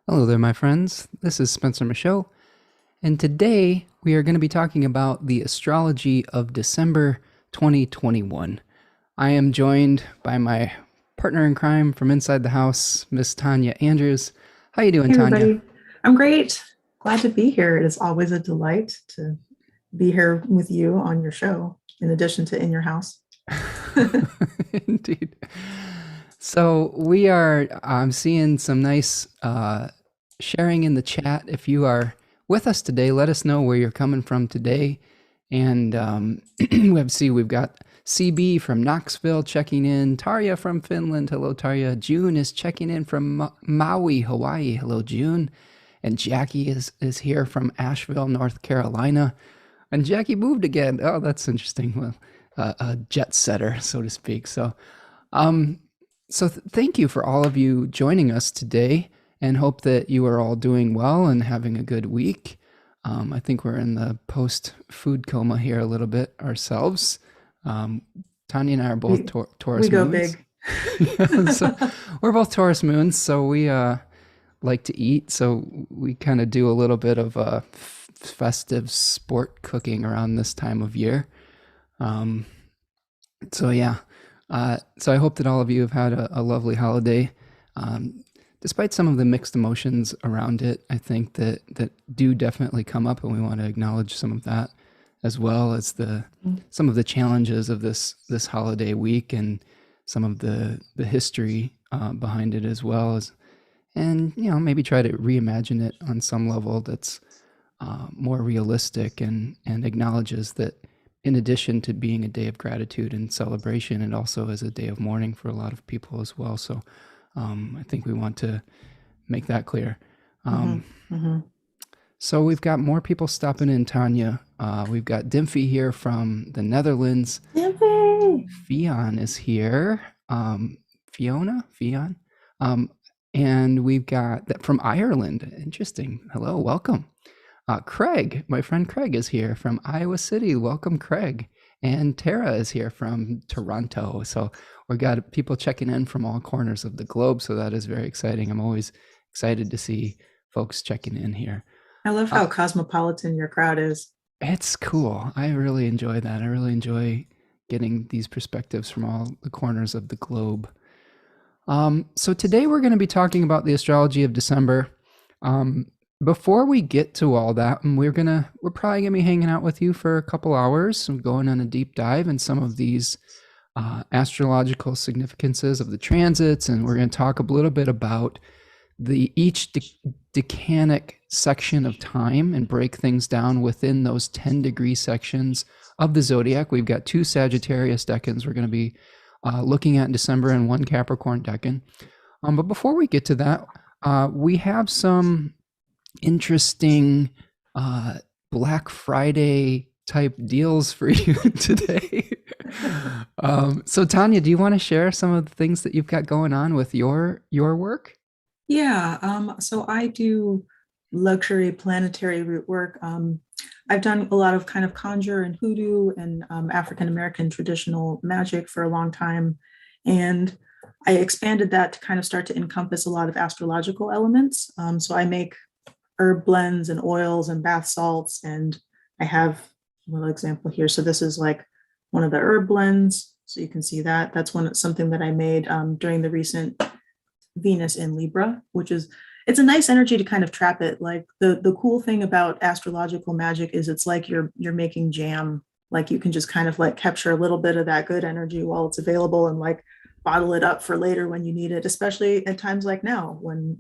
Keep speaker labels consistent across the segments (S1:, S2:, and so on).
S1: Hello there, my friends. This is Spencer Michaud, and today we are going to be talking about the astrology of December 2021. I am joined by my partner in crime from inside the house, Miss Tanya Andrews. How you doing,
S2: Hey,
S1: Tanya?
S2: everybody. I'm great. Glad to be here. It is always a delight to be here with you on your show, in addition to in your house.
S1: Indeed. So we are. I'm seeing some nice sharing in the chat. If you are with us today, let us know where you're coming from today. And we've got CB from Knoxville checking in. Tarja from Finland. Hello, Tarja. June is checking in from Maui, Hawaii. Hello, June. And Jackie is here from Asheville, North Carolina. And Jackie moved again. Oh, that's interesting. Well, a jet setter, so to speak. Um, thank you for all of you joining us today, and hope that you are all doing well and having a good week. I think we're in the post food coma here a little bit ourselves. Um, Tanya and I are both
S2: We we
S1: Taurus
S2: go
S1: moons.
S2: big.
S1: Yeah, so we're both Taurus moons, so we like to eat. So we kind of do a little bit of festive sport cooking around this time of year. Um, so yeah, so I hope that all of you have had a lovely holiday. Um, Despite some of the mixed emotions around it, I think that do definitely come up, and we want to acknowledge some of that, as well as the some of the challenges of this holiday week, and some of the history behind it, as well as, and maybe try to reimagine it on some level that's more realistic, and acknowledges that in addition to being a day of gratitude and celebration, it also is a day of mourning for a lot of people as well. So I think we want to make that clear.
S2: hmm
S1: Um,
S2: hmm
S1: so we've got more people stopping in, Tanya. We've got Dimfy here from the Netherlands.
S2: Yippee!
S1: Fionn is here. Fionn. Um, and we've got that from Ireland. Interesting. Hello, welcome. Craig, my friend Craig is here from Iowa City. Welcome, Craig. And Tara is here from Toronto. So we've got people checking in from all corners of the globe. So that is very exciting. I'm always excited to see folks checking in here.
S2: I love
S1: Uh,
S2: how cosmopolitan your crowd is.
S1: it's cool. I really enjoy that. I really enjoy getting these perspectives from all the corners of the globe. So today we're going to be talking about the astrology of December. Um, Before we get to all that, and we're probably gonna be hanging out with you for a couple hours and going on a deep dive in some of these astrological significances of the transits, and we're going to talk a little bit about the each decanic section of time and break things down within those 10-degree sections of the zodiac. We've got two Sagittarius decans we're going to be looking at in December, and one Capricorn decan. But before we get to that, we have some interesting uh, Black Friday type deals for you today. So Tanya, do you want to share some of the things that you've got going on with your work?
S2: Yeah, so I do luxury planetary root work. I've done a lot of kind of conjure and hoodoo and African American traditional magic for a long time. And I expanded that to kind of start to encompass a lot of astrological elements. So I make herb blends and oils and bath salts. And I have a little example here. So this is like one of the herb blends. So you can see that. That's something that I made during the recent Venus in Libra, which is it's a nice energy to kind of trap it. Like the cool thing about astrological magic is it's like you're making jam. Like you can just kind of like capture a little bit of that good energy while it's available and like bottle it up for later when you need it, especially at times like now when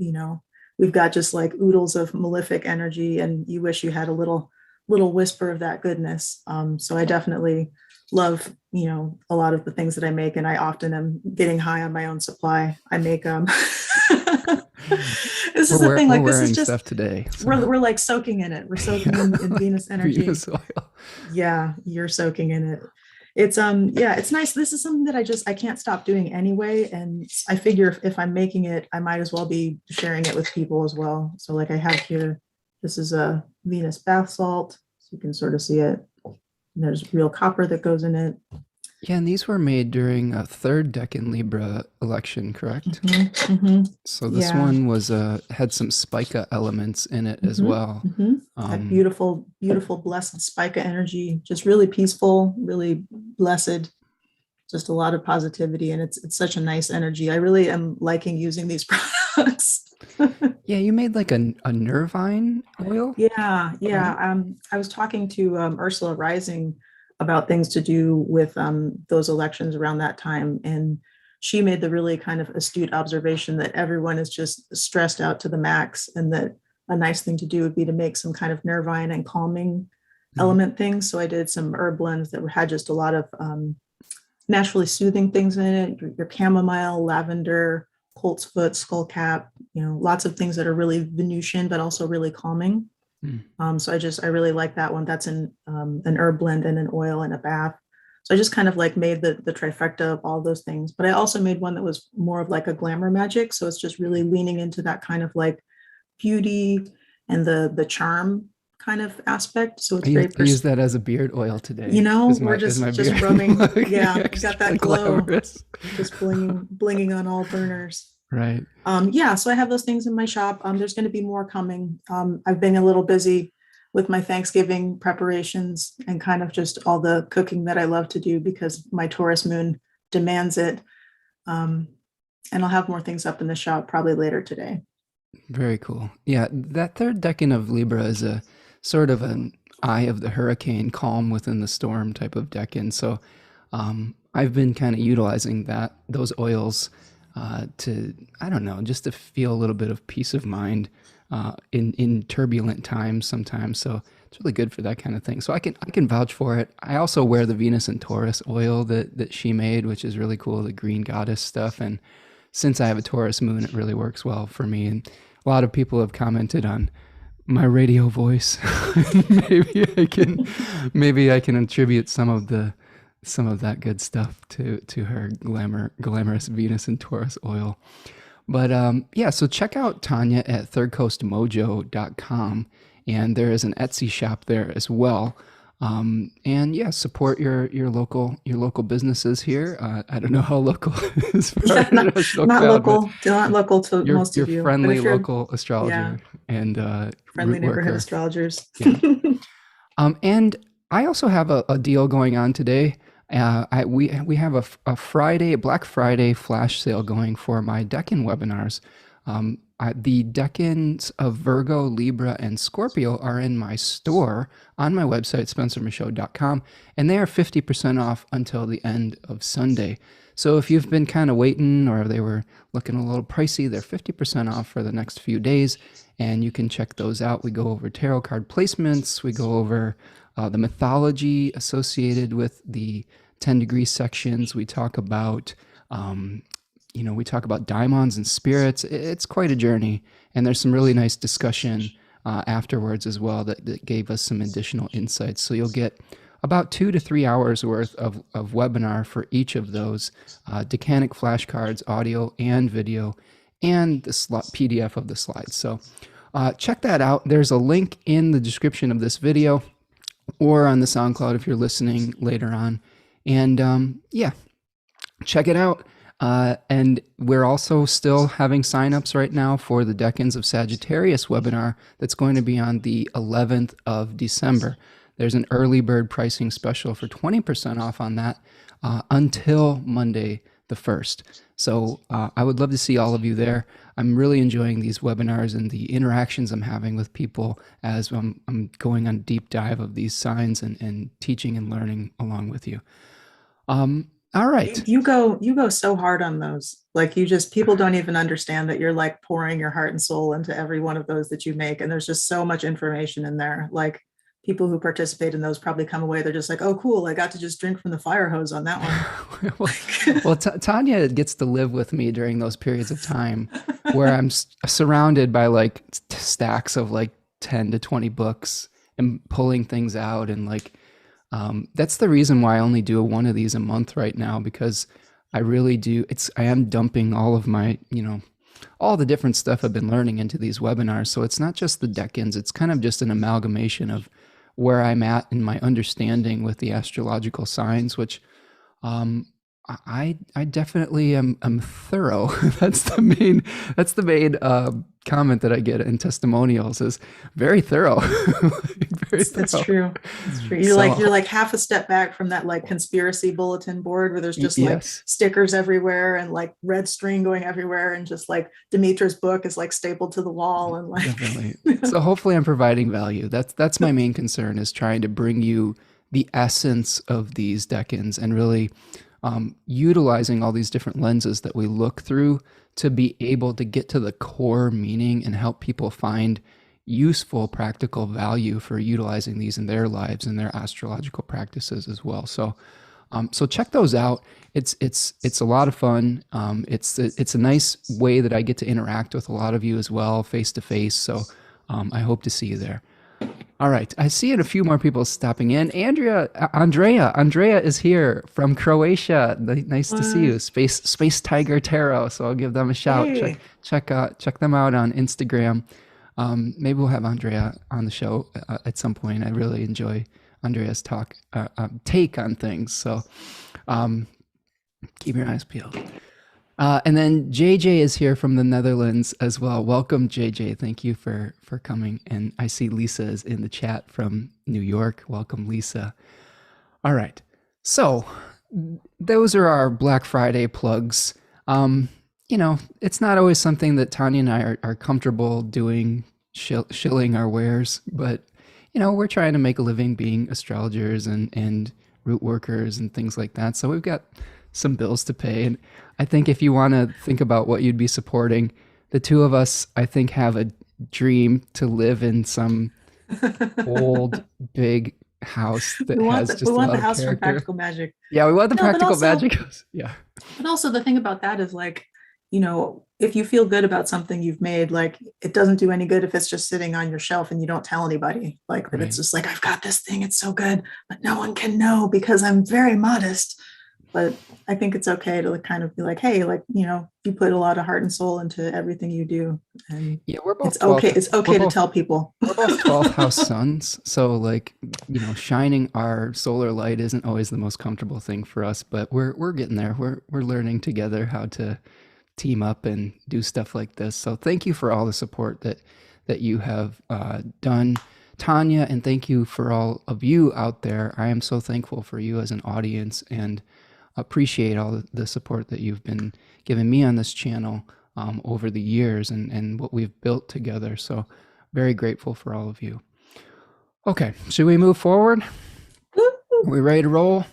S2: we've got just like oodles of malefic energy and you wish you had a little whisper of that goodness. So I definitely love a lot of the things that I make, and I often am getting high on my own supply. I make this is the thing,
S1: We're
S2: like this is
S1: wearing
S2: just
S1: stuff today, so
S2: we're like soaking in it. We're soaking
S1: yeah,
S2: in Venus
S1: for you
S2: energy.
S1: soil.
S2: Yeah, you're soaking in it. It's yeah, it's nice. This is something that I can't stop doing anyway, and I figure if I'm making it, I might as well be sharing it with people as well. So like I have here, this is a Venus bath salt, so you can sort of see it. And there's real copper that goes in it.
S1: Yeah, and these were made during a third Decan Libra election, correct?
S2: Hmm.
S1: So this
S2: Yeah.
S1: one was had some spica elements in it as
S2: Hmm.
S1: well.
S2: Hmm. That
S1: Um,
S2: beautiful, beautiful, blessed spica energy, just really peaceful, really blessed, just a lot of positivity. And it's such a nice energy. I really am liking using these products.
S1: yeah, you made like a nervine oil,
S2: Yeah, yeah.
S1: right?
S2: I was talking to Ursula Rising about things to do with those elections around that time, and she made the really kind of astute observation that everyone is just stressed out to the max, and that a nice thing to do would be to make some kind of nervine and calming
S1: Mhm.
S2: element things. So I did some herb blends that had just a lot of naturally soothing things in it, your chamomile, lavender, coltsfoot, skullcap, lots of things that are really Venusian, but also really calming.
S1: Mm.
S2: So I really like that one. That's an herb blend and an oil and a bath. So I just kind of like made the trifecta of all those things. But I also made one that was more of like a glamour magic. So it's just really leaning into that kind of like beauty and the charm kind of aspect. So it's very
S1: I use that as a beard oil today.
S2: we're
S1: Is my
S2: just
S1: beard
S2: rubbing.
S1: looking
S2: Yeah, you got
S1: extra
S2: that glow,
S1: glamorous?
S2: just blinging on all burners.
S1: Right.
S2: Yeah, so I have those things in my shop. There's going to be more coming. I've been a little busy with my Thanksgiving preparations and kind of just all the cooking that I love to do because my Taurus moon demands it. Um, and I'll have more things up in the shop probably later today.
S1: Very cool. Yeah, that third decan of Libra is a sort of an eye of the hurricane, calm within the storm type of decan. So I've been kind of utilizing those oils to, I don't know, just to feel a little bit of peace of mind in turbulent times sometimes. So it's really good for that kind of thing. So I can vouch for it. I also wear the Venus and Taurus oil that she made, which is really cool, the green goddess stuff. And since I have a Taurus moon, it really works well for me. And a lot of people have commented on my radio voice. maybe I can maybe I can attribute some of that good stuff to her glamorous Venus and Taurus oil. But yeah, so check out Tanya at thirdcoastmojo.com, and there is an Etsy shop there as well. And yeah, support your local businesses here. I don't know how local it is for our
S2: Yeah,
S1: international crowd, but
S2: not local to most
S1: your
S2: of you, but
S1: friendly
S2: if you're,
S1: local
S2: yeah,
S1: astrologer and
S2: friendly
S1: root
S2: neighborhood
S1: worker.
S2: astrologers.
S1: Yeah. And I also have a deal going on today. We have a Friday, a Black Friday flash sale going for my Decan webinars. The Decans of Virgo, Libra, and Scorpio are in my store on my website, spencermichaud.com, and they are 50% off until the end of Sunday. So if you've been kind of waiting or they were looking a little pricey, they're 50% off for the next few days, and you can check those out. We go over tarot card placements, we go over the mythology associated with the 10 degree sections. We talk about we talk about daimons and spirits. It's quite a journey, and there's some really nice discussion afterwards as well that gave us some additional insights. So you'll get about 2 to 3 hours worth of webinar for each of those Decanic flashcards, audio and video, and the PDF of the slides. So check that out. There's a link in the description of this video or on the SoundCloud if you're listening later on. And yeah, check it out. And we're also still having signups right now for the Decans of Sagittarius webinar that's going to be on the 11th of December. There's an early bird pricing special for 20% off on that until Monday the 1st. So I would love to see all of you there. I'm really enjoying these webinars and the interactions I'm having with people as I'm going on a deep dive of these signs and teaching and learning along with you. All right.
S2: You go so hard on those. Like people don't even understand that you're like pouring your heart and soul into every one of those that you make. And there's just so much information in there. Like people who participate in those probably come away, they're just like, oh, cool. I got to just drink from the fire hose on that one.
S1: well, Tanya gets to live with me during those periods of time where I'm surrounded by like stacks of like 10 to 20 books and pulling things out. And like, that's the reason why I only do one of these a month right now, because I really do. I am dumping all of my, all the different stuff I've been learning into these webinars. So it's not just the decans. It's kind of just an amalgamation of where I'm at in my understanding with the astrological signs, which I definitely am thorough. That's the main comment that I get in testimonials is very thorough. Very
S2: That's
S1: thorough.
S2: true. That's true. You're
S1: So
S2: like half a step back from that like conspiracy bulletin board where there's just like
S1: yes,
S2: stickers everywhere and like red string going everywhere and just like Demetra's book is like stapled to the wall and like
S1: definitely. So hopefully I'm providing value. That's my main concern is trying to bring you the essence of these decans and really utilizing all these different lenses that we look through to be able to get to the core meaning and help people find useful practical value for utilizing these in their lives and their astrological practices as well. So check those out. It's a lot of fun. It's a nice way that I get to interact with a lot of you as well, face to face. So I hope to see you there. All right, I see a few more people stopping in. Andrea is here from Croatia. Nice to see you,
S2: what?
S1: Space Tiger Tarot. So I'll give them a shout.
S2: Hey.
S1: Check them out on Instagram. Maybe we'll have Andrea on the show at some point. I really enjoy Andrea's take on things. So um, keep your eyes peeled. And then JJ is here from the Netherlands as well. Welcome, JJ. Thank you for coming. And I see Lisa is in the chat from New York. Welcome, Lisa. All right. So those are our Black Friday plugs. It's not always something that Tanya and I are comfortable doing, shilling our wares, but we're trying to make a living being astrologers and root workers and things like that. So we've got some bills to pay. And I think if you want to think about what you'd be supporting, the two of us, I think, have a dream to live in some old, big house that has
S2: We
S1: just a
S2: want
S1: lot
S2: the
S1: of
S2: house from
S1: character.
S2: Practical Magic.
S1: Yeah, we want the
S2: No, but
S1: practical
S2: also
S1: magic house. Yeah.
S2: but also the thing about that is like, if you feel good about something you've made, like it doesn't do any good if it's just sitting on your shelf and you don't tell anybody. Like that it's
S1: Right.
S2: just like, I've got this thing, it's so good, but no one can know because I'm very modest. But I think it's okay to like, kind of be like, hey, like, you put a lot of heart and soul into everything you do. And
S1: Yeah, we're both
S2: it's
S1: 12th.
S2: okay. It's
S1: We're
S2: okay to
S1: both
S2: tell people.
S1: we're both 12th house suns. So like, shining our solar light isn't always the most comfortable thing for us, but we're getting there. We're learning together how to team up and do stuff like this. So thank you for all the support that you have done, Tanya, and thank you for all of you out there. I am so thankful for you as an audience and appreciate all the support that you've been giving me on this channel over the years and what we've built together. So very grateful for all of you. Okay, should we move forward? Are we ready to roll?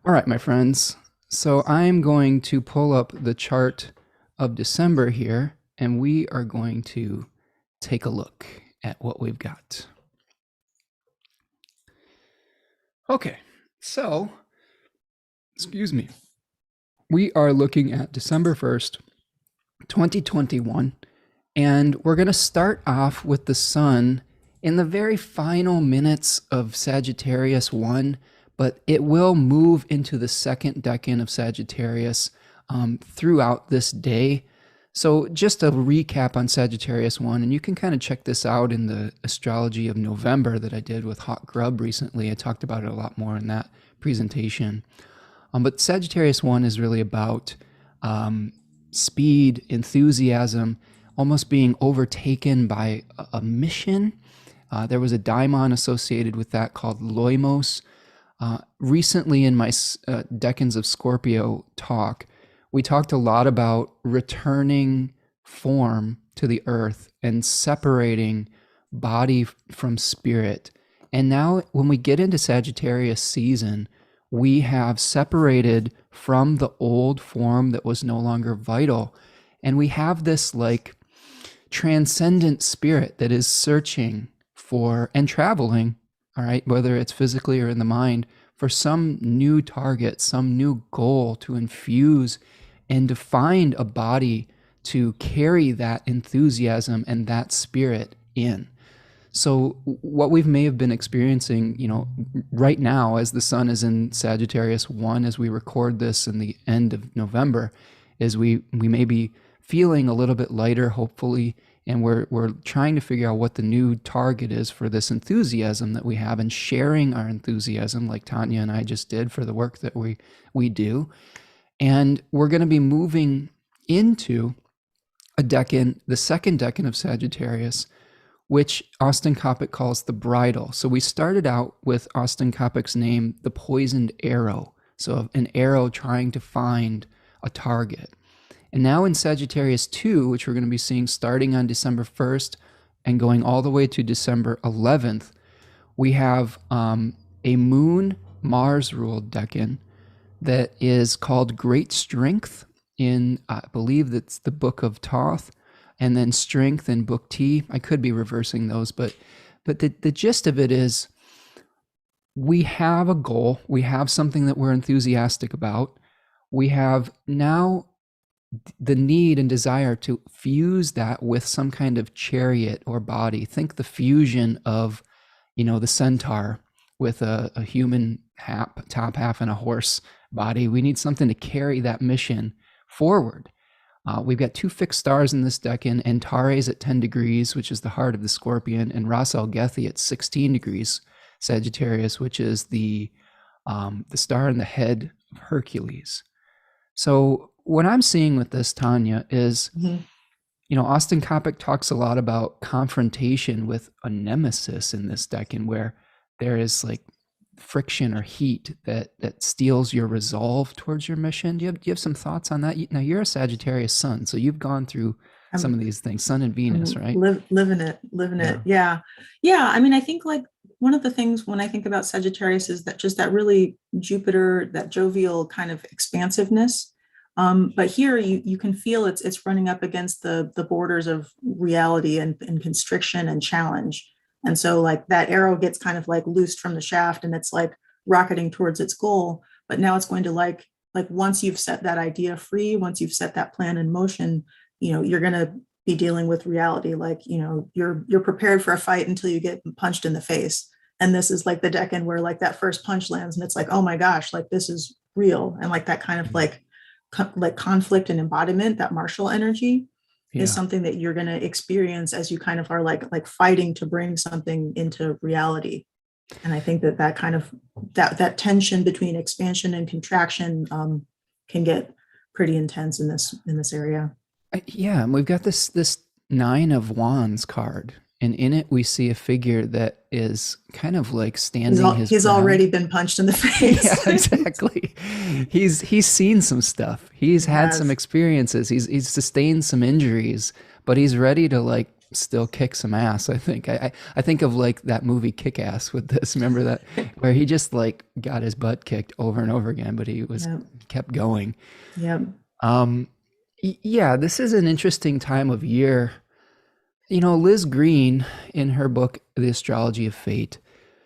S1: All right, my friends. So I'm going to pull up the chart of December here, and we are going to take a look at what we've got. Okay, so, excuse me. We are looking at December 1st, 2021, and we're going to start off with the sun in the very final minutes of Sagittarius 1, but it will move into the second decan of Sagittarius throughout this day. So just a recap on Sagittarius 1, and you can kind of check this out in the Astrology of November that I did with Hot Grub recently. I talked about it a lot more in that presentation. But Sagittarius 1 is really about speed, enthusiasm, almost being overtaken by a mission. There was a daimon associated with that called Loimos. Recently in my Decans of Scorpio talk, we talked a lot about returning form to the earth and separating body from spirit. And now when we get into Sagittarius season, we have separated from the old form that was no longer vital. And we have this like transcendent spirit that is searching for and traveling, all right, whether it's physically or in the mind, for some new target, some new goal to infuse and to find a body to carry that enthusiasm and that spirit in. So what we may have been experiencing, right now as the sun is in Sagittarius 1, as we record this in the end of November, is we may be feeling a little bit lighter, hopefully, and we're trying to figure out what the new target is for this enthusiasm that we have, and sharing our enthusiasm like Tanya and I just did for the work that we do. And we're going to be moving into a decan, the second decan of Sagittarius, which Austin Coppock calls the bridle. So we started out with Austin Coppock's name, the poisoned arrow. So an arrow trying to find a target. And now in Sagittarius 2, which we're going to be seeing starting on December 1st and going all the way to December 11th, we have a Moon-Mars ruled decan that is called Great Strength in, I believe that's the Book of Thoth, and then Strength in Book T. I could be reversing those, but the gist of it is we have a goal. We have something that we're enthusiastic about. We have now the need and desire to fuse that with some kind of chariot or body. Think the fusion of, the centaur with a human top half and a horse body. We need something to carry that mission forward. We've got 2 fixed stars in this decan, Antares at 10 degrees, which is the heart of the Scorpion, and Ras Al Gethi at 16 degrees Sagittarius, which is the star in the head of Hercules. So what I'm seeing with this, Tanya, is, Austin Coppock talks a lot about confrontation with a nemesis in this decan, where there is like friction or heat that steals your resolve towards your mission. Do you have some thoughts on that? Now you're a Sagittarius sun, so you've gone through some of these things, Sun and Venus, right?
S2: Living it. Yeah. I mean, I think like one of the things when I think about Sagittarius is that just that really Jupiter, that jovial kind of expansiveness. But here you can feel it's running up against the borders of reality and constriction and challenge. And so like that arrow gets kind of like loosed from the shaft and it's like rocketing towards its goal. But now it's going to like once you've set that idea free, once you've set that plan in motion, you're going to be dealing with reality. Like, you're prepared for a fight until you get punched in the face. And this is like the decan where like that first punch lands and it's like, oh my gosh, like this is real. And like that kind of like conflict and embodiment, that martial energy is something that you're going to experience as you kind of are like fighting to bring something into reality. And I think that kind of that tension between expansion and contraction can get pretty intense in this area.
S1: And we've got this 9 of Wands card, and in it we see a figure that is kind of like standing
S2: he's already been punched in the face.
S1: Yeah, exactly. He's seen some stuff. He's had some experiences. He's sustained some injuries, but he's ready to like still kick some ass. I think I think of like that movie Kick-Ass with this. Remember that, where he just like got his butt kicked over and over again, but he was kept going. This is an interesting time of year. Liz Green, in her book, The Astrology of Fate,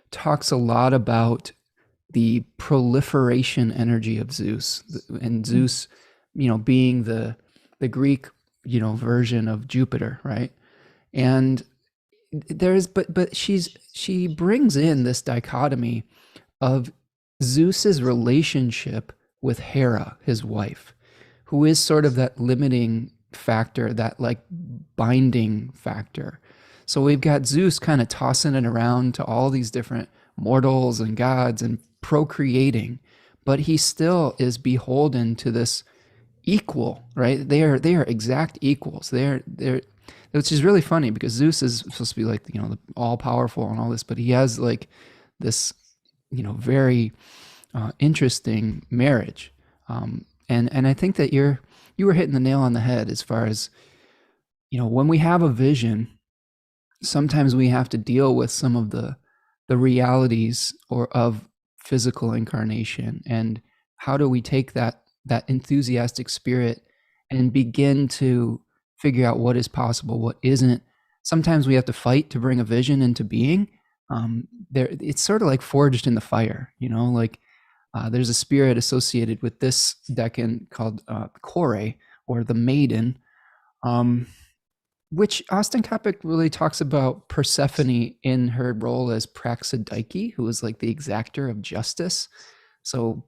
S1: talks a lot about the proliferation energy of Zeus, and Zeus, being the Greek, version of Jupiter, right? And but she brings in this dichotomy of Zeus's relationship with Hera, his wife, who is sort of that limiting factor, that like binding factor. So we've got Zeus kind of tossing it around to all these different mortals and gods and procreating, but he still is beholden to this equal, right? They are exact equals. They're which is really funny because Zeus is supposed to be like, the all powerful and all this, but he has like this, very interesting marriage. And I think that you were hitting the nail on the head as far as, when we have a vision, sometimes we have to deal with some of the realities of physical incarnation, and how do we take that enthusiastic spirit and begin to figure out what is possible, what isn't. Sometimes we have to fight to bring a vision into being. It's sort of like forged in the fire, there's a spirit associated with this decan called Kore, or the Maiden, which Austin Coppock really talks about Persephone in her role as Praxidike, who was like the exactor of justice. So,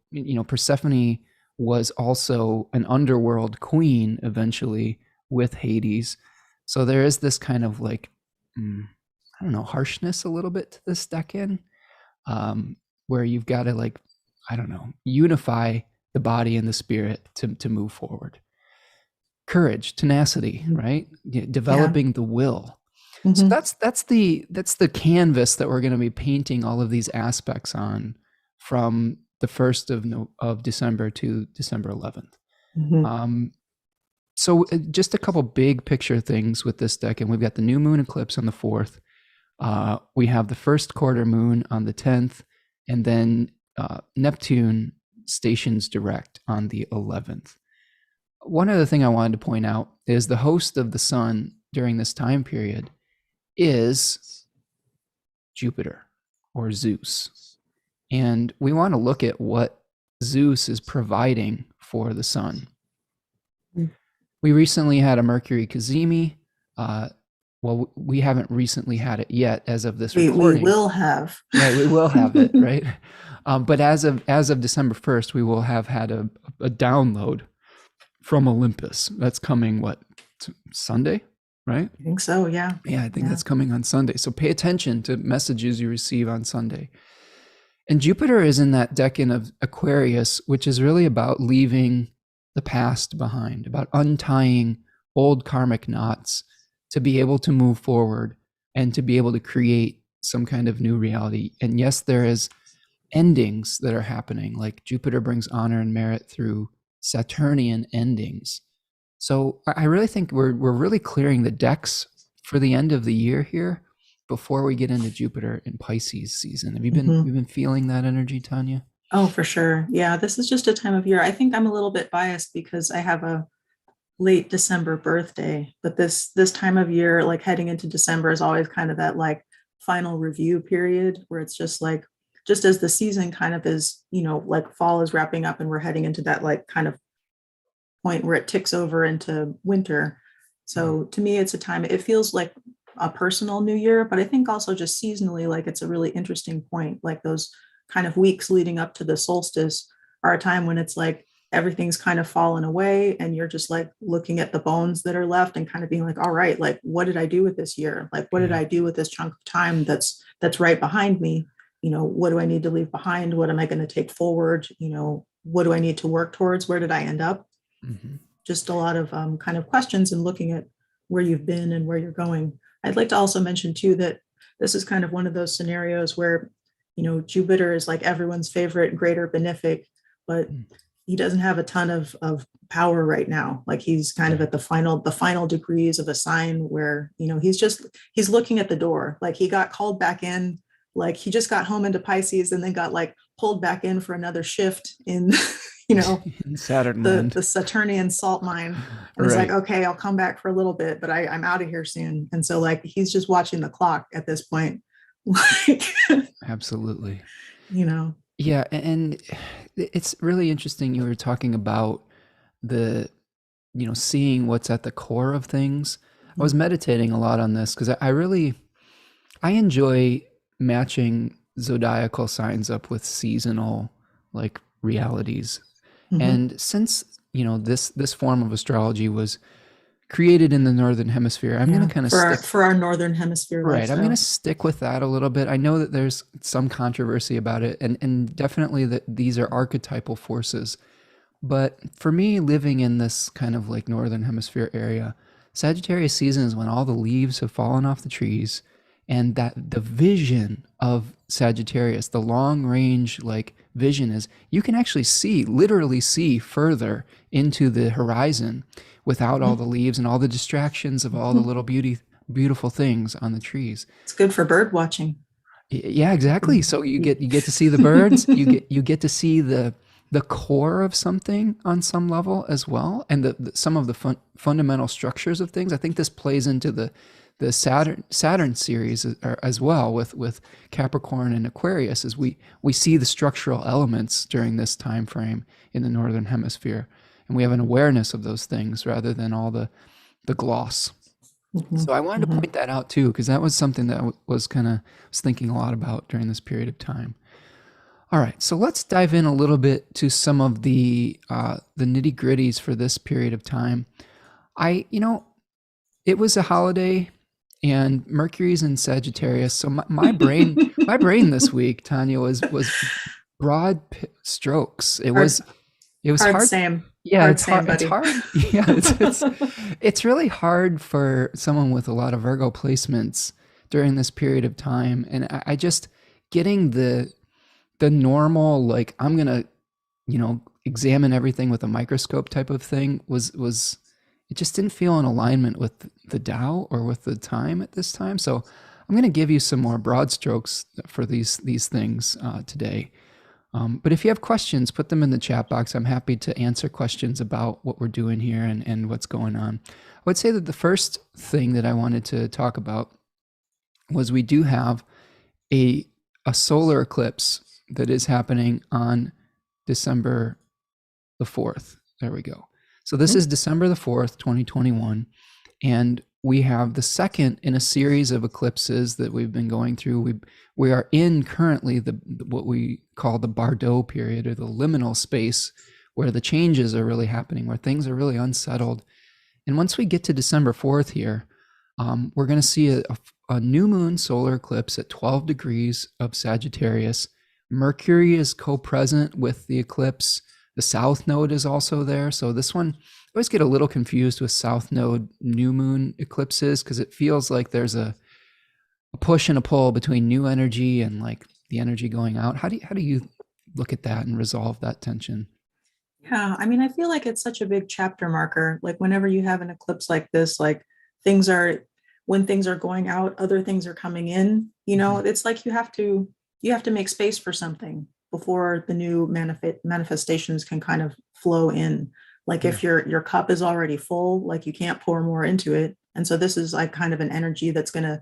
S1: Persephone was also an underworld queen eventually with Hades. So there is this kind of like, I don't know, harshness a little bit to this decan, where you've got to like, I don't know, unify the body and the spirit to move forward. Courage, tenacity, right? Developing the will. So that's the canvas that we're going to be painting all of these aspects on from the 1st of December to December 11th. So just a couple big picture things with this deck, and we've got the new moon eclipse on the 4th. We have the first quarter moon on the 10th, and then Neptune stations direct on the 11th. One other thing I wanted to point out is the host of the sun during this time period is Jupiter or Zeus. And we want to look at what Zeus is providing for the sun. We recently had a Mercury Cazimi. Well, we haven't recently had it yet as of this recording.
S2: We will have.
S1: Right, we will have it, right? But as of December 1st, we will have had a download from Olympus. That's coming, Sunday, right?
S2: I think so, yeah.
S1: Yeah, I think that's coming on Sunday. So pay attention to messages you receive on Sunday. And Jupiter is in that decan of Aquarius, which is really about leaving the past behind, about untying old karmic knots to be able to move forward and to be able to create some kind of new reality. And yes, there is endings that are happening, like Jupiter brings honor and merit through Saturnian endings. So I really think we're really clearing the decks for the end of the year here before we get into Jupiter in Pisces season. Have you been feeling that energy, Tanya?
S2: Oh, for sure. Yeah, this is just a time of year. I think I'm a little bit biased because I have a late December birthday, but this time of year, like heading into December, is always kind of that like final review period where it's just like, just as the season kind of is, like fall is wrapping up and we're heading into that like kind of point where it ticks over into winter. So to me, it's a time, it feels like a personal new year, but I think also just seasonally, like it's a really interesting point. Like those kind of weeks leading up to the solstice are a time when it's like everything's kind of fallen away and you're just like looking at the bones that are left and kind of being like, all right, like what did I do with this year? Like what did I do with this chunk of time that's right behind me? What do I need to leave behind? What am I going to take forward? What do I need to work towards? Where did I end up? Just a lot of kind of questions and looking at where you've been and where you're going. I'd like to also mention too that this is kind of one of those scenarios where, Jupiter is like everyone's favorite greater benefic, but he doesn't have a ton of power right now. Like he's kind of at the final degrees of a sign where, he's looking at the door. Like he got called back in, like he just got home into Pisces and then got like pulled back in for another shift in,
S1: in Saturn
S2: the Saturnian salt mine. And it's like, okay, I'll come back for a little bit, but I'm out of here soon. And so like, he's just watching the clock at this point. Like,
S1: absolutely.
S2: Yeah.
S1: And it's really interesting. You were talking about the, seeing what's at the core of things. I was meditating a lot on this because I enjoy matching zodiacal signs up with seasonal like realities. And since, this form of astrology was created in the Northern Hemisphere, I'm going to kind of stick
S2: for our Northern Hemisphere.
S1: Right. I'm going to stick with that a little bit. I know that there's some controversy about it and definitely that these are archetypal forces. But for me, living in this kind of like Northern Hemisphere area, Sagittarius season is when all the leaves have fallen off the trees, and that the vision of Sagittarius, the long range like vision, is you can actually literally see further into the horizon without all the leaves and all the distractions of all the little beautiful things on the trees.
S2: It's good for bird watching.
S1: Yeah, exactly. So you get to see the birds, you get to see the core of something on some level as well, and some of the fundamental structures of things. I think this plays into the Saturn series as well with Capricorn and Aquarius, as we see the structural elements during this time frame in the Northern Hemisphere, and we have an awareness of those things rather than all the gloss. So I wanted to point that out too, because that was something that I was thinking a lot about during this period of time. All right, so let's dive in a little bit to some of the nitty gritties for this period of time. it was a holiday, and Mercury's in Sagittarius. So my brain this week, Tanya, was broad strokes. It
S2: Hard,
S1: was it was
S2: hard
S1: hard.
S2: same,
S1: Yeah,
S2: hard
S1: it's
S2: same,
S1: hard. It's
S2: buddy.
S1: hard. Yeah, it's really hard for someone with a lot of Virgo placements during this period of time. And I just getting the normal, like, I'm gonna, examine everything with a microscope type of thing was it just didn't feel in alignment with the Tao or with the time at this time. So I'm gonna give you some more broad strokes for these things today. But if you have questions, put them in the chat box. I'm happy to answer questions about what we're doing here and what's going on. I would say that the first thing that I wanted to talk about was we do have a a solar eclipse that is happening on December the 4th. There we go. So this is December the 4th, 2021. And we have the second in a series of eclipses that we've been going through. We are in currently what we call the Bardo period, or the liminal space, where the changes are really happening, where things are really unsettled. And once we get to December 4th here, we're going to see a new moon solar eclipse at 12 degrees of Sagittarius. Mercury is co-present with the eclipse. The south node is also there. So this one, I always get a little confused with south node new moon eclipses, because it feels like there's a push and a pull between new energy and like the energy going out. How do you look at that and resolve that tension?
S2: Yeah, I mean, I feel like it's such a big chapter marker. Like whenever you have an eclipse like this, like things are when things are going out, other things are coming in. It's like you have to make space for something before the new manifestations can kind of flow in. Like
S1: Yeah.
S2: if your cup is already full, like you can't pour more into it. And so this is like kind of an energy that's gonna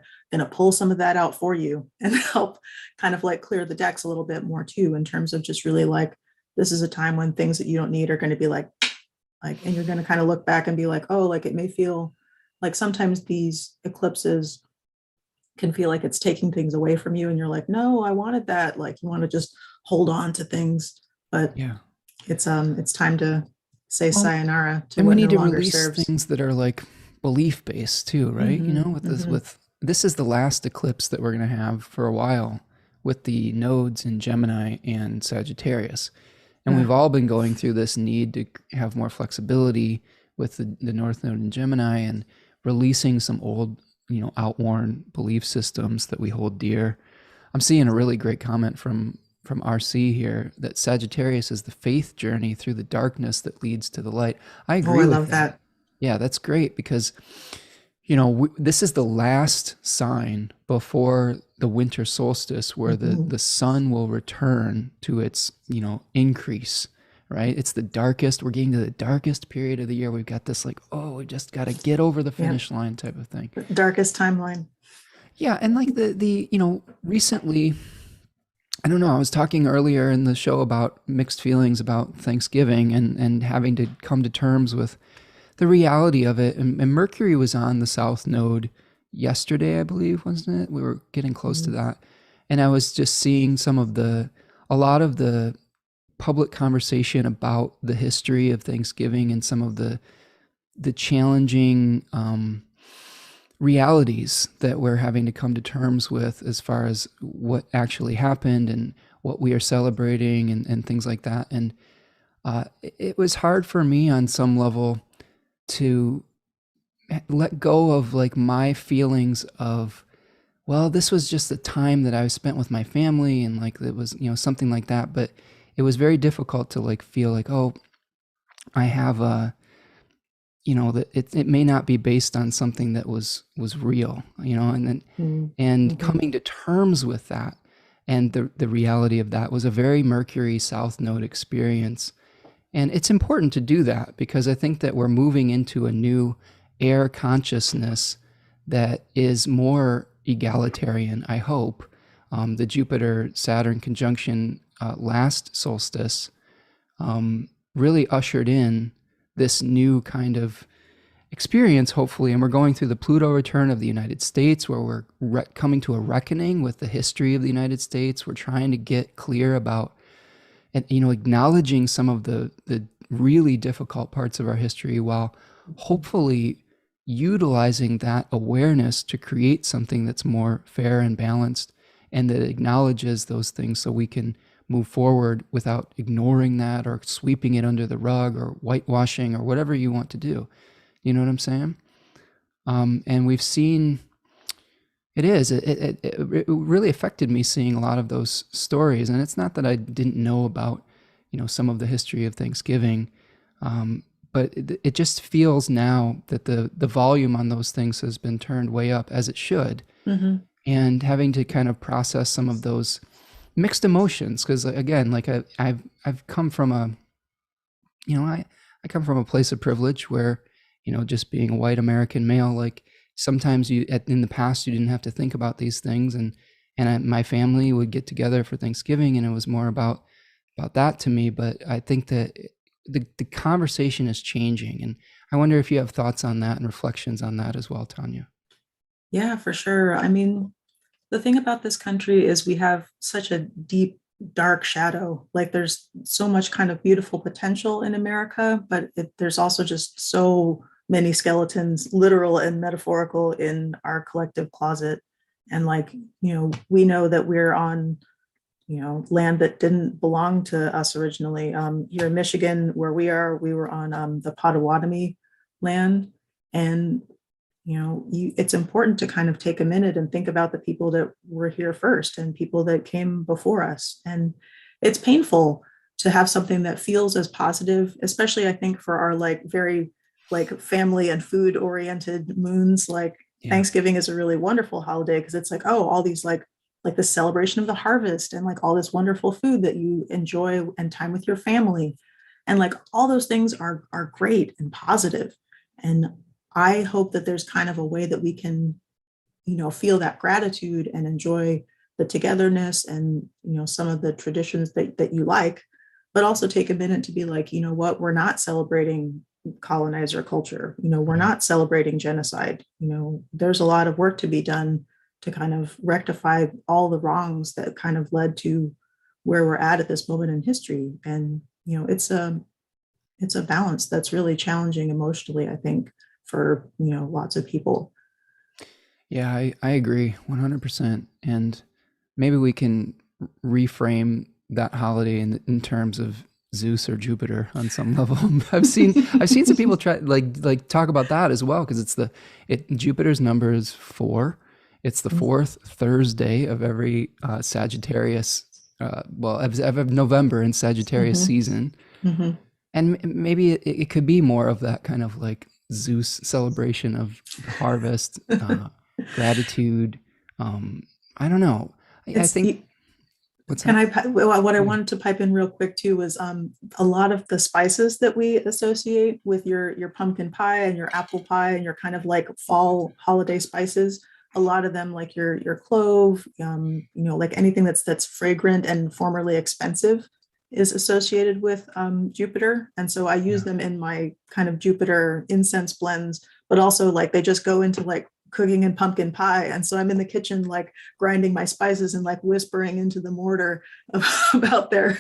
S2: pull some of that out for you and help kind of like clear the decks a little bit more too, in terms of just really like this is a time when things that you don't need are going to be like, and you're going to kind of look back and be like, oh, like it may feel like sometimes these eclipses can feel like it's taking things away from you, and you're like, no, I wanted that. Like you want to just hold on to things, but
S1: Yeah.
S2: it's time to say
S1: Well,
S2: sayonara to
S1: and we
S2: what
S1: need
S2: no
S1: to
S2: longer
S1: release
S2: serves.
S1: things that are like belief based too, right?
S2: Hmm.
S1: With this is the last eclipse that we're going to have for a while, with the nodes in Gemini and Sagittarius. And we've
S2: Yeah.
S1: all been going through this need to have more flexibility with the North Node in Gemini, and releasing some old, outworn belief systems that we hold dear. I'm seeing a really great comment from RC here, that Sagittarius is the faith journey through the darkness that leads to the light. I
S2: Oh, I
S1: agree with
S2: love
S1: that.
S2: that.
S1: Yeah, that's great, because this is the last sign before the winter solstice, where
S2: Mhm.
S1: the sun will return to its increase. Right, it's the darkest. We're getting to the darkest period of the year. We've got this, like, oh, we just got to get over the
S2: Yeah.
S1: finish line type of thing.
S2: Darkest timeline.
S1: Yeah, and like the recently, I don't know, I was talking earlier in the show about mixed feelings about Thanksgiving, and having to come to terms with the reality of it. And Mercury was on the South Node yesterday, I believe, wasn't it? We were getting close to
S2: Mhm.
S1: that. And I was just seeing a lot of the public conversation about the history of Thanksgiving, and some of the challenging realities that we're having to come to terms with, as far as what actually happened and what we are celebrating, and things like that. And it was hard for me on some level to let go of like my feelings of, well, this was just the time that I spent with my family, and like it was, something like that. But it was very difficult to like feel like, oh, I have a, that it may not be based on something that was real, and then,
S2: Mhm.
S1: and
S2: Mhm.
S1: coming to terms with that, and the reality of that was a very Mercury South Node experience. And it's important to do that, because I think that we're moving into a new air consciousness that is more egalitarian, I hope. The Jupiter Saturn conjunction last solstice really ushered in this new kind of experience, hopefully. And we're going through the Pluto return of the United States, where we're coming to a reckoning with the history of the United States. We're trying to get clear about, and acknowledging some of the really difficult parts of our history, while hopefully utilizing that awareness to create something that's more fair and balanced and that acknowledges those things so we can move forward without ignoring that or sweeping it under the rug or whitewashing or whatever you want to do. You know what I'm saying? And we've seen it really affected me seeing a lot of those stories. And it's not that I didn't know about, some of the history of Thanksgiving, but it just feels now that the volume on those things has been turned way up, as it should.
S2: Hmm.
S1: And having to kind of process some of those mixed emotions, because again, like I've come from I come from a place of privilege where, just being a white American male, like sometimes in the past you didn't have to think about these things, and my family would get together for Thanksgiving, and it was more about that to me. But I think that the conversation is changing, and I wonder if you have thoughts on that and reflections on that as well, Tanya.
S2: Yeah, for sure. I mean, the thing about this country is we have such a deep, dark shadow. Like there's so much kind of beautiful potential in America, but there's also just so many skeletons, literal and metaphorical, in our collective closet. And like, we know that we're on, land that didn't belong to us originally. Here in Michigan, where we were on the Potawatomi land. And it's important to kind of take a minute and think about the people that were here first and people that came before us. And it's painful to have something that feels as positive, especially I think for our like very like family and food oriented moons. Like
S1: Yeah.
S2: Thanksgiving is a really wonderful holiday because it's like, oh, all these like the celebration of the harvest and like all this wonderful food that you enjoy and time with your family. And like all those things are great and positive. And I hope that there's kind of a way that we can, feel that gratitude and enjoy the togetherness and, some of the traditions that you like, but also take a minute to be like, you know what, we're not celebrating colonizer culture. We're
S1: Right.
S2: not celebrating genocide. There's a lot of work to be done to kind of rectify all the wrongs that kind of led to where we're at this moment in history. And, it's a balance that's really challenging emotionally, I think, for lots of people.
S1: Yeah, I agree 100%. And maybe we can reframe that holiday in terms of Zeus or Jupiter on some level. I've seen some people try like talk about that as well, because Jupiter's number is 4. It's the fourth Thursday of every Sagittarius, of November in Sagittarius
S2: Mhm.
S1: season.
S2: Mhm.
S1: And maybe it could be more of that kind of like Zeus celebration of harvest, gratitude. I don't know. I
S2: It's
S1: think, what's
S2: Can
S1: that?
S2: what I
S1: Yeah.
S2: wanted to pipe in real quick too was a lot of the spices that we associate with your pumpkin pie and your apple pie and your kind of like fall holiday spices. A lot of them, like your clove, like anything that's fragrant and formerly expensive, is associated with Jupiter. And so I use
S1: Yeah.
S2: them in my kind of Jupiter incense blends, but also like they just go into like cooking and pumpkin pie. And so I'm in the kitchen like grinding my spices and like whispering into the mortar about their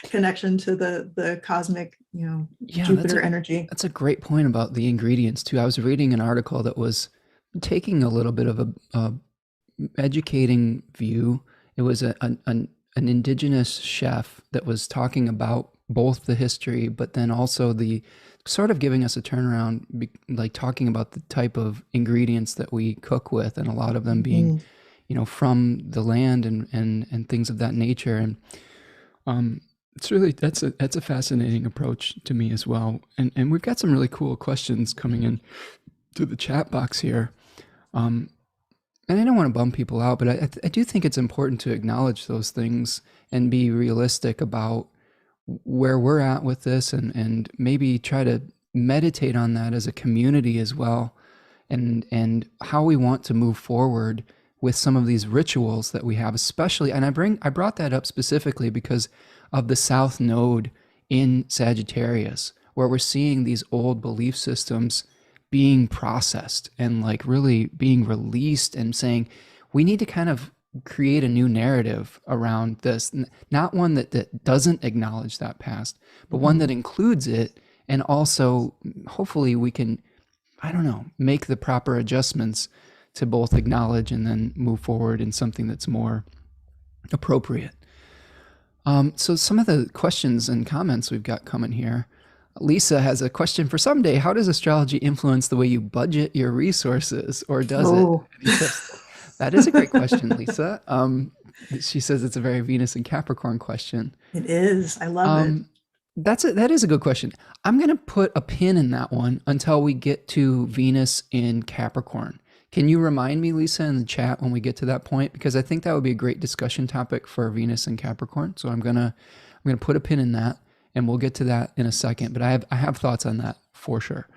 S2: connection to the cosmic,
S1: Yeah,
S2: Jupiter energy.
S1: that's a great point about the ingredients too. I was reading an article that was taking a little bit of a educating view. It was an indigenous chef that was talking about both the history, but then also the sort of giving us a turnaround, like talking about the type of ingredients that we cook with, and a lot of them being,
S2: Mhm.
S1: from the land and things of that nature. And it's really that's a fascinating approach to me as well. And we've got some really cool questions coming in to the chat box here. Um, and I don't want to bum people out, but I do think it's important to acknowledge those things and be realistic about where we're at with this, and maybe try to meditate on that as a community as well, and how we want to move forward with some of these rituals that we have, especially. And I brought that up specifically because of the South Node in Sagittarius, where we're seeing these old belief systems being processed and like really being released, and saying we need to kind of create a new narrative around this, not one that doesn't acknowledge that past, but one
S2: Mhm.
S1: that includes it. And also hopefully we can, I don't know, make the proper adjustments to both acknowledge and then move forward in something that's more appropriate. So some of the questions and comments we've got coming here. Lisa has a question for someday. How does astrology influence the way you budget your resources, or does it?
S2: Oh,
S1: Any tips? That is a great question, Lisa. She says it's a very Venus and Capricorn question.
S2: it is. I love it.
S1: That is a good question. I'm going to put a pin in that one until we get to Venus in Capricorn. Can you remind me, Lisa, in the chat when we get to that point? Because I think that would be a great discussion topic for Venus and Capricorn. So I'm gonna put a pin in that, and we'll get to that in a second. But I have thoughts on that for sure.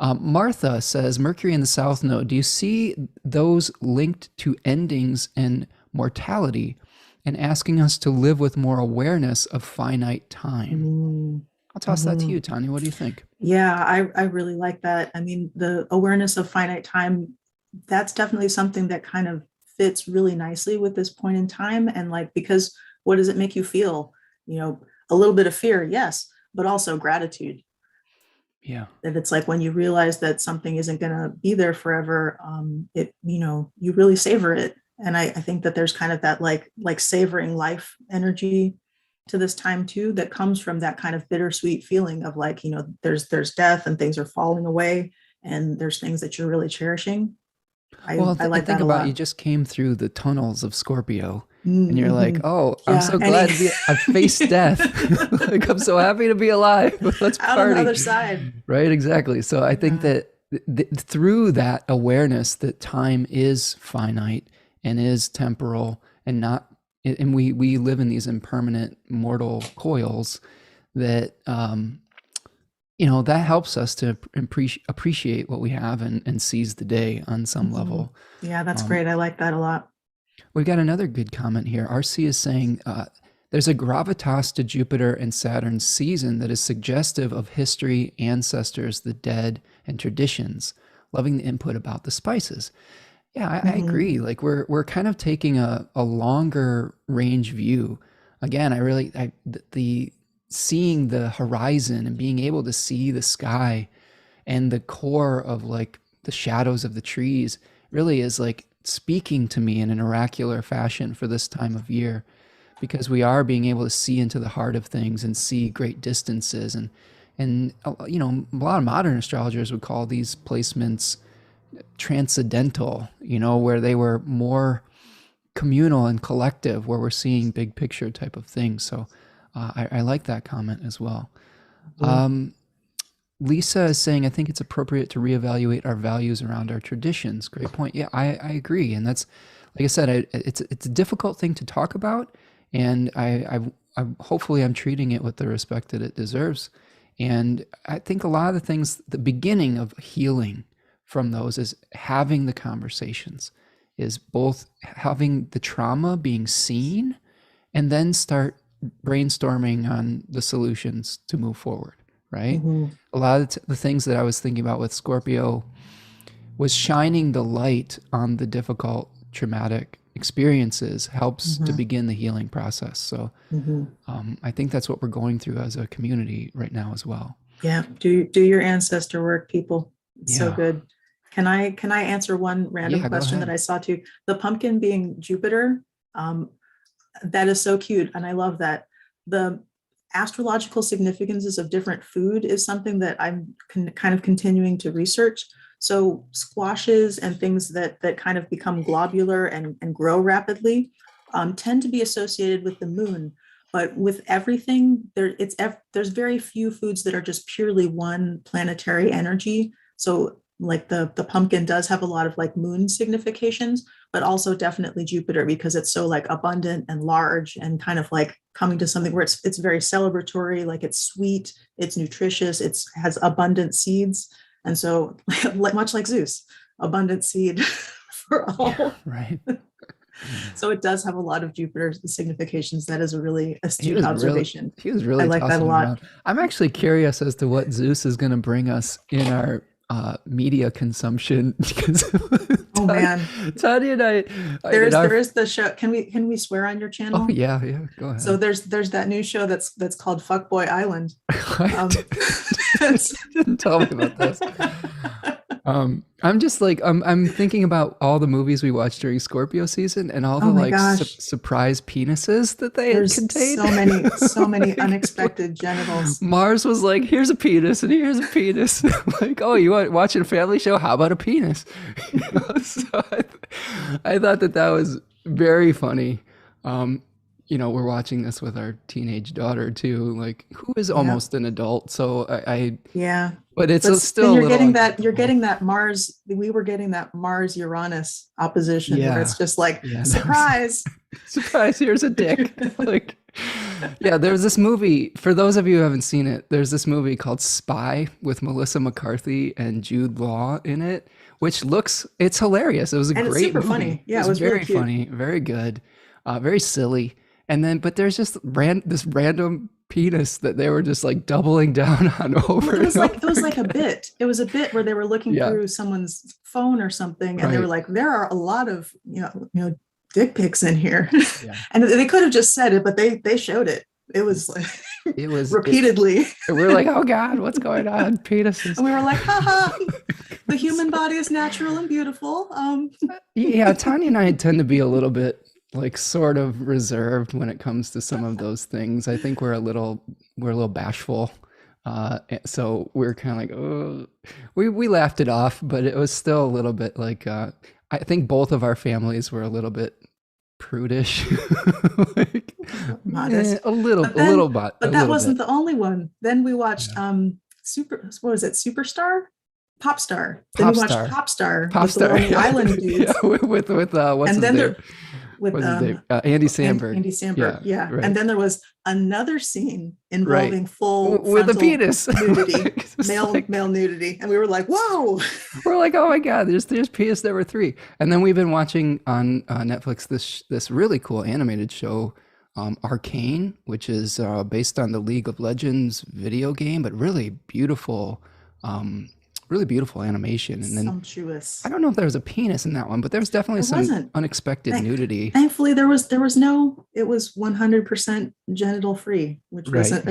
S1: Martha says, Mercury in the South Node. Do you see those linked to endings and mortality, and asking us to live with more awareness of finite time?
S2: Mm,
S1: I'll toss that to
S2: mhm.
S1: you, Tanya. What do you think?
S2: Yeah, I really like that. I mean, the awareness of finite time, that's definitely something that kind of fits really nicely with this point in time. And like, because what does it make you feel? A little bit of fear, yes, but also gratitude.
S1: Yeah.
S2: That it's like when you realize that something isn't going to be there forever, you really savor it. And I think that there's kind of that like savoring life energy to this time too, that comes from that kind of bittersweet feeling of like, there's death and things are falling away, and there's things that you're really cherishing.
S1: Well,
S2: I like
S1: think
S2: that a
S1: about, you
S2: lot.
S1: just came through the tunnels of Scorpio, and you're like,
S2: Mm-hmm.
S1: oh, I'm
S2: Yeah,
S1: so glad to be, I faced death. Like, I'm so happy to be alive. Let's
S2: out on the
S1: party.
S2: other side.
S1: Right? Exactly. So I think
S2: Yeah.
S1: that through that awareness that time is finite and is temporal and not, and we live in these impermanent mortal coils, that, that helps us to appreciate what we have, and seize the day on some
S2: Mhm.
S1: level.
S2: Yeah, that's
S1: Um,
S2: great. I like that a lot.
S1: We've got another good comment here. RC is saying, there's a gravitas to Jupiter and Saturn's season that is suggestive of history, ancestors, the dead, and traditions. Loving the input about the spices. Yeah, I
S2: Mhm.
S1: agree. Like, we're kind of taking a longer range view. Again, the seeing the horizon and being able to see the sky and the core of like the shadows of the trees really is like speaking to me in an oracular fashion for this time of year, because we are being able to see into the heart of things and see great distances, and a lot of modern astrologers would call these placements transcendental, where they were more communal and collective, where we're seeing big picture type of things. So I like that comment as well.
S2: Mhm.
S1: Lisa is saying, I think it's appropriate to reevaluate our values around our traditions. Great point. Yeah, I agree. And that's, like I said, it's a difficult thing to talk about. And hopefully I'm treating it with the respect that it deserves. And I think a lot of the things, the beginning of healing from those is having the conversations, is both having the trauma being seen, and then start brainstorming on the solutions to move forward, right?
S2: Mhm.
S1: A lot of the things that I was thinking about with Scorpio was shining the light on the difficult, traumatic experiences helps to
S2: Mhm.
S1: begin the healing process. So
S2: Mhm.
S1: I think that's what we're going through as a community right now as well.
S2: Yeah. Do your ancestor work, people. It's so
S1: Yeah.
S2: good. Can I answer one random
S1: Yeah, go
S2: question that
S1: ahead.
S2: I saw too? The pumpkin being Jupiter, um, that is so cute, and I love that. The astrological significances of different food is something that I'm kind of continuing to research. So squashes and things that kind of become globular and grow rapidly tend to be associated with the moon. But with everything, there's very few foods that are just purely one planetary energy. So like the pumpkin does have a lot of like moon significations, but also definitely Jupiter, because it's so like abundant and large and kind of like coming to something where it's very celebratory, like it's sweet, it's nutritious, it's has abundant seeds. And so much like Zeus, abundant seed for
S1: Yeah,
S2: all.
S1: right.
S2: So it does have a lot of Jupiter significations. That is a really
S1: He
S2: astute
S1: was really
S2: observation.
S1: he was
S2: I
S1: really
S2: like that a
S1: tossing it
S2: lot.
S1: around. I'm actually curious as to what Zeus is going to bring us in our media consumption, because
S2: Oh man,
S1: Tanya and
S2: there
S1: in
S2: is
S1: our,
S2: there is the show. Can we swear on your
S1: oh
S2: channel?
S1: yeah, yeah, go
S2: So
S1: ahead.
S2: there's that new show that's called Fuckboy Island.
S1: I
S2: Um,
S1: didn't tell me about this. I'm just like I'm thinking about all the movies we watched during Scorpio season and all the
S2: Oh my
S1: like
S2: gosh.
S1: surprise penises that they
S2: There's
S1: contained.
S2: so many
S1: Like,
S2: unexpected genitals.
S1: Mars was like, "Here's a penis and here's a penis." Like, oh, you want watching a family show? How about a penis? So I thought that that was very funny. Um, we're watching this with our teenage daughter too, like who is
S2: Yeah.
S1: almost an adult. So
S2: Yeah.
S1: but it's
S2: But then
S1: still a little
S2: you're
S1: uncomfortable.
S2: getting that Mars, we were getting that Mars Uranus opposition where
S1: Yeah,
S2: it's just like,
S1: yeah.
S2: surprise.
S1: Surprise, here's a dick. Like, yeah, there's this movie, for those of you who haven't seen it, there's this movie called Spy with Melissa McCarthy and Jude Law in it, which it's hilarious. It was a
S2: And it's
S1: great
S2: super
S1: movie.
S2: funny.
S1: It
S2: Yeah, it
S1: was
S2: was really
S1: very
S2: cute.
S1: funny, very good, very silly. And then, but there's just this random penis that they were just like doubling down on
S2: Well,
S1: over and
S2: it was
S1: over
S2: like a
S1: again.
S2: bit. It was a bit where they were looking
S1: Yeah,
S2: through someone's phone or something, and they were
S1: right.
S2: like, "There are a lot of dick pics in here,"
S1: Yeah.
S2: and they could have just said it, but they showed it. It was like
S1: It was, it,
S2: repeatedly,
S1: we're like, oh God, what's going on? Penises.
S2: and we were like, "Haha, the human body is natural and beautiful."
S1: Yeah, Tanya and I tend to be a little bit like sort of reserved when it comes to some of those things. I think we're a little bashful. So we're kind of like, oh, we laughed it off, but it was still a little bit like I think both of our families were a little bit prudish. Like,
S2: Modest. But
S1: a little
S2: then,
S1: bit, a
S2: but that
S1: little
S2: wasn't
S1: bit.
S2: the only one. Then we watched
S1: Yeah.
S2: what was it, Superstar? Popstar. Then we
S1: Pop
S2: watched
S1: star.
S2: Popstar
S1: Pop
S2: with the
S1: star.
S2: Lonely
S1: Yeah.
S2: Island
S1: Yeah,
S2: dudes.
S1: with what's
S2: And
S1: his
S2: then
S1: name?
S2: there with
S1: What's his name? Andy Samberg.
S2: Andy
S1: Yeah,
S2: Samberg, yeah. And
S1: right.
S2: then there was another scene
S1: Right.
S2: involving full
S1: With a
S2: frontal
S1: penis.
S2: nudity,
S1: Like, it's like
S2: male nudity, and we were like, "Whoa!"
S1: we're like, oh my god, there's PS number three, and then we've been watching on Netflix this really cool animated show, Arcane, which is based on the League of Legends video game, but um, really beautiful animation. And then I
S2: Sumptuous.
S1: don't know if there was a penis in that one, but there was definitely
S2: There
S1: some
S2: wasn't.
S1: unexpected
S2: Thank-
S1: nudity.
S2: Thankfully, there was no. It was 100% genital free, which was
S1: Right.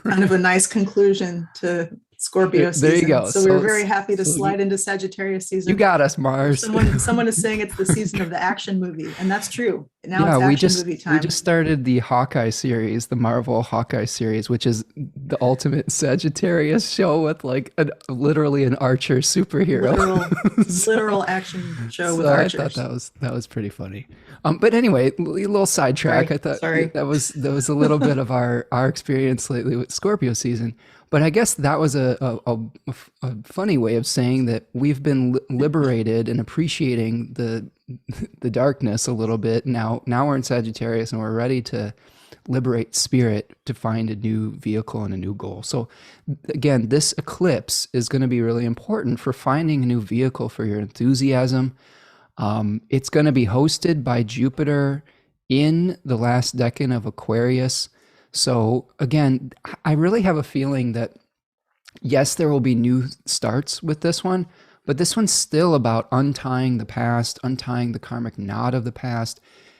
S2: kind of a nice conclusion to
S1: There,
S2: Scorpio
S1: there you
S2: season.
S1: go.
S2: So we were
S1: So
S2: very happy to
S1: so
S2: slide into Sagittarius
S1: you
S2: season.
S1: got us, Mars.
S2: Someone is saying it's the season of the action movie, and that's true. Now
S1: Yeah,
S2: it's action movie
S1: we
S2: time.
S1: just started the Hawkeye series, the Marvel Hawkeye series, which is the ultimate Sagittarius show with like literally an archer superhero.
S2: Literal
S1: So,
S2: literal action show with
S1: so I thought
S2: archers.
S1: that was pretty funny. But anyway, a little sidetrack. I thought
S2: Sorry.
S1: that was a little bit of our experience lately with Scorpio season. But I guess that was a funny way of saying that we've been liberated and appreciating the darkness a little bit. Now we're in Sagittarius and we're ready to liberate spirit to find a new vehicle and a new goal. So again, this eclipse is going to be really important for finding a new vehicle for your enthusiasm. It's going to be hosted by Jupiter in the last decan of Aquarius. So again, I really have a feeling that yes, there will be new starts with this one, but this one's still about untying the past, untying the karmic knot of the past,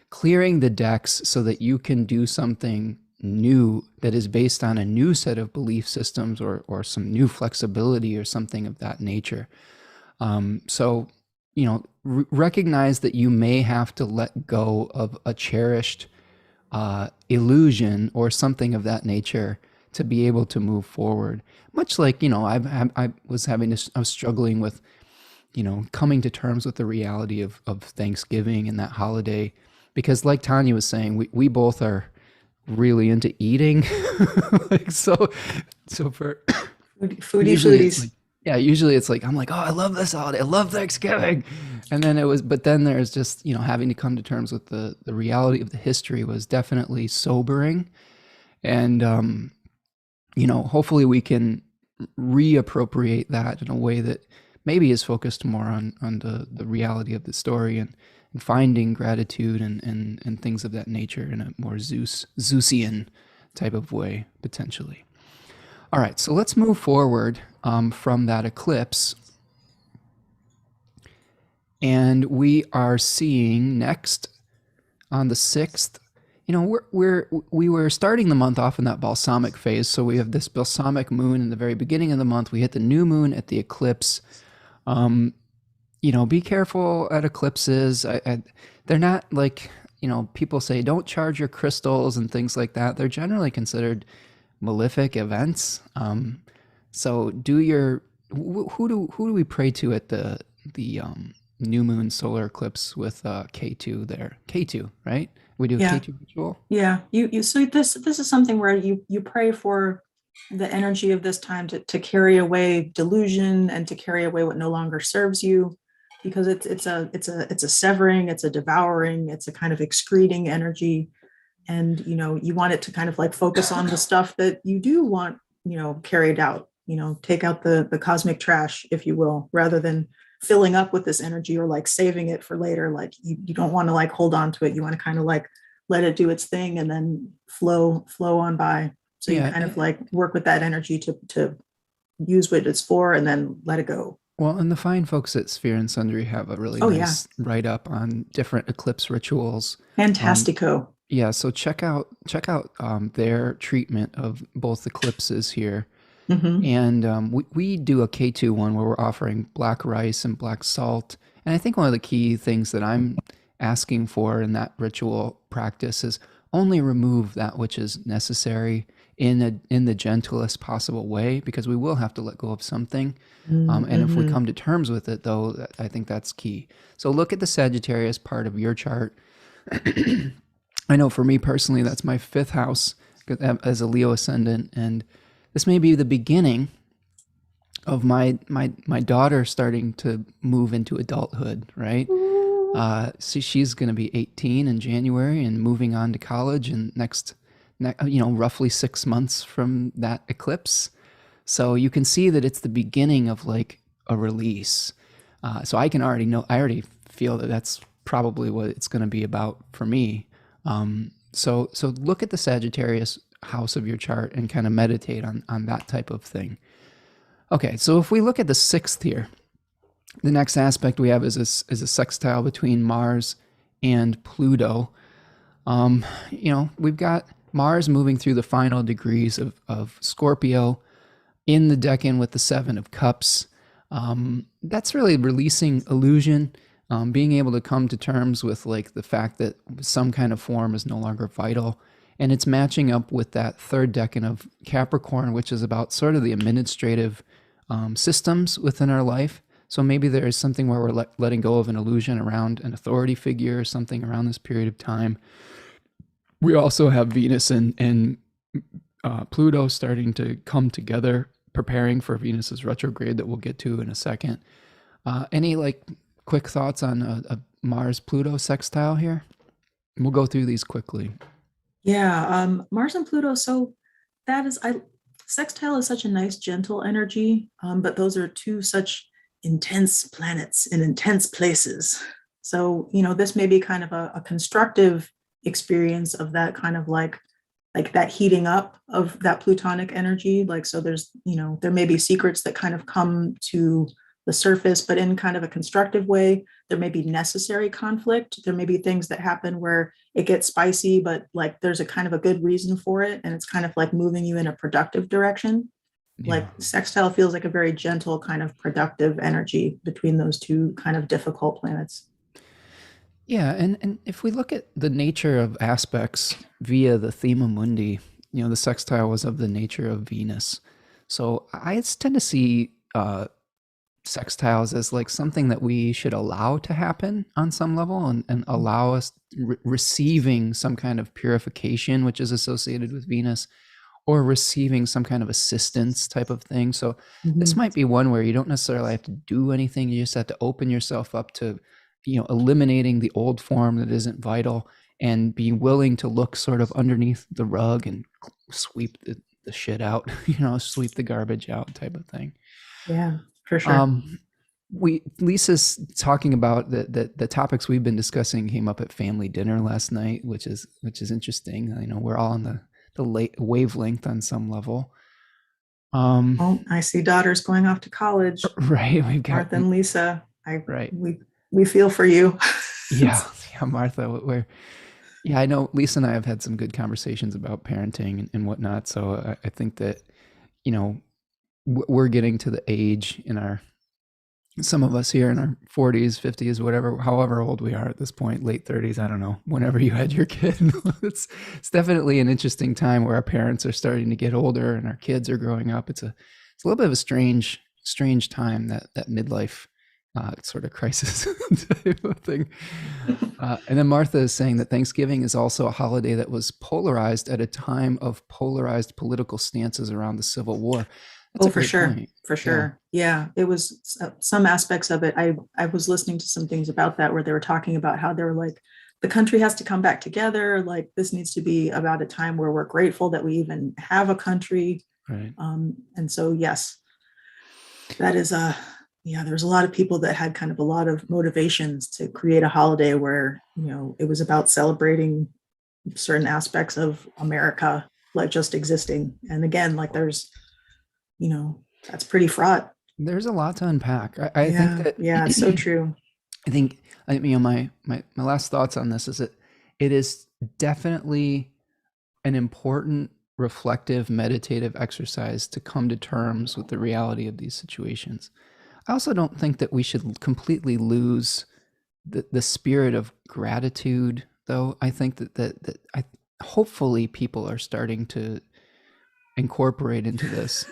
S1: clearing the decks so that you can do something new that is based on a new set of belief systems or some new flexibility or something of that nature. So, recognize that you may have to let go of a cherished illusion or something of that nature to be able to move forward. Much like, I was struggling with, coming to terms with the reality of Thanksgiving and that holiday, because like Tanya was saying, we both are really into eating. Like, so for
S2: Foodie
S1: usually it's
S2: foodies.
S1: like, yeah, usually it's like, I'm like, oh, I love this holiday. I love Thanksgiving. And then but then there's just, having to come to terms with the reality of the history was definitely sobering. And, hopefully we can reappropriate that in a way that maybe is focused more on the reality of the story and finding gratitude and things of that nature in a more Zeusian type of way, potentially. All right, so let's move forward from that eclipse. And we are seeing next on the 6th, we were starting the month off in that balsamic phase. So we have this balsamic moon in the very beginning of the month. We hit the new moon at the eclipse. Um, be careful at eclipses. They're not like, people say don't charge your crystals and things like that. They're generally considered malefic events. So do your who do we pray to at the new moon solar eclipse with K2 there? K2, right? We do a
S2: Yeah.
S1: K2 ritual.
S2: Yeah. You so this is something where you pray for the energy of this time to carry away delusion and to carry away what no longer serves you, because it's a severing, it's a devouring, it's a kind of excreting energy. And you want it to kind of like focus on the stuff that you do want carried out, take out the cosmic trash, if you will, rather than filling up with this energy or like saving it for later. Like you don't want to like hold on to it, you want to kind of like let it do its thing and then flow on by. So you
S1: Yeah.
S2: kind of like work with that energy to use what it's for and then let it go.
S1: Well, and the fine folks at Sphere and Sundry have a really
S2: Oh yeah.
S1: nice write up on different eclipse rituals. Um,
S2: Fantastico.
S1: yeah, so check out their treatment of both eclipses here.
S2: Hmm.
S1: And we do a K2 one where we're offering black rice and black salt. And I think one of the key things that I'm asking for in that ritual practice is only remove that which is necessary in the gentlest possible way, because we will have to let go of something. And if we
S2: Hmm.
S1: come to terms with it, though, I think that's key. So look at the Sagittarius part of your chart. I know for me personally, that's my fifth house as a Leo ascendant, and this may be the beginning of my daughter starting to move into adulthood, right? So she's going to be 18 in January and moving on to college in roughly 6 months from that eclipse. So you can see that it's the beginning of like a release. So I already feel that that's probably what it's going to be about for me. So look at the Sagittarius house of your chart and kind of meditate on that type of thing. Okay, so if we look at the sixth here, the next aspect we have is a sextile between Mars and Pluto. We've got Mars moving through the final degrees of Scorpio in the decan with the Seven of Cups. That's really releasing illusion, being able to come to terms with like the fact that some kind of form is no longer vital. And it's matching up with that third decan of Capricorn, which is about sort of the administrative systems within our life. So maybe there is something where we're letting go of an illusion around an authority figure or something around this period of time. We also have Venus and Pluto starting to come together, preparing for Venus's retrograde that we'll get to in a second. Any like quick thoughts on a Mars Pluto sextile here? We'll go through these quickly.
S2: Yeah, Mars and Pluto. So that is, I sextile is such a nice gentle energy, but those are two such intense planets in intense places. So this may be kind of a constructive experience of that kind of like that heating up of that plutonic energy. Like so, there's there may be secrets that kind of come to the surface, but in kind of a constructive way. There may be necessary conflict. There may be things that happen where it gets spicy, but like there's a kind of a good reason for it. And it's kind of like moving you in a productive direction. Like
S1: Yeah.
S2: sextile feels like a very gentle kind of productive energy between those two kind of difficult planets.
S1: Yeah, and if we look at the nature of aspects via the Thema Mundi, the sextile was of the nature of Venus. So I tend to see sextiles as like something that we should allow to happen on some level, and allow us receiving some kind of purification, which is associated with Venus, or receiving some kind of assistance type of thing. So this
S2: Mhm.
S1: might be one where you don't necessarily have to do anything. You just have to open yourself up to, eliminating the old form that isn't vital, and be willing to look sort of underneath the rug and sweep the shit out, sweep the garbage out type of thing.
S2: Yeah, for sure.
S1: Um, Lisa's talking about the topics we've been discussing came up at family dinner last night, which is interesting. We're all on the late wavelength on some level.
S2: Oh, I see daughters going off to college.
S1: Right. We've got
S2: Martha and Lisa, I
S1: right.
S2: we feel for you.
S1: Yeah. Yeah, Martha, yeah, I know Lisa and I have had some good conversations about parenting and whatnot. So I think that, we're getting to the age in our some of us here in our 40s, 50s, whatever, however old we are at this point, late 30s, I don't know, whenever you had your kid. It's definitely an interesting time where our parents are starting to get older and our kids are growing up. It's a little bit of a strange time, that midlife sort of crisis type of thing. And then Martha is saying that Thanksgiving is also a holiday that was polarized at a time of polarized political stances around the Civil War. That's
S2: Oh,
S1: a
S2: for
S1: great
S2: sure.
S1: point.
S2: For
S1: Yeah.
S2: sure. Yeah. It was some aspects of it. I was listening to some things about that where they were talking about how they were like, the country has to come back together. Like this needs to be about a time where we're grateful that we even have a country.
S1: Right.
S2: And so, yes, that is yeah, there's a lot of people that had kind of a lot of motivations to create a holiday where, it was about celebrating certain aspects of America, like just existing. And again, like that's pretty fraught.
S1: There's a lot to unpack. I think
S2: Yeah,
S1: that
S2: yeah, so true.
S1: I think my last thoughts on this is that it is definitely an important reflective meditative exercise to come to terms with the reality of these situations. I also don't think that we should completely lose the spirit of gratitude, though. I think that I hopefully people are starting to incorporate into this.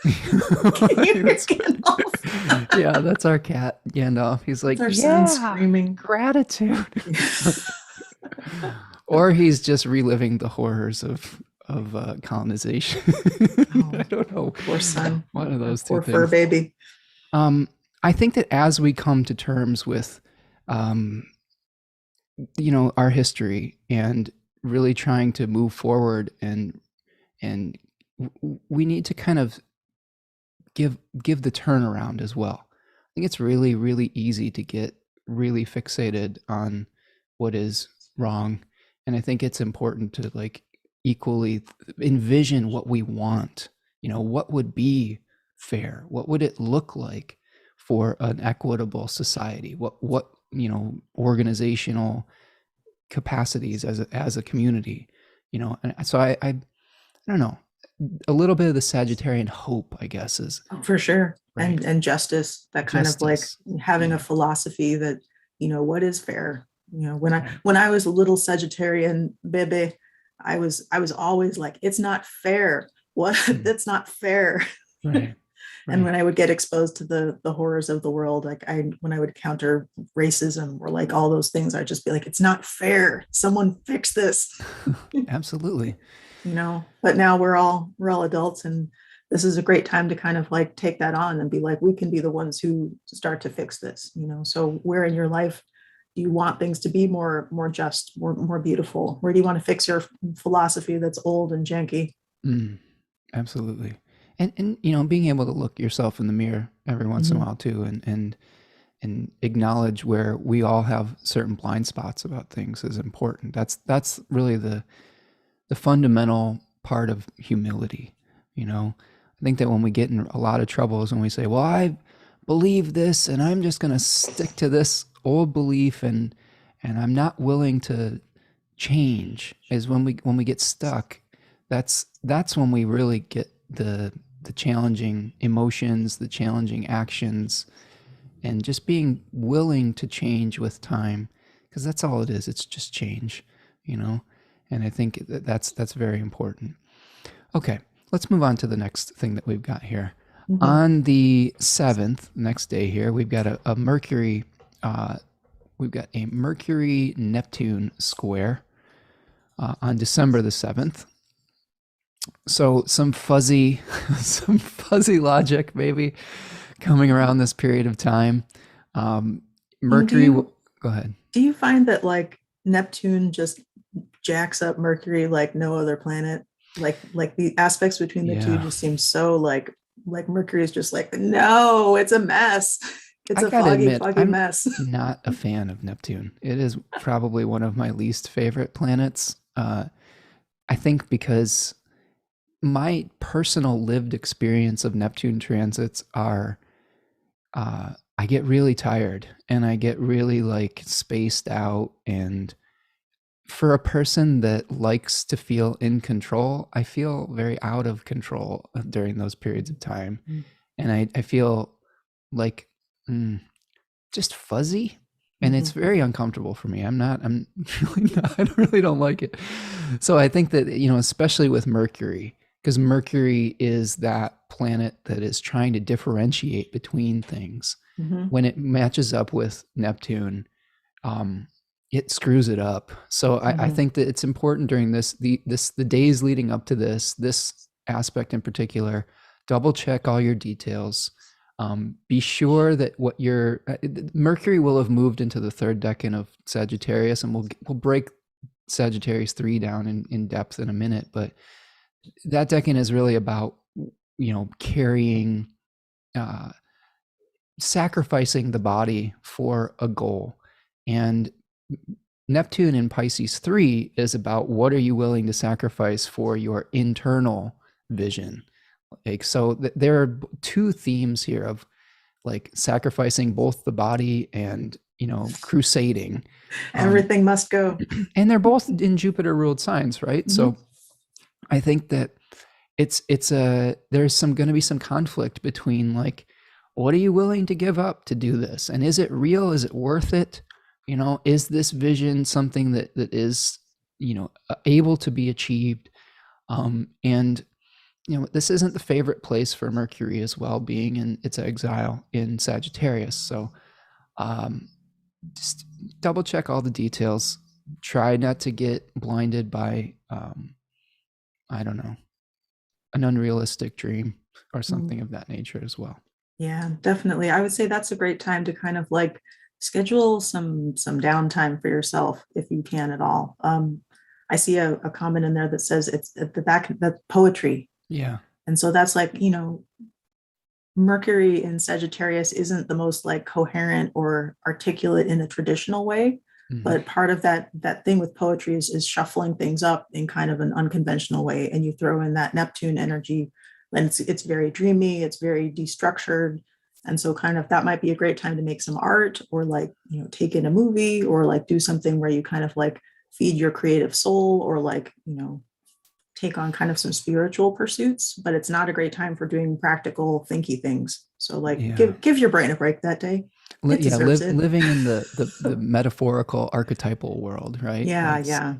S1: Yeah, that's our cat Gandalf. He's like,
S2: Our son
S1: yeah,
S2: screaming.
S1: gratitude. Or he's just reliving the horrors of colonization. I don't know.
S2: Poor son.
S1: One of those two
S2: Poor
S1: things.
S2: fur baby.
S1: I think that as we come to terms with, our history and really trying to move forward, and we need to kind of give the turnaround as well. I think it's really, really easy to get really fixated on what is wrong. And I think it's important to like equally envision what we want. What would be fair? What would it look like for an equitable society? What organizational capacities as a community? And so I don't know, a little bit of the Sagittarian hope, I guess, is
S2: For sure.
S1: right.
S2: And justice, that kind of like
S1: Justice.
S2: having
S1: Yeah.
S2: a philosophy that, what is fair. When I
S1: Right.
S2: when I was a little Sagittarian baby, I was always like, it's not fair. What? That's not fair.
S1: Right.
S2: And
S1: Right.
S2: when I would get exposed to the horrors of the world, like when I would counter racism or like all those things, I'd just be like, it's not fair. Someone fix this.
S1: Absolutely.
S2: But now we're all adults, and this is a great time to kind of like take that on and be like, we can be the ones who start to fix this. So where in your life do you want things to be more just, more beautiful? Where do you want to fix your philosophy that's old and janky?
S1: Absolutely. And being able to look yourself in the mirror every once in a while too, and acknowledge where we all have certain blind spots about things is important. That's really the fundamental part of humility. I think that when we get in a lot of trouble is when we say, well, I believe this and I'm just going to stick to this old belief, and I'm not willing to change. Is when we get stuck. That's when we really get the challenging emotions, the challenging actions, and just being willing to change with time, because that's all it is. It's just change, and I think that's very important. Okay, let's move on to the next thing that we've got here. On the 7th, next day here, we've got a Mercury, we've got a Mercury Neptune square on December the 7th. So some fuzzy logic maybe coming around this period of time. Mercury, go ahead.
S2: Do you find that like Neptune just jacks up Mercury like no other planet? Like the aspects between the two just seem so like Mercury is just like, no, it's a mess. It's a foggy
S1: I'm
S2: mess.
S1: Not a fan of Neptune. It is probably one of my least favorite planets. I think because my personal lived experience of Neptune transits are, I get really tired and I get really like spaced out. And for a person that likes to feel in control, I feel very out of control during those periods of time. And I feel like just fuzzy, and it's
S2: Mhm.
S1: very uncomfortable for me. I'm really not, I really don't like it. So I think that, especially with Mercury, because Mercury is that planet that is trying to differentiate between things.
S2: Mhm.
S1: When it matches up with Neptune, um, it screws it up. So I
S2: Mhm.
S1: think that it's important during the days leading up to this aspect in particular, double check all your details. Be sure that what your Mercury will have moved into the third decan of Sagittarius, and we'll break Sagittarius 3 down in depth in a minute. But that decan is really about carrying, uh, sacrificing the body for a goal, and Neptune in Pisces 3 is about what are you willing to sacrifice for your internal vision. Like, so there are two themes here of like sacrificing both the body and, crusading.
S2: Everything must go.
S1: And they're both in Jupiter ruled signs, right?
S2: Mhm.
S1: So I think that there's going to be some conflict between like, what are you willing to give up to do this, and is it real, is it worth it, is this vision something that is able to be achieved. And this isn't the favorite place for Mercury as well, being in its exile in Sagittarius. So um, just double check all the details, try not to get blinded by I don't know, an unrealistic dream or
S2: Mm.
S1: something of that nature as well.
S2: Yeah, definitely. I would say that's a great time to kind of like schedule some downtime for yourself if you can at all. I see a comment in there that says it's at the back, that's poetry.
S1: Yeah.
S2: And so that's like, Mercury in Sagittarius isn't the most like coherent or articulate in a traditional way,
S1: Mm-hmm.
S2: but part of that thing with poetry is shuffling things up in kind of an unconventional way, and you throw in that Neptune energy, and it's very dreamy, it's very destructured, and so kind of that might be a great time to make some art or like take in a movie or like do something where you kind of like feed your creative soul or like take on kind of some spiritual pursuits, but it's not a great time for doing practical thinky things. So like
S1: Yeah.
S2: give your brain a break that day. It
S1: Yeah,
S2: deserves it.
S1: living in the metaphorical archetypal world, right?
S2: Yeah,
S1: Like
S2: yeah.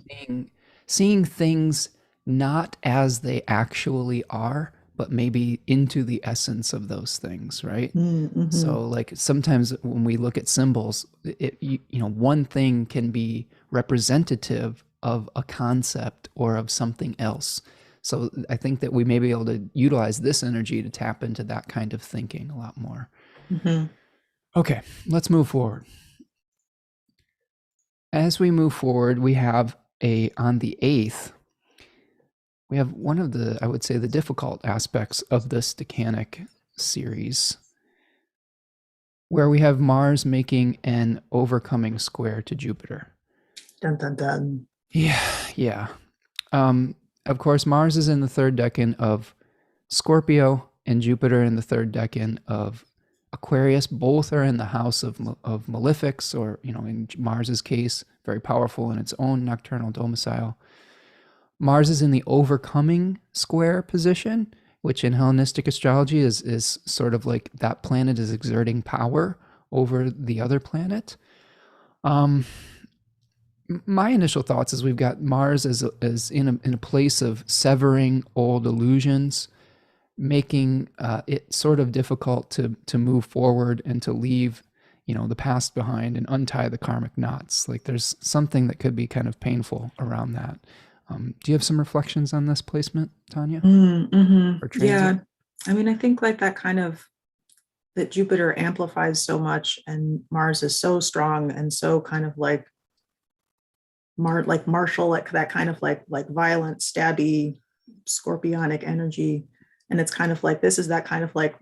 S1: seeing things not as they actually are, but maybe into the essence of those things, right?
S2: Mm-hmm.
S1: So like sometimes when we look at symbols, one thing can be representative of a concept or of something else. So I think that we may be able to utilize this energy to tap into that kind of thinking a lot more.
S2: Mm-hmm.
S1: Okay, let's move forward. As we move forward, we have on the 8th, we have one of the, I would say, the difficult aspects of this decanic series, where we have Mars making an overcoming square to Jupiter.
S2: Dun dun dun.
S1: Yeah, yeah. Of course, Mars is in the third decan of Scorpio and Jupiter in the third decan of Aquarius. Both are in the house of malefics, or, in Mars's case, very powerful in its own nocturnal domicile. Mars is in the overcoming square position, which in Hellenistic astrology is sort of like that planet is exerting power over the other planet. My initial thoughts is we've got Mars as in a place of severing old illusions, making it sort of difficult to move forward and to leave the past behind and untie the karmic knots. Like there's something that could be kind of painful around that. Do you have some reflections on this placement, Tanya,
S2: Mm-hmm.
S1: or transit?
S2: Yeah. I mean, I think like that kind of that Jupiter amplifies so much and Mars is so strong and so kind of like like martial, like that kind of like violent, stabby, scorpionic energy. And it's kind of like this is that kind of like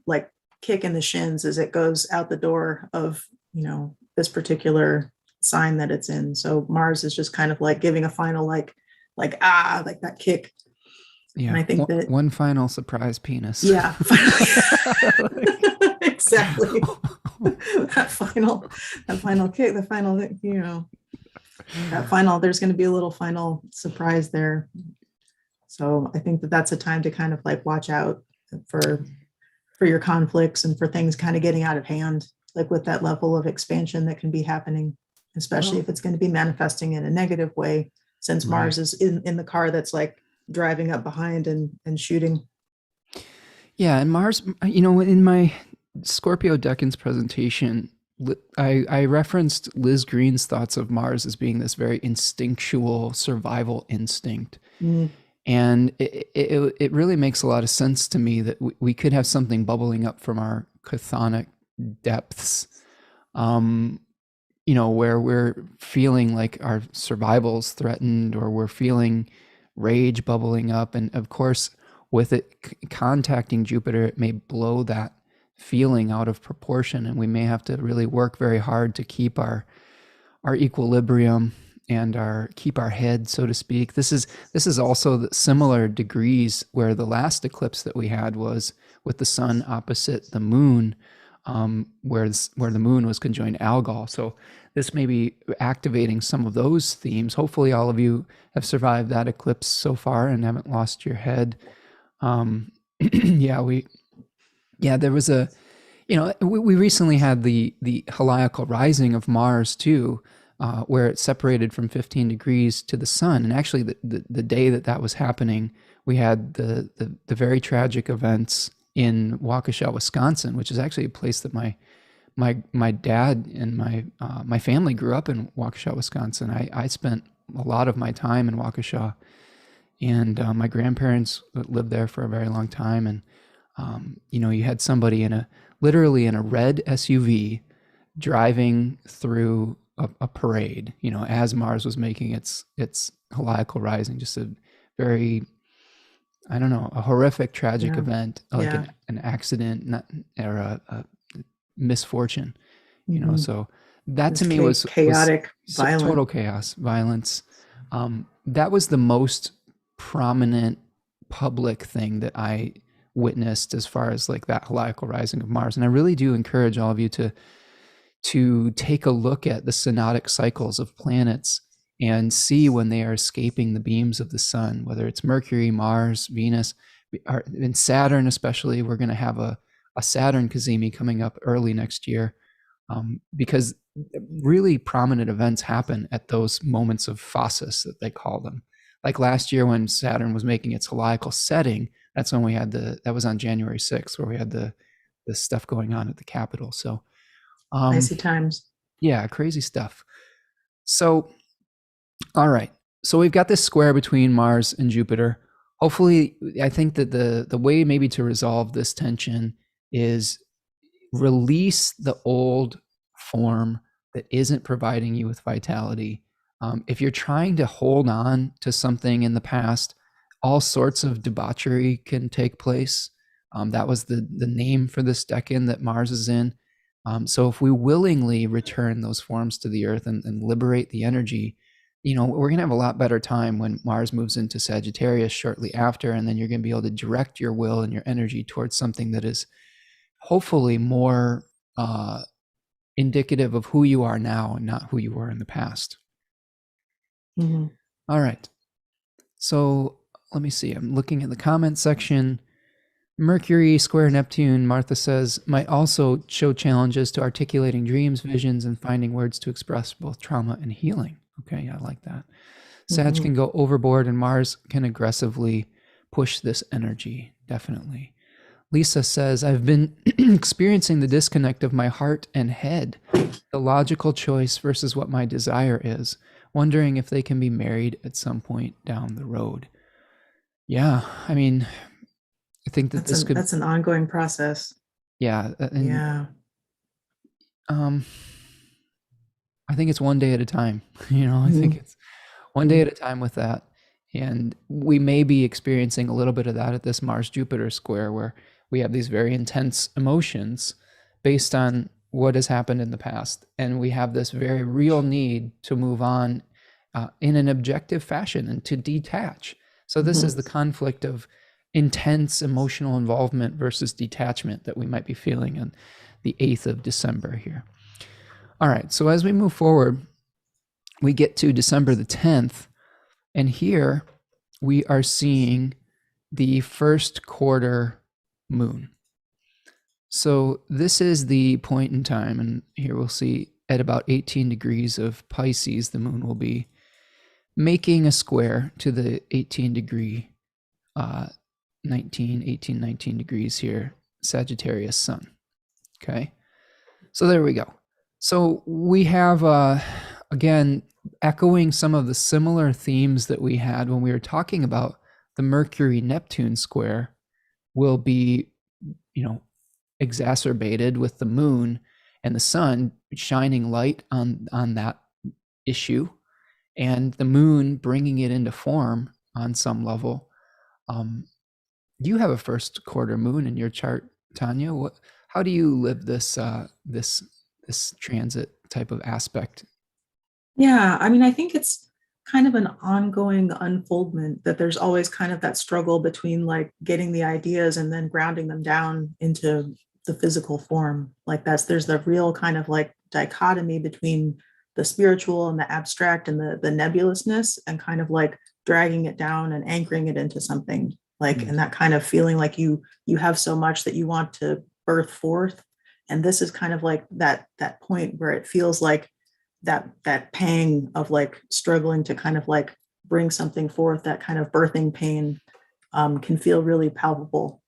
S2: kick in the shins as it goes out the door of this particular sign that it's in. So Mars is just kind of like giving a final like like that kick. And
S1: Yeah,
S2: I think that
S1: one final surprise penis.
S2: yeah, exactly. That final kick, the final that final, there's going to be a little final surprise there. So I think that that's a time to kind of like watch out for your conflicts and for things kind of getting out of hand. like with that level of expansion that can be happening, especially if it's going to be manifesting in a negative way, since
S1: Right.
S2: Mars is in the car that's like driving up behind and shooting.
S1: Yeah, and Mars, in my Scorpio Decans presentation, I referenced Liz Green's thoughts of Mars as being this very instinctual survival instinct.
S2: Mm,
S1: And it really makes a lot of sense to me that we could have something bubbling up from our chthonic depths, um, where we're feeling like our survival's threatened, or we're feeling rage bubbling up. And of course, with it contacting Jupiter, it may blow that feeling out of proportion. And we may have to really work very hard to keep our equilibrium and keep our head, so to speak. This is also the similar degrees where the last eclipse that we had was with the sun opposite the moon, where the moon was conjoined Algol. So this may be activating some of those themes. Hopefully, all of you have survived that eclipse so far and haven't lost your head. There was we recently had the heliacal rising of Mars too, where it separated from 15 degrees to the sun. And actually, the day that was happening, we had the very tragic events in Waukesha, Wisconsin, which is actually a place that my dad and my family grew up in. Waukesha, Wisconsin. I spent a lot of my time in Waukesha, and my grandparents lived there for a very long time. And you had somebody literally in a red SUV driving through a parade, as Mars was making its heliacal rising. Just a very, I don't know, a horrific, tragic event, like an accident, or a misfortune,
S2: mhm.
S1: So that
S2: This
S1: to me was
S2: chaotic, violent.
S1: total chaos, violence. That was the most prominent public thing that I witnessed as far as like that heliacal rising of Mars. And I really do encourage all of you to take a look at the synodic cycles of planets and see when they are escaping the beams of the sun, whether it's Mercury, Mars, Venus, and Saturn especially. We're going to have a Saturn cazimi coming up early next year, because really prominent events happen at those moments of phasis that they call them. Like last year when Saturn was making its heliacal setting, that's when we had that was on January 6th, where we had the stuff going on at the Capitol. So
S2: Icy times.
S1: yeah, crazy stuff. So, all right. So we've got this square between Mars and Jupiter. Hopefully, I think that the way maybe to resolve this tension is release the old form that isn't providing you with vitality. If you're trying to hold on to something in the past, all sorts of debauchery can take place. That was the name for this decan that Mars is in. So if we willingly return those forms to the earth and liberate the energy, we're going to have a lot better time when Mars moves into Sagittarius shortly after, and then you're going to be able to direct your will and your energy towards something that is hopefully more indicative of who you are now and not who you were in the past.
S2: Mm-hmm.
S1: All right. So let me see. I'm looking at the comment section. Mercury square Neptune, Martha says, might also show challenges to articulating dreams, visions, and finding words to express both trauma and healing. Okay, I like that. Sag can go overboard, and Mars can aggressively push this energy, definitely. Lisa says, I've been experiencing the disconnect of my heart and head, the logical choice versus what my desire is, wondering if they can be married at some point down the road. Yeah, I mean, I think that
S2: that's an ongoing process.
S1: Yeah.
S2: Yeah.
S1: I think it's one day at a time. I think it's one day at a time with that. And we may be experiencing a little bit of that at this Mars-Jupiter square, where we have these very intense emotions based on what has happened in the past. And we have this very real need to move on in an objective fashion and to detach. So this is the conflict of intense emotional involvement versus detachment that we might be feeling on the 8th of December here. All right, so as we move forward, we get to December the 10th, and here we are seeing the first quarter moon. So this is the point in time, and here we'll see at about 18 degrees of Pisces, the moon will be making a square to the 18 degree, 19 degrees here, Sagittarius sun. Okay. So there we go. So we have, again, echoing some of the similar themes that we had when we were talking about the Mercury-Neptune square will be, exacerbated with the moon and the sun shining light on that issue, and the moon bringing it into form on some level. You have a first quarter moon in your chart, Tanya. How do you live this transit type of aspect?
S2: Yeah, I mean, I think it's kind of an ongoing unfoldment that there's always kind of that struggle between like getting the ideas and then grounding them down into the physical form. Like there's the real kind of like dichotomy between the spiritual and the abstract and the nebulousness, and kind of like dragging it down and anchoring it into something like, and that kind of feeling like you have so much that you want to birth forth. And this is kind of like that point where it feels like that pang of like struggling to kind of like bring something forth. That kind of birthing pain can feel really palpable.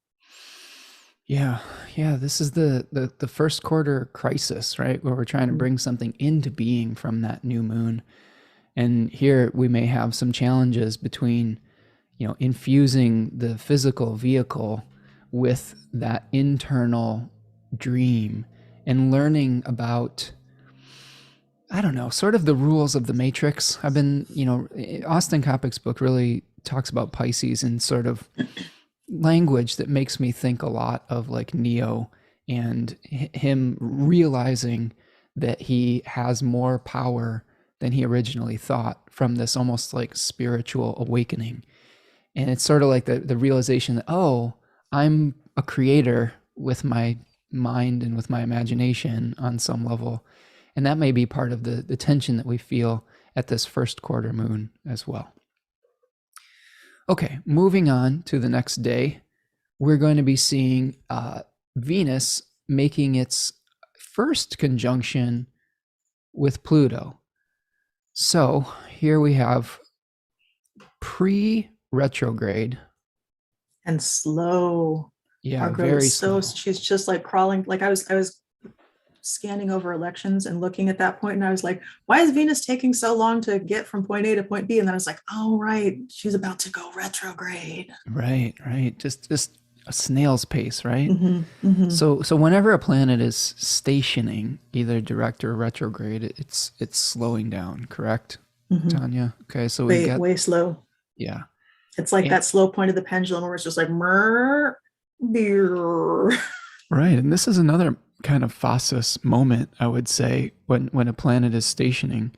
S1: Yeah, this is the first quarter crisis, right, where we're trying to bring something into being from that new moon. And here we may have some challenges between, infusing the physical vehicle with that internal dream and learning about, I don't know, sort of the rules of the matrix. I've been, Austin Coppock's book really talks about Pisces in sort of language that makes me think a lot of like Neo and him realizing that he has more power than he originally thought from this almost like spiritual awakening. And it's sort of like the realization that, oh, I'm a creator with my mind and with my imagination on some level. And that may be part of the tension that we feel at this first quarter moon as well. Okay, moving on to the next day, we're going to be seeing Venus making its first conjunction with Pluto. So here we have pre-retrograde.
S2: And slow.
S1: Yeah, very slow.
S2: She's just like crawling. Like I was scanning over elections and looking at that point, and I was like, why is Venus taking so long to get from point A to point B? And then I was like, oh right, she's about to go retrograde.
S1: Right. Just a snail's pace, right? So whenever a planet is stationing, either direct or retrograde, it's slowing down, correct, Tanya? Okay, so we got
S2: way slow.
S1: Yeah.
S2: It's like that slow point of the pendulum where it's just like
S1: right. And this is another kind of phasis moment, I would say, when a planet is stationing.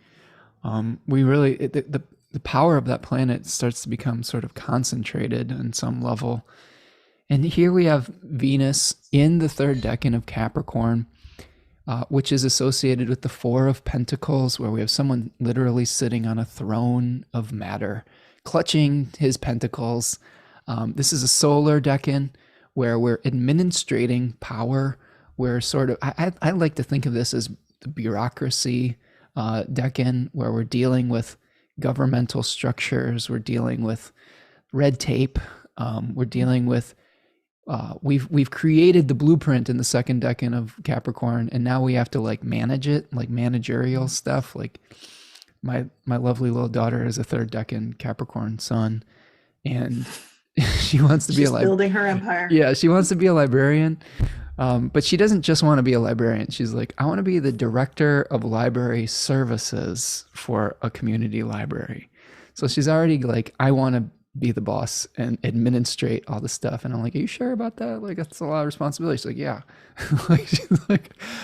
S1: We really, the power of that planet starts to become sort of concentrated on some level. And here we have Venus in the third decan of Capricorn, which is associated with the Four of Pentacles, where we have someone literally sitting on a throne of matter, clutching his pentacles. This is a solar decan where we're administrating power. We're sort of, I like to think of this as the bureaucracy decan, where we're dealing with governmental structures, we're dealing with red tape, we're dealing with, we've created the blueprint in the second decan of Capricorn, and now we have to like manage it, like managerial stuff. Like my lovely little daughter is a third decan Capricorn sun, and she wants to be
S2: building her empire.
S1: Yeah, she wants to be a librarian. But she doesn't just want to be a librarian. She's like, I want to be the director of library services for a community library. So she's already like, I want to be the boss and administrate all the stuff. And I'm like, are you sure about that? Like, that's a lot of responsibility. She's like, yeah.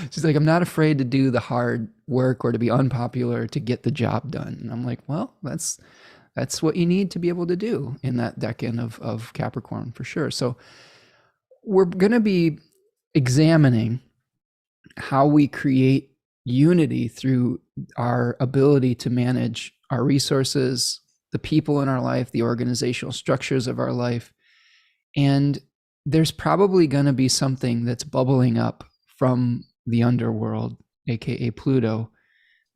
S1: she's like, I'm not afraid to do the hard work or to be unpopular to get the job done. And I'm like, well, that's what you need to be able to do in that decan of Capricorn for sure. So we're going to be examining how we create unity through our ability to manage our resources, the people in our life, the organizational structures of our life, and there's probably going to be something that's bubbling up from the underworld, aka Pluto,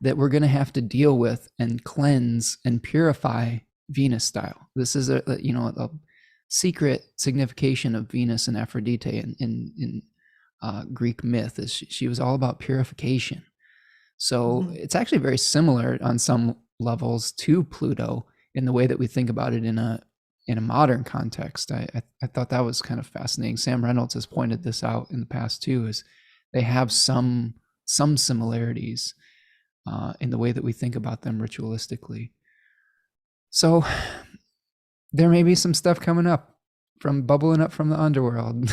S1: that we're going to have to deal with and cleanse and purify Venus style. This is a secret signification of Venus and Aphrodite in Greek myth is she was all about purification. So it's actually very similar on some levels to Pluto in the way that we think about it in a modern context. I thought that was kind of fascinating. Sam Reynolds has pointed this out in the past too, is they have some similarities in the way that we think about them ritualistically. So there may be some stuff coming up from bubbling up from the underworld.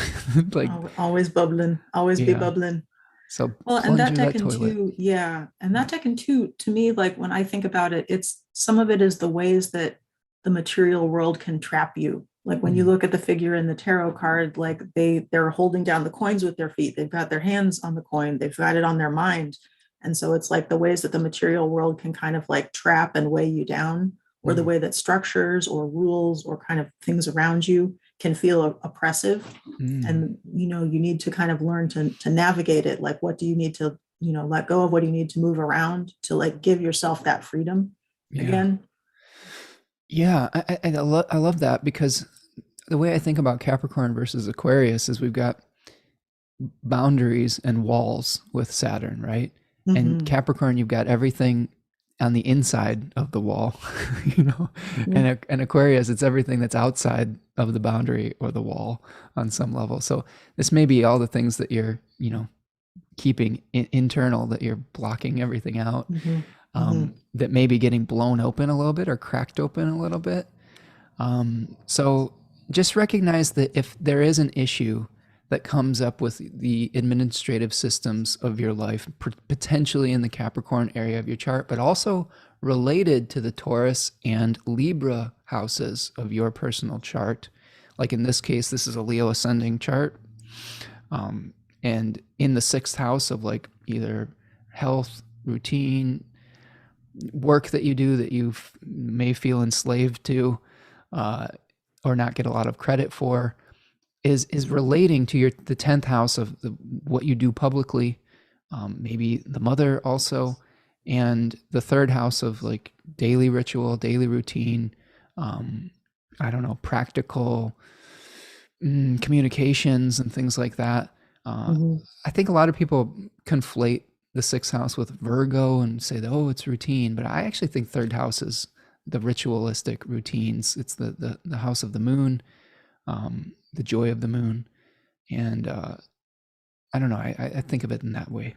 S2: Like always bubbling, always be bubbling.
S1: So
S2: well, and that Tekken 2, yeah. And that Tekken 2, to me, like when I think about it, it's some of it is the ways that the material world can trap you. Like when you look at the figure in the tarot card, like they're holding down the coins with their feet. They've got their hands on the coin. They've got it on their mind. And so it's like the ways that the material world can kind of like trap and weigh you down, or the way that structures or rules or kind of things around you can feel oppressive. And, you need to kind of learn to navigate it. Like, what do you need to, let go of? What do you need to move around to like give yourself that freedom again?
S1: Yeah, I love that, because the way I think about Capricorn versus Aquarius is we've got boundaries and walls with Saturn, right? And Capricorn, you've got everything on the inside of the wall, and Aquarius, it's everything that's outside of the boundary or the wall on some level. So this may be all the things that you're, keeping internal, that you're blocking everything out, that may be getting blown open a little bit or cracked open a little bit. So just recognize that if there is an issue that comes up with the administrative systems of your life, potentially in the Capricorn area of your chart, but also related to the Taurus and Libra houses of your personal chart. Like in this case, this is a Leo ascending chart. And in the 6th house of like either health, routine, work that you do that you may feel enslaved to, or not get a lot of credit for, is relating to the 10th house of what you do publicly, maybe the mother also, and the 3rd house of like daily ritual, daily routine, practical communications and things like that. I think a lot of people conflate the 6th house with Virgo and say that, oh, it's routine, but I actually think 3rd house is the ritualistic routines. It's the house of the moon, the joy of the moon. And I don't know, I think of it in that way.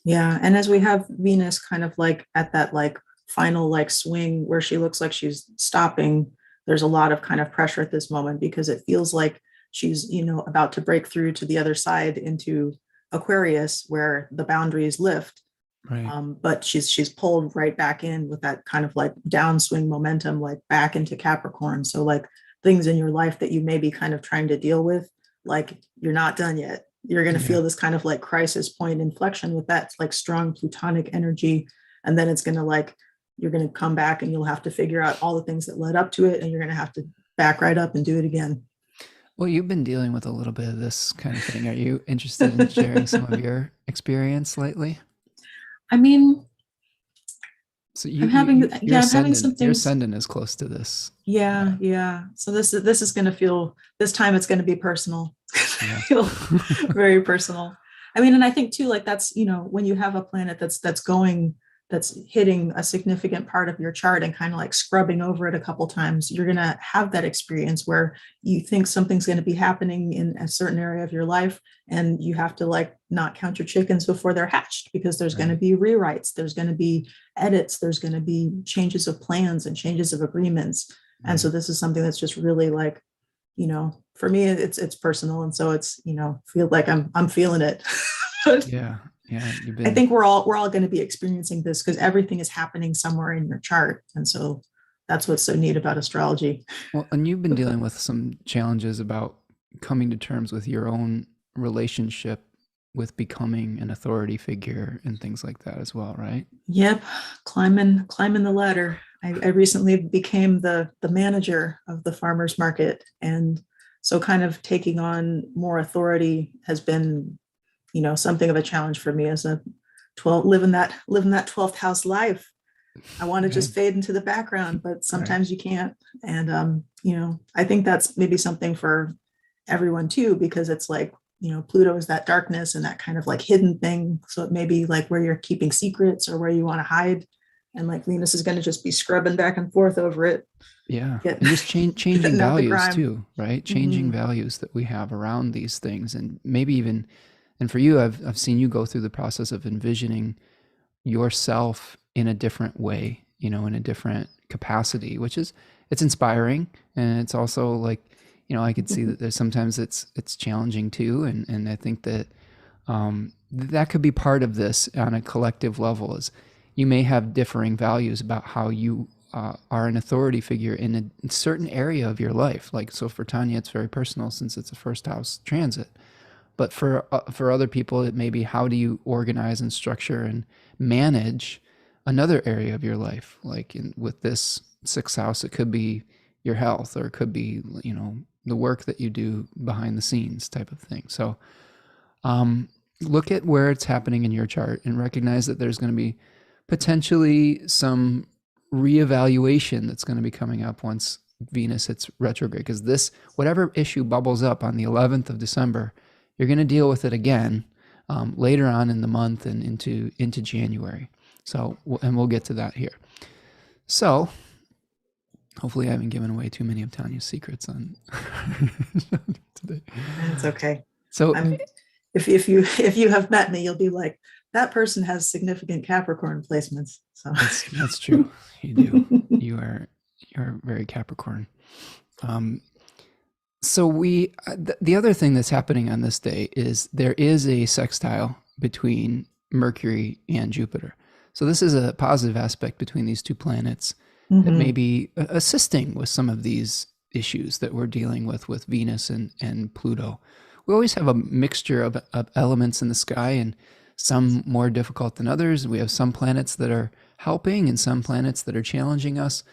S2: Yeah. And as we have Venus kind of like at that like final like swing where she looks like she's stopping, there's a lot of kind of pressure at this moment, because it feels like she's, about to break through to the other side into Aquarius, where the boundaries lift.
S1: Right.
S2: But she's pulled right back in with that kind of like downswing momentum, like back into Capricorn. So like things in your life that you may be kind of trying to deal with, like you're not done yet. You're going to feel this kind of like crisis point inflection with that like strong Plutonic energy. And then it's going to like, you're going to come back and you'll have to figure out all the things that led up to it. And you're going to have to back right up and do it again.
S1: Well, you've been dealing with a little bit of this kind of thing. Are you interested in sharing some of your experience lately?
S2: I mean,
S1: so
S2: I'm having some things.
S1: Your ascendant is close to this.
S2: Yeah. So this is going to feel, this time it's going to be personal. Feel very personal. I mean, and I think too, like that's, when you have a planet that's hitting a significant part of your chart and kind of like scrubbing over it a couple times, you're going to have that experience where you think something's going to be happening in a certain area of your life, and you have to like not count your chickens before they're hatched, because there's going to be rewrites, there's going to be edits, there's going to be changes of plans and changes of agreements. And so this is something that's just really like, for me, it's personal. And so it's, feel like I'm feeling it.
S1: Yeah.
S2: I think we're all going to be experiencing this because everything is happening somewhere in your chart. And so that's what's so neat about astrology.
S1: Well, and you've been dealing with some challenges about coming to terms with your own relationship with becoming an authority figure and things like that as well, right?
S2: Yep. Climbing the ladder. I recently became the manager of the farmers market, and So kind of taking on more authority has been, something of a challenge for me as a 12, living that 12th house life. I want to
S1: Okay.
S2: just fade into the background, but
S1: Right.
S2: sometimes you can't. And, I think that's maybe something for everyone too, because it's like, Pluto is that darkness and that kind of like hidden thing. So it may be like where you're keeping secrets or where you want to hide. And like Venus is going to just be scrubbing back and forth over it,
S1: Yeah.
S2: get,
S1: And just changing
S2: getting out the
S1: values
S2: grime.
S1: too, right? Changing
S2: Mhm.
S1: values that we have around these things. And maybe even, and for you, I've seen you go through the process of envisioning yourself in a different way, in a different capacity, which is, it's inspiring. And it's also like, I could see that there's sometimes it's challenging too. And I think that that could be part of this on a collective level is you may have differing values about how you are an authority figure in a certain area of your life. Like, so for Tanya, it's very personal since it's a first house transit. But for other people, it may be how do you organize and structure and manage another area of your life. Like with this sixth house, it could be your health, or it could be the work that you do behind the scenes type of thing. So look at where it's happening in your chart and recognize that there's going to be potentially some reevaluation that's going to be coming up once Venus hits retrograde. Because this, whatever issue bubbles up on the 11th of December, you're going to deal with it again later on in the month and into January. So, and we'll get to that here. So, hopefully, I haven't given away too many of Tanya's secrets on today.
S2: It's okay.
S1: So,
S2: If you have met me, you'll be like, that person has significant Capricorn placements. So
S1: that's true. You do. You're very Capricorn. So the other thing that's happening on this day is there is a sextile between Mercury and Jupiter. So this is a positive aspect between these two planets that may be assisting with some of these issues that we're dealing with Venus and Pluto. We always have a mixture of elements in the sky, and some more difficult than others. We have some planets that are helping and some planets that are challenging us.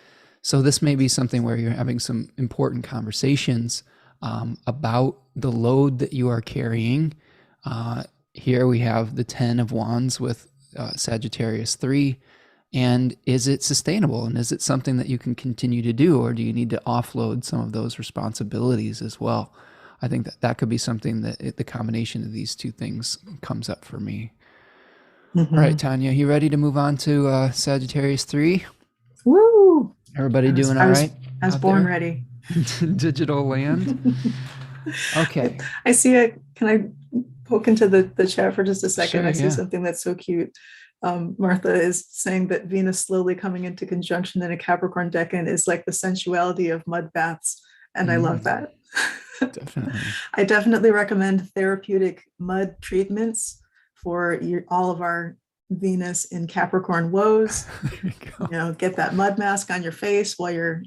S1: So this may be something where you're having some important conversations about the load that you are carrying. Here we have the 10 of Wands with Sagittarius 3. And is it sustainable? And is it something that you can continue to do? Or do you need to offload some of those responsibilities as well? I think that could be something that the combination of these two things comes up for me. All right, Tanya, you ready to move on to Sagittarius 3?
S2: Woo!
S1: Everybody doing all right?
S2: I was born ready.
S1: Digital land. Okay.
S2: I see it. Can I poke into the chat for just a second?
S1: Sure,
S2: I see
S1: yeah.
S2: something that's so cute. Martha is saying that Venus slowly coming into conjunction in a Capricorn decan is like the sensuality of mud baths. And I love that.
S1: Definitely.
S2: I definitely recommend therapeutic mud treatments for all of our Venus in Capricorn woes.
S1: There you go.
S2: Get that mud mask on your face while you're,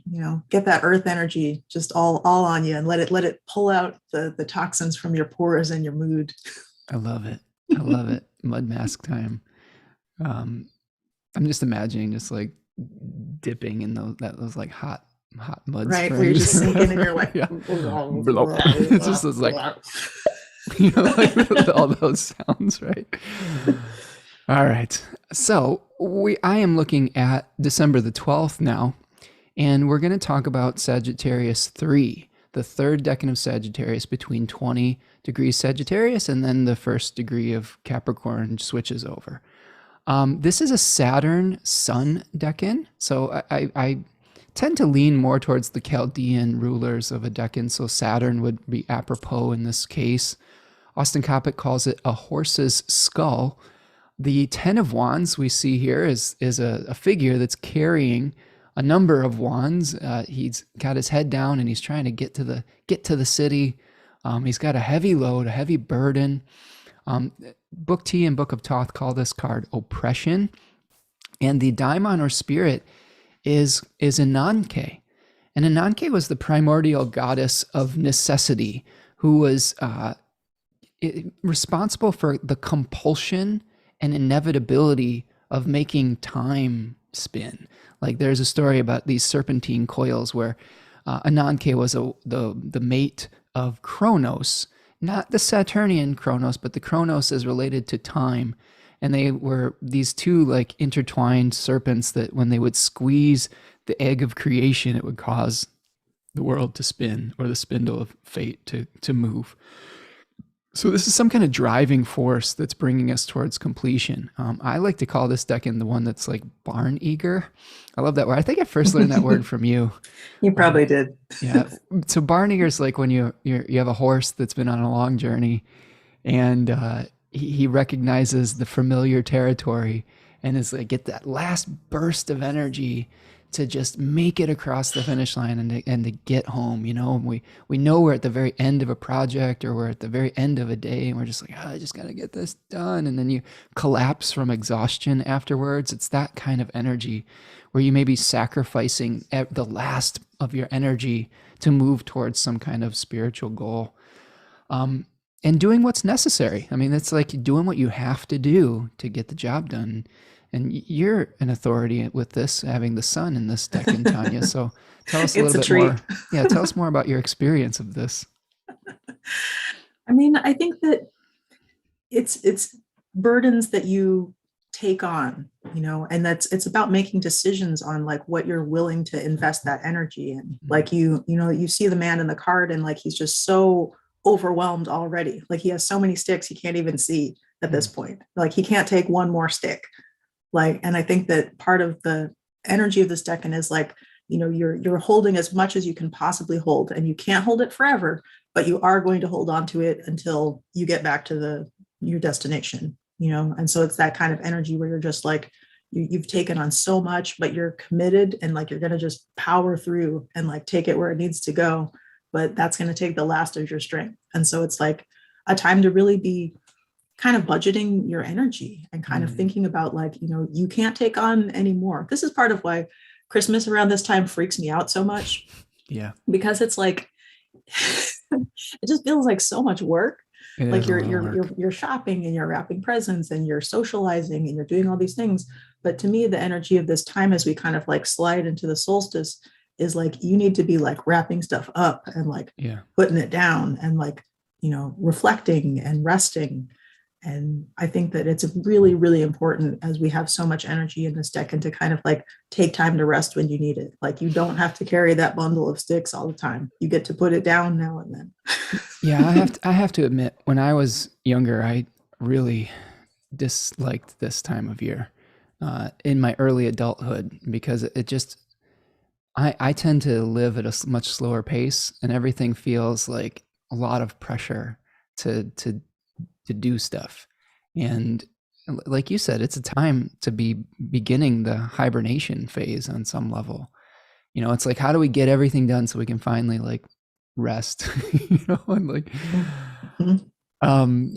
S2: get that earth energy just all on you and let it pull out the toxins from your pores and your mood.
S1: I love it. I love it. Mud mask time. I'm just imagining just like dipping in those like hot mud
S2: Right,
S1: springs.
S2: where you're just sinking and you're like,
S1: yeah. It's just like, like all those sounds, right? All right. So I am looking at December the 12th now, and we're going to talk about Sagittarius 3, the third decan of Sagittarius between 20 degrees Sagittarius, and then the first degree of Capricorn switches over. This is a Saturn Sun decan. So I tend to lean more towards the Chaldean rulers of a decan. So Saturn would be apropos in this case. Austin Coppock calls it a horse's skull. The 10 of Wands we see here is a figure that's carrying a number of wands. He's got his head down and he's trying to get to the city. He's got a heavy load, a heavy burden. Book T and Book of Thoth call this card oppression. And the daimon or spirit is Ananke. And Ananke was the primordial goddess of necessity who was responsible for the compulsion and inevitability of making time spin. Like there's a story about these serpentine coils where Ananke was the mate of Kronos, not the Saturnian Kronos, but the Kronos is related to time. And they were these two like intertwined serpents that when they would squeeze the egg of creation, it would cause the world to spin, or the spindle of fate to move. So this is some kind of driving force that's bringing us towards completion. I like to call this deck in the one that's like barn eager. I love that word. I think I first learned that word from you.
S2: You probably did.
S1: Yeah. So barn eager is like when you have a horse that's been on a long journey, and he recognizes the familiar territory and is like get that last burst of energy to just make it across the finish line and to get home. And we know we're at the very end of a project, or we're at the very end of a day, and we're just like, I just got to get this done. And then you collapse from exhaustion afterwards. It's that kind of energy where you may be sacrificing the last of your energy to move towards some kind of spiritual goal. And doing what's necessary. I mean, it's like doing what you have to do to get the job done. And you're an authority with this, having the sun in this deck, and Tanya. So tell us a little bit more. Yeah, tell us more about your experience of this.
S2: I mean, I think that it's burdens that you take on, and it's about making decisions on like what you're willing to invest that energy in. Like you see the man in the card, and like he's just so overwhelmed already. Like he has so many sticks he can't even see at this point. Like he can't take one more stick. And I think that part of the energy of this deck is like, you're holding as much as you can possibly hold, and you can't hold it forever, but you are going to hold on to it until you get back to your destination, And so it's that kind of energy where you're just like, you've taken on so much, but you're committed, and like, you're going to just power through and like take it where it needs to go. But that's going to take the last of your strength. And so it's like a time to really be kind of budgeting your energy and kind of thinking about like, you can't take on anymore. This is part of why Christmas around this time freaks me out so much.
S1: Yeah.
S2: Because it's like, it just feels like so much work. Like you're shopping, and you're wrapping presents, and you're socializing, and you're doing all these things. But to me, the energy of this time as we kind of like slide into the solstice is like, you need to be like wrapping stuff up and like putting it down and like, reflecting and resting. And I think that it's really, really important, as we have so much energy in this deck, and to kind of like take time to rest when you need it. Like you don't have to carry that bundle of sticks all the time. You get to put it down now and then.
S1: Yeah, I have to admit, when I was younger, I really disliked this time of year in my early adulthood, because it just, I tend to live at a much slower pace, and everything feels like a lot of pressure to do stuff. And like you said, it's a time to be beginning the hibernation phase on some level. It's like, how do we get everything done so we can finally like rest, and like,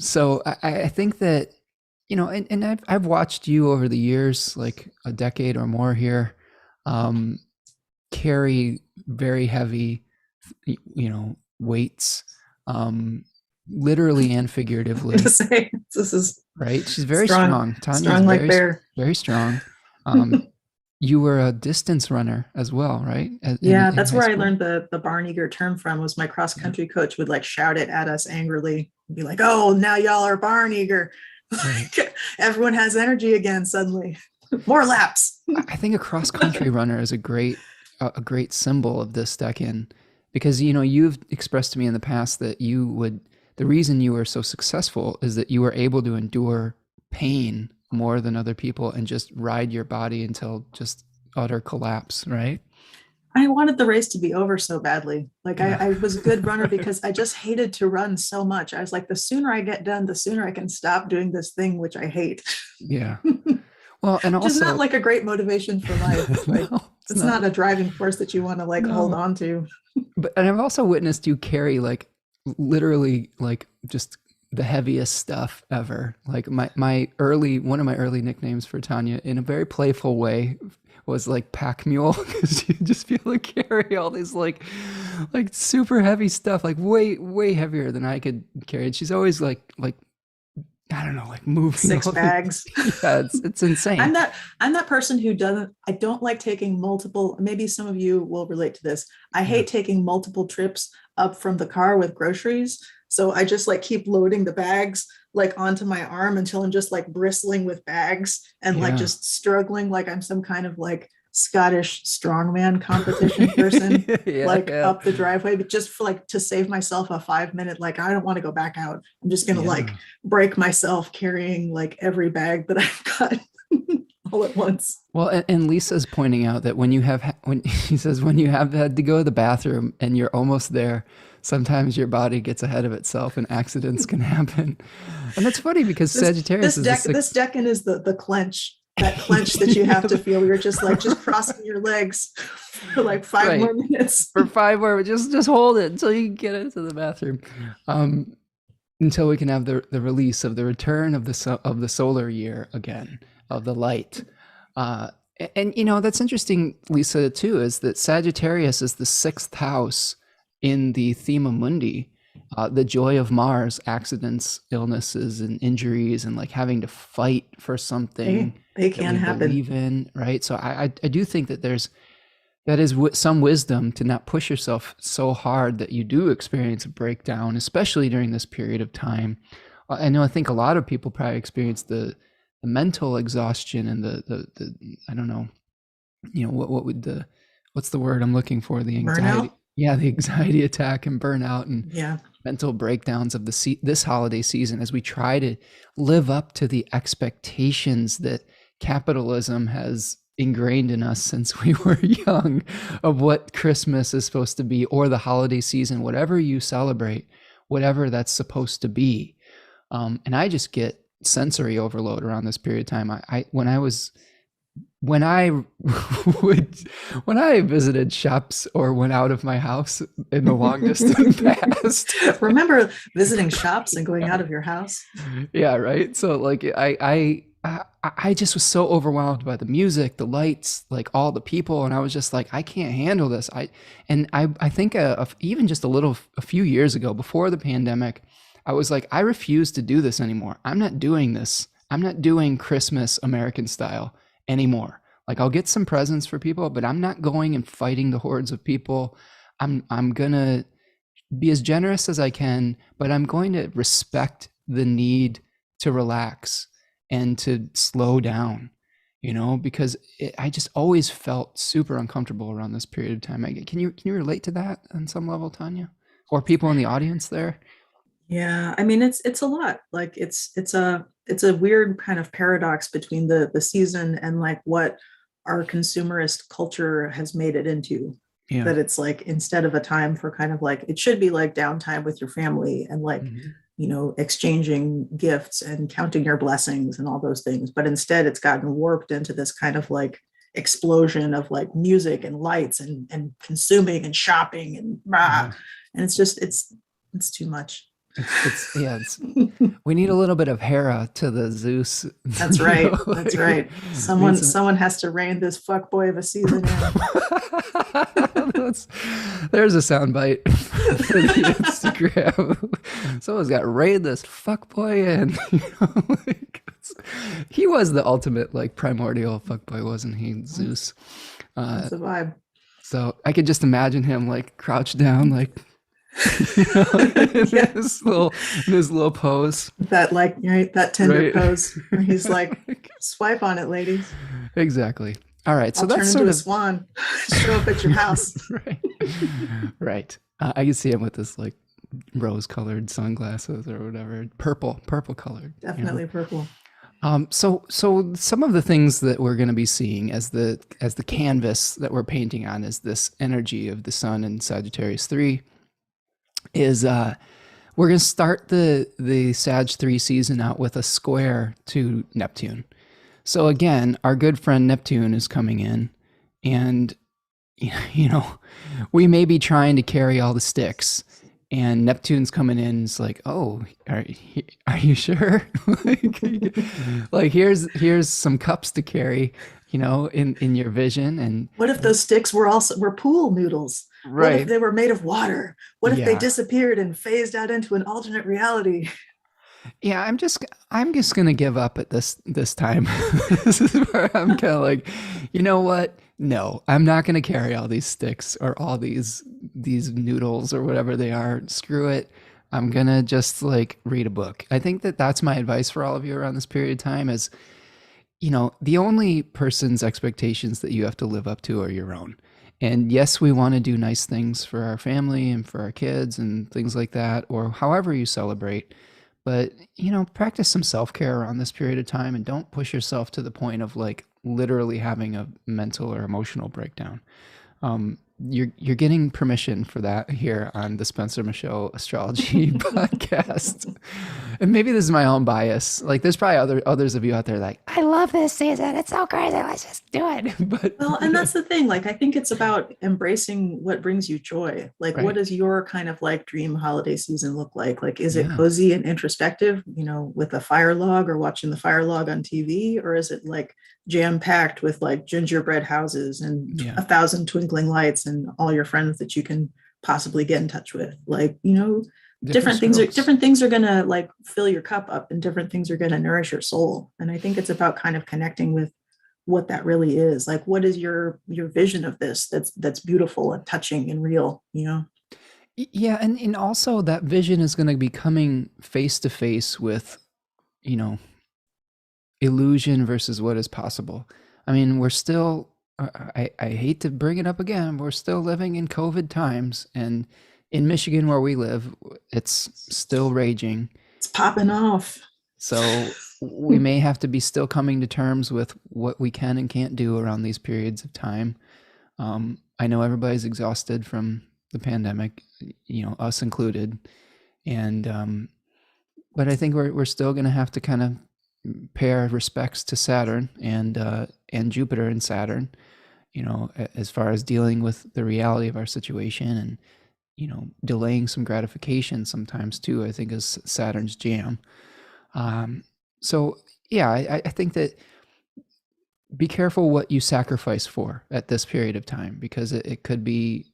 S1: so I think that, and I've watched you over the years, like a decade or more here, carry very heavy, weights, literally and figuratively.
S2: This is
S1: right. She's very strong. Tanya's
S2: strong like bear.
S1: Very strong. You were a distance runner as well, right?
S2: That's where I learned the barn eager term from. Was my cross country coach would like shout it at us angrily, and be like, "Oh, now y'all are barn eager. Right. Everyone has energy again suddenly. More laps."
S1: I think a cross country runner is a great symbol of this deck in, because you've expressed to me in the past that the reason you were so successful is that you were able to endure pain more than other people and just ride your body until just utter collapse, right?
S2: I wanted the race to be over so badly. Like I was a good runner because I just hated to run so much. I was like, the sooner I get done, the sooner I can stop doing this thing, which I hate.
S1: Yeah. Well, and also,
S2: it's not like a great motivation for life. Like,
S1: no,
S2: it's not a driving force that you want to like hold on to.
S1: And I've also witnessed you carry like literally like just the heaviest stuff ever. Like one of my early nicknames for Tanya, in a very playful way, was like pack mule, because you just feel like carry all these like super heavy stuff, like way heavier than I could carry. And she's always like I don't know, like moving
S2: six
S1: all the,
S2: bags.
S1: yeah, it's insane.
S2: I'm that person who doesn't, I don't like taking multiple, maybe some of you will relate to this. I
S1: Yeah.
S2: hate taking multiple trips up from the car with groceries. So I just like keep loading the bags like onto my arm until I'm just like bristling with bags and like
S1: Yeah.
S2: just struggling like I'm some kind of like Scottish strongman competition person,
S1: Yeah,
S2: like
S1: yeah.
S2: up the driveway, but just for like to save myself a 5 minute, like I don't want to go back out. I'm just gonna like
S1: Yeah.
S2: break myself carrying like every bag that I've got all at once.
S1: Well, and Lisa's pointing out that when you have when he says when you have had to go to the bathroom and you're almost there, sometimes your body gets ahead of itself and accidents can happen. And that's funny because Sagittarius is the
S2: This
S1: sixth.
S2: decan is the clench, that clench that you have to feel. You're just like just crossing your legs for like 5 more
S1: Right.
S2: minutes.
S1: For 5 more, just hold it until you can get into the bathroom. Um, until we can have the release of the return of of the solar year again, of the light. Uh, and you know that's interesting, Lisa, too, is that Sagittarius is the sixth house in the Thema Mundi, the joy of Mars, accidents, illnesses, and injuries, and like having to fight for something
S2: They
S1: that
S2: can
S1: we
S2: happen.
S1: believe in, right? So I do think that there's some wisdom to not push yourself so hard that you do experience a breakdown, especially during this period of time. I know I think a lot of people probably experience the mental exhaustion and the I don't know, you know, what would the what's the word I'm looking for? The anxiety.
S2: Burnout.
S1: Yeah, the anxiety attack and burnout and
S2: Yeah.
S1: mental breakdowns of this holiday season as we try to live up to the expectations that capitalism has ingrained in us since we were young of what Christmas is supposed to be or the holiday season, whatever you celebrate, whatever that's supposed to be. And I just get sensory overload around this period of time. When I would when I visited shops or went out of my house in the long distance past.
S2: Remember visiting shops and going out of your house?
S1: Yeah, right. So like I just was so overwhelmed by the music, the lights, like all the people, and I was just like, I can't handle this. I think even just a few years ago, before the pandemic, I was like, I refuse to do this anymore. I'm not doing this. I'm not doing Christmas American style anymore. Like I'll get some presents for people, but I'm not going and fighting the hordes of people. I'm gonna be as generous as I can, but I'm going to respect the need to relax and to slow down, you know, because I just always felt super uncomfortable around this period of time. Can you relate to that on some level, Tanya, or people in the audience there?
S2: Yeah, I mean it's a lot. Like it's a weird kind of paradox between the season and like what our consumerist culture has made it into.
S1: Yeah.
S2: That it's like instead of a time for kind of like it should be like downtime with your family and like
S1: Mhm.
S2: exchanging gifts and counting your blessings and all those things. But instead it's gotten warped into this kind of like explosion of like music and lights and consuming and shopping and
S1: Yeah.
S2: and it's just it's too much.
S1: It's yeah, it's we need a little bit of Hera to the Zeus,
S2: That's
S1: you
S2: right.
S1: know,
S2: That's
S1: like
S2: right.
S1: we need some.
S2: Someone has to rein this fuck boy of a season in.
S1: That's, there's a soundbite for the Instagram. Someone's got raid this fuckboy in. He was the ultimate like primordial fuckboy, wasn't he, Zeus? Uh,
S2: That's the vibe.
S1: so I could just imagine him like crouched down, like you know,
S2: Yeah.
S1: in his little pose,
S2: That like right, that tender
S1: right?
S2: pose where he's like, swipe on it, ladies.
S1: Exactly. All right, so
S2: I'll turn
S1: that's
S2: into
S1: sort
S2: a
S1: of
S2: swan. Show up at your house.
S1: right. Right. I can see him with this like rose-colored sunglasses or whatever, purple colored. You know?
S2: Definitely purple.
S1: So some of the things that we're going to be seeing as the canvas that we're painting on is this energy of the sun in Sagittarius 3 is we're going to start the Sag 3 season out with a square to Neptune. So again, our good friend Neptune is coming in, and you know, we may be trying to carry all the sticks, and Neptune's coming in. It's like, oh, are you sure? like here's some cups to carry, you know, in your vision, and
S2: What if those sticks were pool noodles? What if
S1: right,
S2: they were made of water? What if they
S1: yeah.
S2: disappeared and phased out into an alternate reality?
S1: Yeah, I'm just gonna give up at this time. This is where I'm kind of like, you know what? No, I'm not gonna carry all these sticks or all these noodles or whatever they are. Screw it. I'm gonna just like read a book. I think that that's my advice for all of you around this period of time is, the only person's expectations that you have to live up to are your own. And yes, we want to do nice things for our family and for our kids and things like that, or however you celebrate. But, practice some self care around this period of time and don't push yourself to the point of like literally having a mental or emotional breakdown. You're getting permission for that here on the Spencer Michaud Astrology podcast. And maybe this is my own bias. Like, there's probably others of you out there like, I love this season. It's so crazy. Let's just do it. But
S2: Well, and that's the thing. Like, I think it's about embracing what brings you joy. Like, what
S1: right,
S2: does your kind of like dream holiday season look like? Like, is it
S1: yeah,
S2: cozy and introspective, with a fire log or watching the fire log on TV? Or is it like jam packed with like gingerbread houses and
S1: yeah,
S2: 1,000 twinkling lights and all your friends that you can possibly get in touch with? Like,
S1: different strokes.
S2: different things are gonna like fill your cup up and different things are gonna nourish your soul. And I think it's about kind of connecting with what that really is. Like, what is your vision of this that's beautiful and touching and real?
S1: Yeah, and also that vision is going to be coming face to face with, you know, illusion versus what is possible. I mean, we're still, I hate to bring it up again, we're still living in COVID times. And in Michigan, where we live, it's still raging.
S2: It's popping off.
S1: So we may have to be still coming to terms with what we can and can't do around these periods of time. I know everybody's exhausted from the pandemic, us included. And, but I think we're still going to have to kind of pay our respects to Saturn and Jupiter and Saturn, as far as dealing with the reality of our situation and delaying some gratification sometimes too. I think is Saturn's jam. Um, so yeah, I think that be careful what you sacrifice for at this period of time because it could be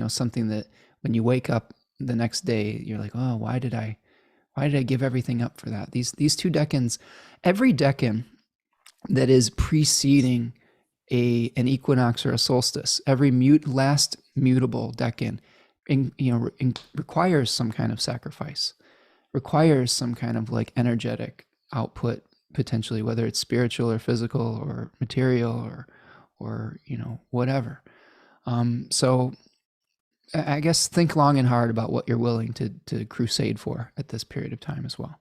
S1: something that when you wake up the next day you're like, oh, why did I give everything up for that? These two decans, every decan that is preceding an equinox or a solstice, every last mutable decan, requires some kind of sacrifice, requires some kind of like energetic output potentially, whether it's spiritual or physical or material or whatever. So I guess think long and hard about what you're willing to crusade for at this period of time as well.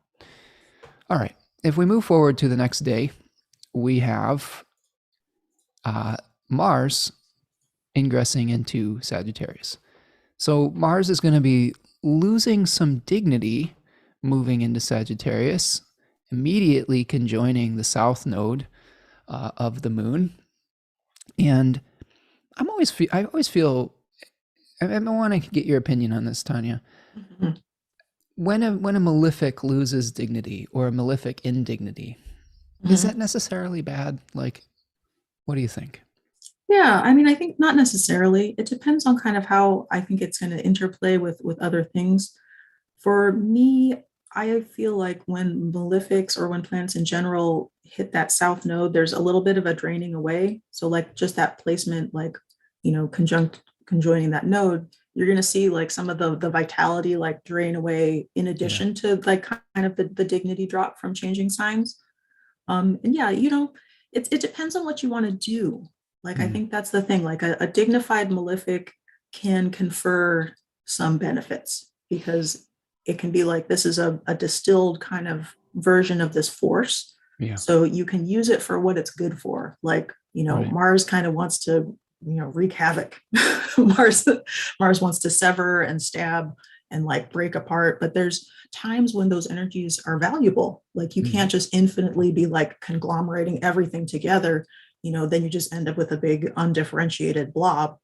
S1: All right. If we move forward to the next day, we have Mars ingressing into Sagittarius. So Mars is going to be losing some dignity moving into Sagittarius, immediately conjoining the south node of the moon. And I always feel, I want to get your opinion on this, Tanya.
S2: Mhm.
S1: When a malefic loses dignity or a malefic indignity, is
S2: Mhm.
S1: that necessarily bad? Like, what do you think?
S2: Yeah, I mean, I think not necessarily. It depends on kind of how I think it's going to interplay with other things. For me, I feel like when malefics or when planets in general hit that south node, there's a little bit of a draining away. So like just that placement, like, conjoining that node, you're going to see like some of the vitality like drain away in
S1: Yeah.
S2: addition to like kind of the dignity drop from changing signs. And yeah, it depends on what you want to do. Like, I
S1: Mm,
S2: think that's the thing. Like a dignified malefic can confer some benefits because it can be like this is a distilled kind of version of this force.
S1: yeah.
S2: So you can use it for what it's good for. Like,
S1: Right.
S2: Mars kind of wants to, wreak havoc. Mars Mars wants to sever and stab and like break apart, but there's times when those energies are valuable. Like you
S1: Mm.
S2: can't just infinitely be like conglomerating everything together. Then you just end up with a big undifferentiated blob.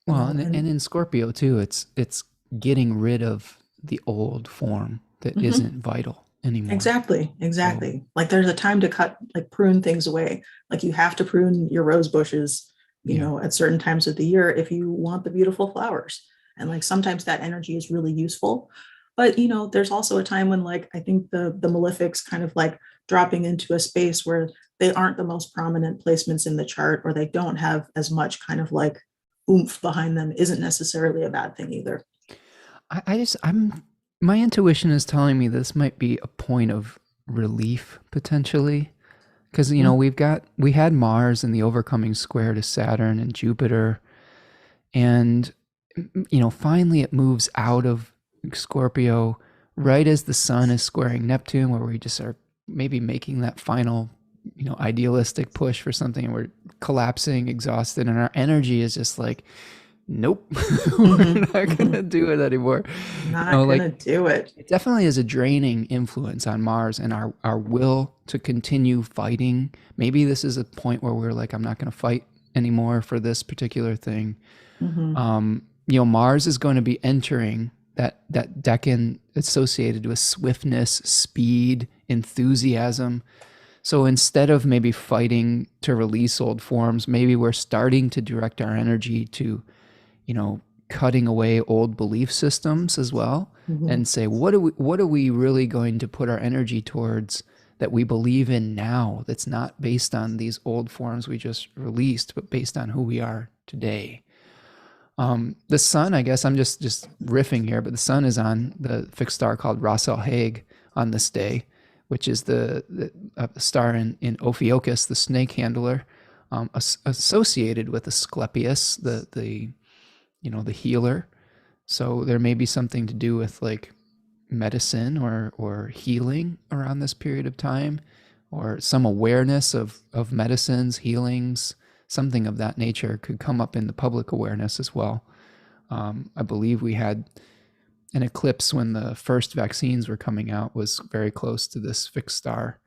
S1: Well, and
S2: And
S1: in Scorpio too, it's getting rid of the old form that
S2: mhm,
S1: isn't vital anymore.
S2: exactly,
S1: So
S2: exactly. Like there's a time to cut, like prune things away. Like you have to prune your rose bushes,
S1: yeah,
S2: at certain times of the year if you want the beautiful flowers. And like sometimes that energy is really useful. But there's also a time when, like, I think the malefics kind of like dropping into a space where they aren't the most prominent placements in the chart, or they don't have as much kind of like oomph behind them, isn't necessarily a bad thing either.
S1: I'm my intuition is telling me this might be a point of relief potentially, because
S2: Mm,
S1: we had Mars in the overcoming square to Saturn and Jupiter, and finally it moves out of Scorpio right as the Sun is squaring Neptune, where we just are maybe making that final idealistic push for something, and we're collapsing, exhausted, and our energy is just like, nope, we're
S2: mhm,
S1: not gonna
S2: mhm.
S1: do it anymore.
S2: Not
S1: Like,
S2: gonna do it.
S1: it definitely is a draining influence on Mars and our will to continue fighting. Maybe this is a point where we're like, I'm not going to fight anymore for this particular thing.
S2: Mhm.
S1: Mars is going to be entering that decan associated with swiftness, speed, enthusiasm. So instead of maybe fighting to release old forms, maybe we're starting to direct our energy to, you know, cutting away old belief systems as well,
S2: Mhm.
S1: and say, what are we really going to put our energy towards that we believe in now, that's not based on these old forms we just released, but based on who we are today. The sun, I guess I'm just riffing here, but the sun is on the fixed star called Ras El Hague on this day, which is the star in Ophiuchus, the snake handler, associated with Asclepius, the healer. So there may be something to do with like medicine or healing around this period of time, or some awareness of medicines, healings, something of that nature could come up in the public awareness as well. I believe we had an eclipse when the first vaccines were coming out, was very close to this fixed star,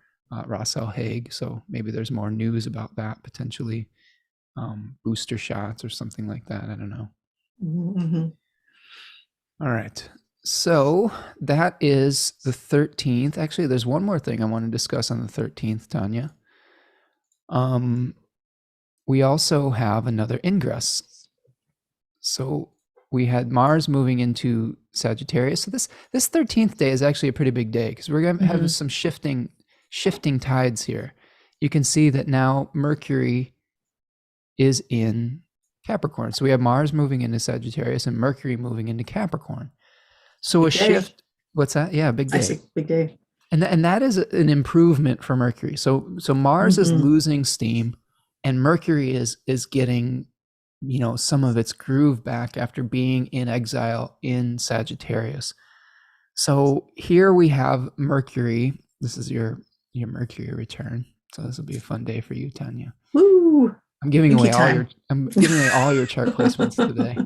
S1: Ras El Hague. So maybe there's more news about that potentially, booster shots or something like that. I don't know.
S2: Mhm. Mhm.
S1: All right. So that is the 13th. Actually, there's one more thing I want to discuss on the 13th, Tanya. Um, we also have another ingress. So we had Mars moving into Sagittarius. So this 13th day is actually a pretty big day, because we're going to have
S2: Mhm.
S1: some shifting tides here. You can see that now Mercury is in Capricorn. So we have Mars moving into Sagittarius and Mercury moving into Capricorn. So a
S2: Big day.
S1: shift. What's that? Yeah, big
S2: I
S1: day.
S2: see. Big day.
S1: And that is an improvement for Mercury. So Mars is
S2: Mhm.
S1: losing steam, and Mercury is getting some of its groove back after being in exile in Sagittarius. So here we have Mercury. This is your Mercury return. So this will be a fun day for you, Tanya.
S2: Woo!
S1: I'm giving
S2: Winky
S1: away
S2: time.
S1: I'm giving away all your chart placements today.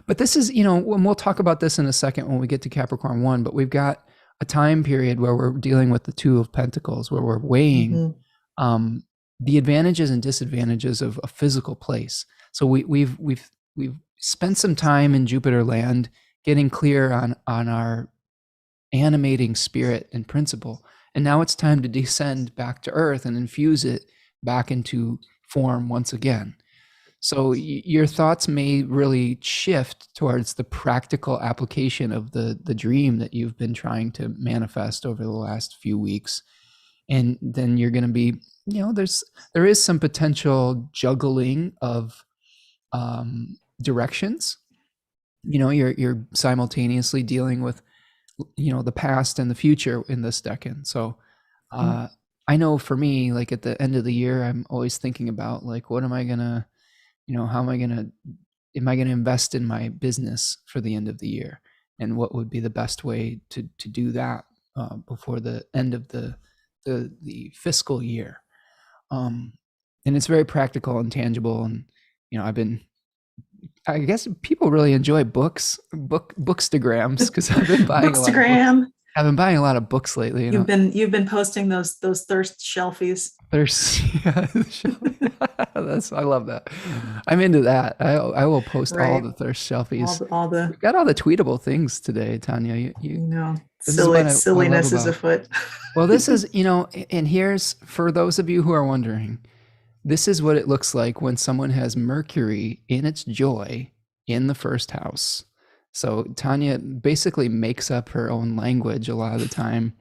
S1: But this is, when we'll talk about this in a second when we get to Capricorn 1, but we've got a time period where we're dealing with the Two of Pentacles, where we're weighing
S2: Mhm.
S1: um, the advantages and disadvantages of a physical place. So we've spent some time in Jupiter land getting clear on our animating spirit and principle, and now it's time to descend back to Earth and infuse it back into form once again. So your thoughts may really shift towards the practical application of the dream that you've been trying to manifest over the last few weeks. And then you're going to be, there is some potential juggling of directions. You're simultaneously dealing with the past and the future in this decan. So
S2: Mhm.
S1: uh, I know for me, like at the end of the year, I'm always thinking about like, what am I gonna, how am I gonna invest in my business for the end of the year, and what would be the best way to do that before the end of the fiscal year. Um, and it's very practical and tangible, and I guess people really enjoy bookstagrams, because I've been buying a lot of books.
S2: Bookstagram.
S1: I've been buying a lot of books lately.
S2: You've been posting those thirst shelfies.
S1: There's yeah, that's I love that. I'm into that. I will post all
S2: Right.
S1: the thirst
S2: All
S1: selfies.
S2: the all the
S1: We've got all the tweetable things today, Tanya. This is what I love
S2: silliness is
S1: about.
S2: afoot.
S1: Well, this is, and here's for those of you who are wondering, this is what it looks like when someone has Mercury in its joy in the first house. So Tanya basically makes up her own language a lot of the time,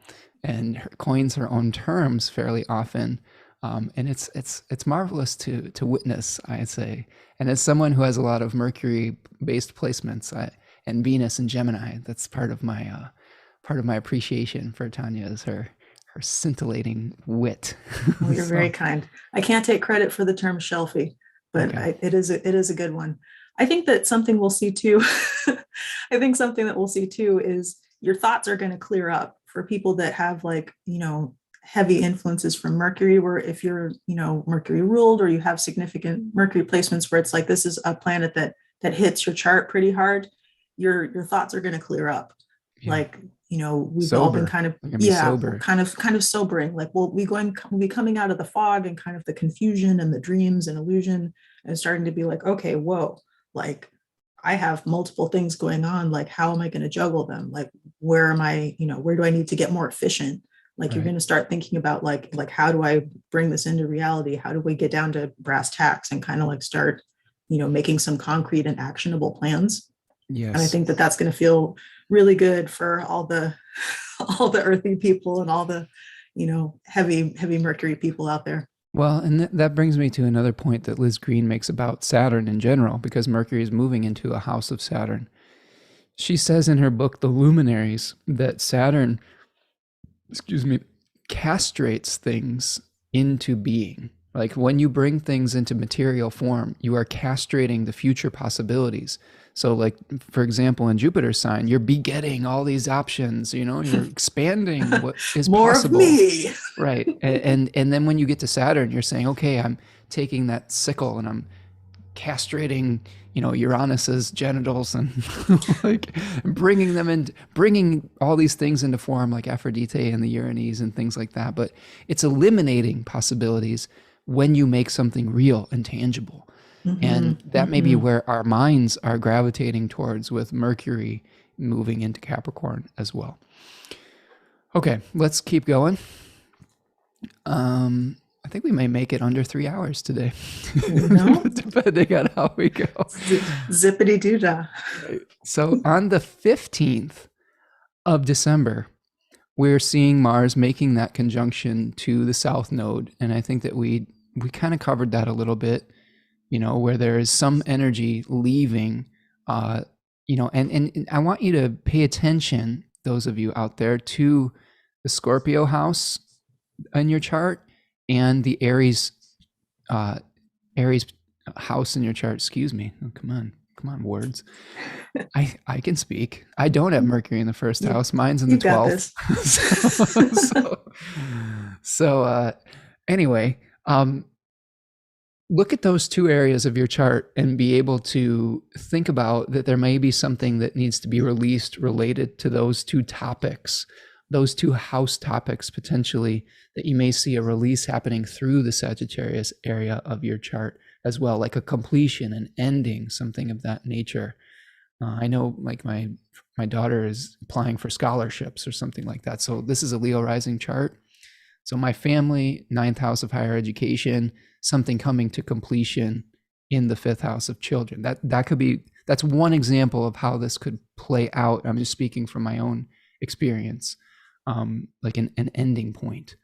S1: and coins her own terms fairly often. And it's marvelous to witness, I'd say. And as someone who has a lot of Mercury-based placements, and Venus and Gemini, that's part of my appreciation for Tanya is her scintillating wit.
S2: Well, you're very
S1: So,
S2: kind. I can't take credit for the term shelfie, but
S1: okay.
S2: it is a good one. I think that something we'll see too. I think something that we'll see too is your thoughts are going to clear up for people that have like, heavy influences from Mercury, where if you're, Mercury ruled, or you have significant Mercury placements where it's like this is a planet that hits your chart pretty hard, your thoughts are going to clear up.
S1: Yeah.
S2: Like, we've all been
S1: Sober.
S2: kind of,
S1: They're gonna be
S2: yeah,
S1: sober.
S2: kind of sobering. Like we'll be coming out of the fog and kind of the confusion and the dreams and illusion, and starting to be like, okay, whoa, like I have multiple things going on. Like, how am I going to juggle them? Like, where am I, where do I need to get more efficient? Like, you're
S1: Right.
S2: going to start thinking about like how do I bring this into reality? How do we get down to brass tacks and kind of like start, making some concrete and actionable plans? And I
S1: Yes.
S2: think that that's going to feel really good for all the all the earthy people and all the heavy Mercury people out there.
S1: Well, and that brings me to another point that Liz Green makes about Saturn in general, because Mercury is moving into a house of Saturn. She says in her book, The Luminaries, that Saturn, excuse me, castrates things into being. Like when you bring things into material form, you are castrating the future possibilities. So, like, for example, in Jupiter's sign, you're begetting all these options, you're expanding what is
S2: More of
S1: possible.
S2: me.
S1: Right. And then when you get to Saturn, you're saying, okay, I'm taking that sickle and I'm castrating, Uranus's genitals and like bringing them in, bringing all these things into form, like Aphrodite and the Uranus and things like that. But it's eliminating possibilities when you make something real and tangible. And
S2: Mm-hmm,
S1: that may be
S2: mm-hmm.
S1: where our minds are gravitating towards with Mercury moving into Capricorn as well. Okay, let's keep going. I think we may make it under 3 hours today, depending on how we go.
S2: Zippity doo dah.
S1: So on the 15th of December, we're seeing Mars making that conjunction to the South Node, and I think that we kind of covered that a little bit. Where there is some energy leaving, and I want you to pay attention, those of you out there, to the Scorpio house in your chart and the Aries house in your chart. Excuse me. Oh, come on, words. I can speak. I don't have Mercury in the first house. Mine's in the
S2: You got
S1: 12th.
S2: this.
S1: So anyway, look at those two areas of your chart and be able to think about that there may be something that needs to be released related to those two topics, those two house topics potentially, that you may see a release happening through the Sagittarius area of your chart as well, like a completion, an ending, something of that nature. I know, like my daughter is applying for scholarships or something like that. So this is a Leo rising chart. So my family, 9th house of higher education, something coming to completion in the 5th house of children. That's one example of how this could play out. I'm just speaking from my own experience, like an ending point.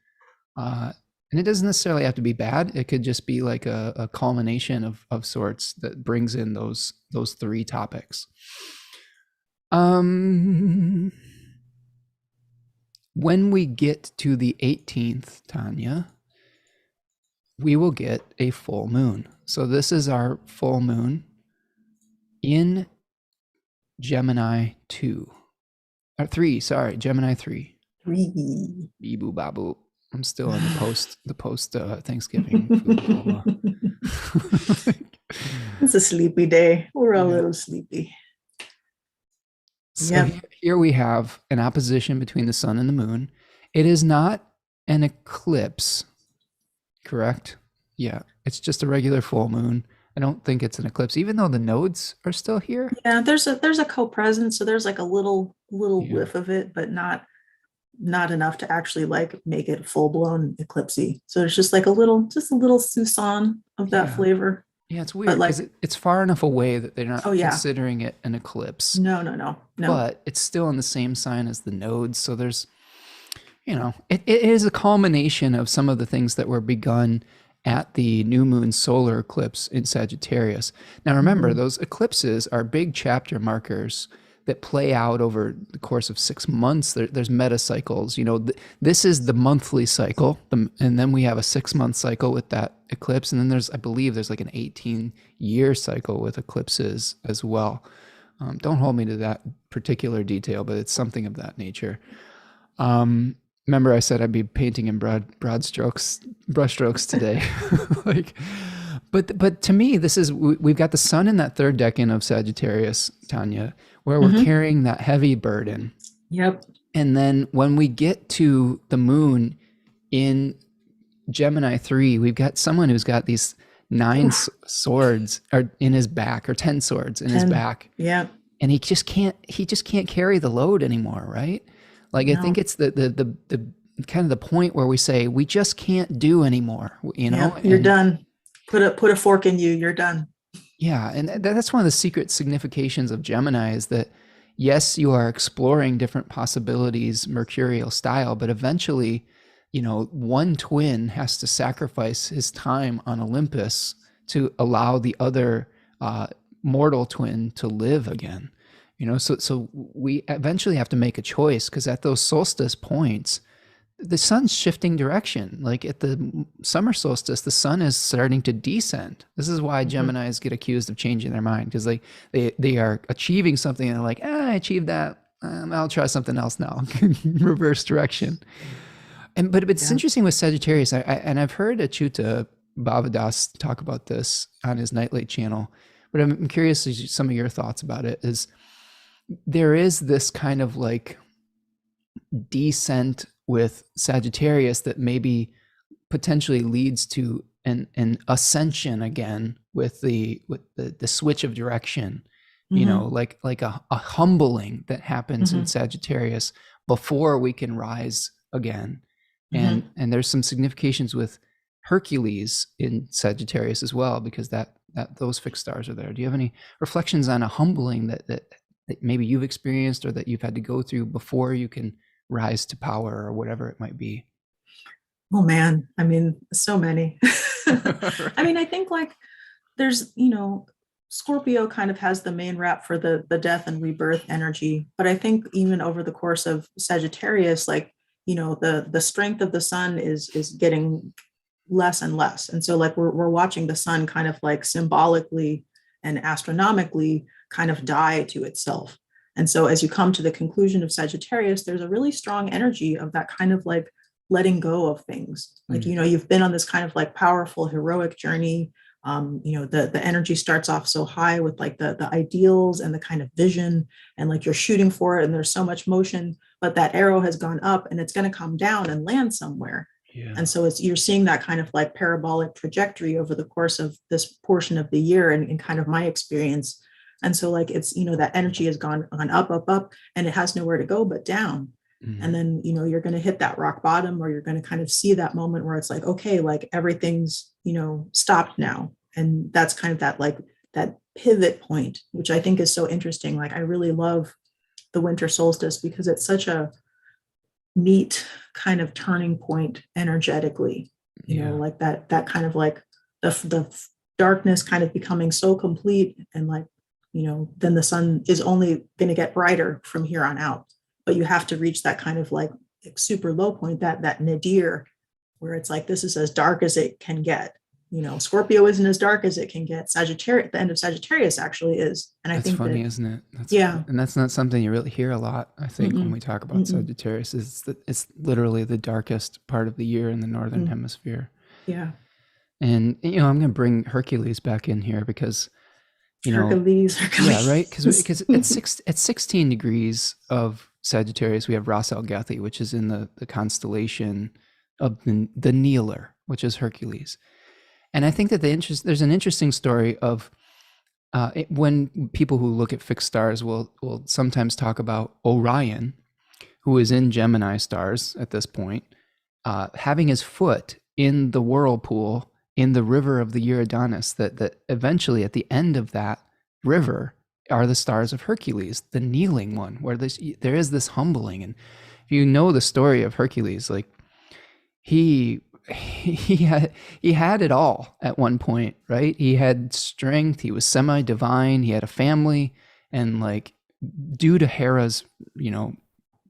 S1: And it doesn't necessarily have to be bad. It could just be like a culmination of sorts that brings in those three topics. When we get to the 18th, Tanya, we will get a full moon. So this is our full moon in Gemini 2. Or 3, sorry, Gemini 3. Beeboo babu. I'm still in the post Thanksgiving food.
S2: It's a sleepy day. We're a
S1: Yeah.
S2: little sleepy.
S1: So
S2: Yep.
S1: here we have an opposition between the sun and the moon. It is not an eclipse, correct? Yeah, it's just a regular full moon. I don't think it's an eclipse, even though the nodes are still here.
S2: Yeah, there's a co-presence, so there's like a little
S1: Yeah.
S2: whiff of it, but not enough to actually like make it full blown eclipsey. So it's just like a little Susan of that
S1: Yeah.
S2: flavor.
S1: Yeah, it's
S2: But
S1: weird because
S2: like,
S1: it's far enough away that they're
S2: oh
S1: not
S2: yeah,
S1: considering it an eclipse,
S2: no, no, no, no.
S1: but it's still in the same sign as the nodes. So there's, it is a culmination of some of the things that were begun at the new moon solar eclipse in Sagittarius. Now, remember,
S2: Mhm.
S1: those eclipses are big chapter markers that play out over the course of 6 months. There's meta cycles. This is the monthly cycle, and then we have a 6 month cycle with that eclipse. And then I believe there's like an 18-year cycle with eclipses as well. Don't hold me to that particular detail, but it's something of that nature. Remember I said I'd be painting in broad strokes, brush strokes today. like, but to me, we've got the sun in that third decan of Sagittarius, Tanya, where we're
S2: Mhm.
S1: carrying that heavy burden.
S2: Yep.
S1: And then when we get to the moon in Gemini 3, we've got someone who's got these
S2: Oof,
S1: swords or in his back, or 10 swords in his
S2: 10.
S1: back,
S2: Yeah.
S1: and he just can't carry the load anymore, right? Like, I think
S2: No.
S1: it's the kind of the point where we say we just can't do anymore,
S2: Yeah. You're
S1: and
S2: done. Put a fork in you. You're done.
S1: yeah, and that's one of the secret significations of Gemini, is that yes, you are exploring different possibilities mercurial style, but eventually, one twin has to sacrifice his time on Olympus to allow the other mortal twin to live again. So we eventually have to make a choice, because at those solstice points, the sun's shifting direction. Like at the summer solstice, the sun is starting to descend. This is why
S2: Mhm.
S1: Geminis get accused of changing their mind, because they are achieving something and they're like, I achieved that. I'll try something else now. Reverse direction. But it's
S2: Yeah.
S1: interesting with Sagittarius. And I've heard Achyuta Bhavadas talk about this on his Nightlight channel. But I'm curious as some of your thoughts about it. Is there is this kind of like descent with Sagittarius that maybe potentially leads to an ascension again with the switch of direction,
S2: Hmm.
S1: like a humbling that happens in
S2: Hmm.
S1: Sagittarius before we can rise again. and
S2: Hmm.
S1: and there's some significations with Hercules in Sagittarius as well, because that those fixed stars are there. Do you have any reflections on a humbling that maybe you've experienced, or that you've had to go through before you can rise to power, or whatever it might be?
S2: Oh man. I mean, so many. I
S1: Right.
S2: mean, I think like there's, Scorpio kind of has the main rap for the death and rebirth energy, but I think even over the course of Sagittarius, like, the strength of the sun is getting less and less. And so like we're watching the sun kind of like symbolically and astronomically kind of die to itself. And so as you come to the conclusion of Sagittarius, there's a really strong energy of that kind of like letting go of things. Like,
S1: Mm,
S2: you've been on this kind of like powerful, heroic journey. The energy starts off so high with like the ideals and the kind of vision, and like you're shooting for it and there's so much motion, but that arrow has gone up and it's going to come down and land somewhere.
S1: yeah.
S2: And so you're seeing that kind of like parabolic trajectory over the course of this portion of the year, and in kind of my experience. And so like it's, that energy has gone up, up, up, and it has nowhere to go but down. And
S1: Mhm.
S2: then, you're going to hit that rock bottom, or you're going to kind of see that moment where it's like, okay, like everything's, stopped now. And that's kind of that like that pivot point, which I think is so interesting. Like I really love the winter solstice because it's such a neat kind of turning point energetically,
S1: Yeah.
S2: like that kind of like the darkness kind of becoming so complete, and like, then the sun is only going to get brighter from here on out, but you have to reach that kind of like super low point, that nadir, where it's like this is as dark as it can get. Scorpio isn't as dark as it can get. Sagittarius, the end of Sagittarius actually is. And I
S1: That's
S2: think
S1: funny,
S2: that,
S1: isn't it?
S2: yeah.
S1: And that's not something you really hear a lot, I think, when
S2: Mm-mm,
S1: we talk about
S2: mm-mm,
S1: Sagittarius. Is that it's literally the darkest part of the year in the northern
S2: mm,
S1: hemisphere.
S2: yeah.
S1: And I'm going to bring Hercules back in here because,
S2: Hercules,
S1: yeah, right?
S2: Hercules.
S1: Because at 16 degrees of Sagittarius, we have Ras Al Ghathi, which is in the constellation of the Kneeler, which is Hercules. And I think that there's an interesting story of when people who look at fixed stars will sometimes talk about Orion, who is in Gemini stars at this point, having his foot in the whirlpool in the river of the Eridanus, that eventually at the end of that river are the stars of Hercules, the kneeling one, where there is this humbling. And if you know the story of Hercules, like he he had it all at one point, right? He had strength, he was semi-divine, he had a family, and like due to Hera's,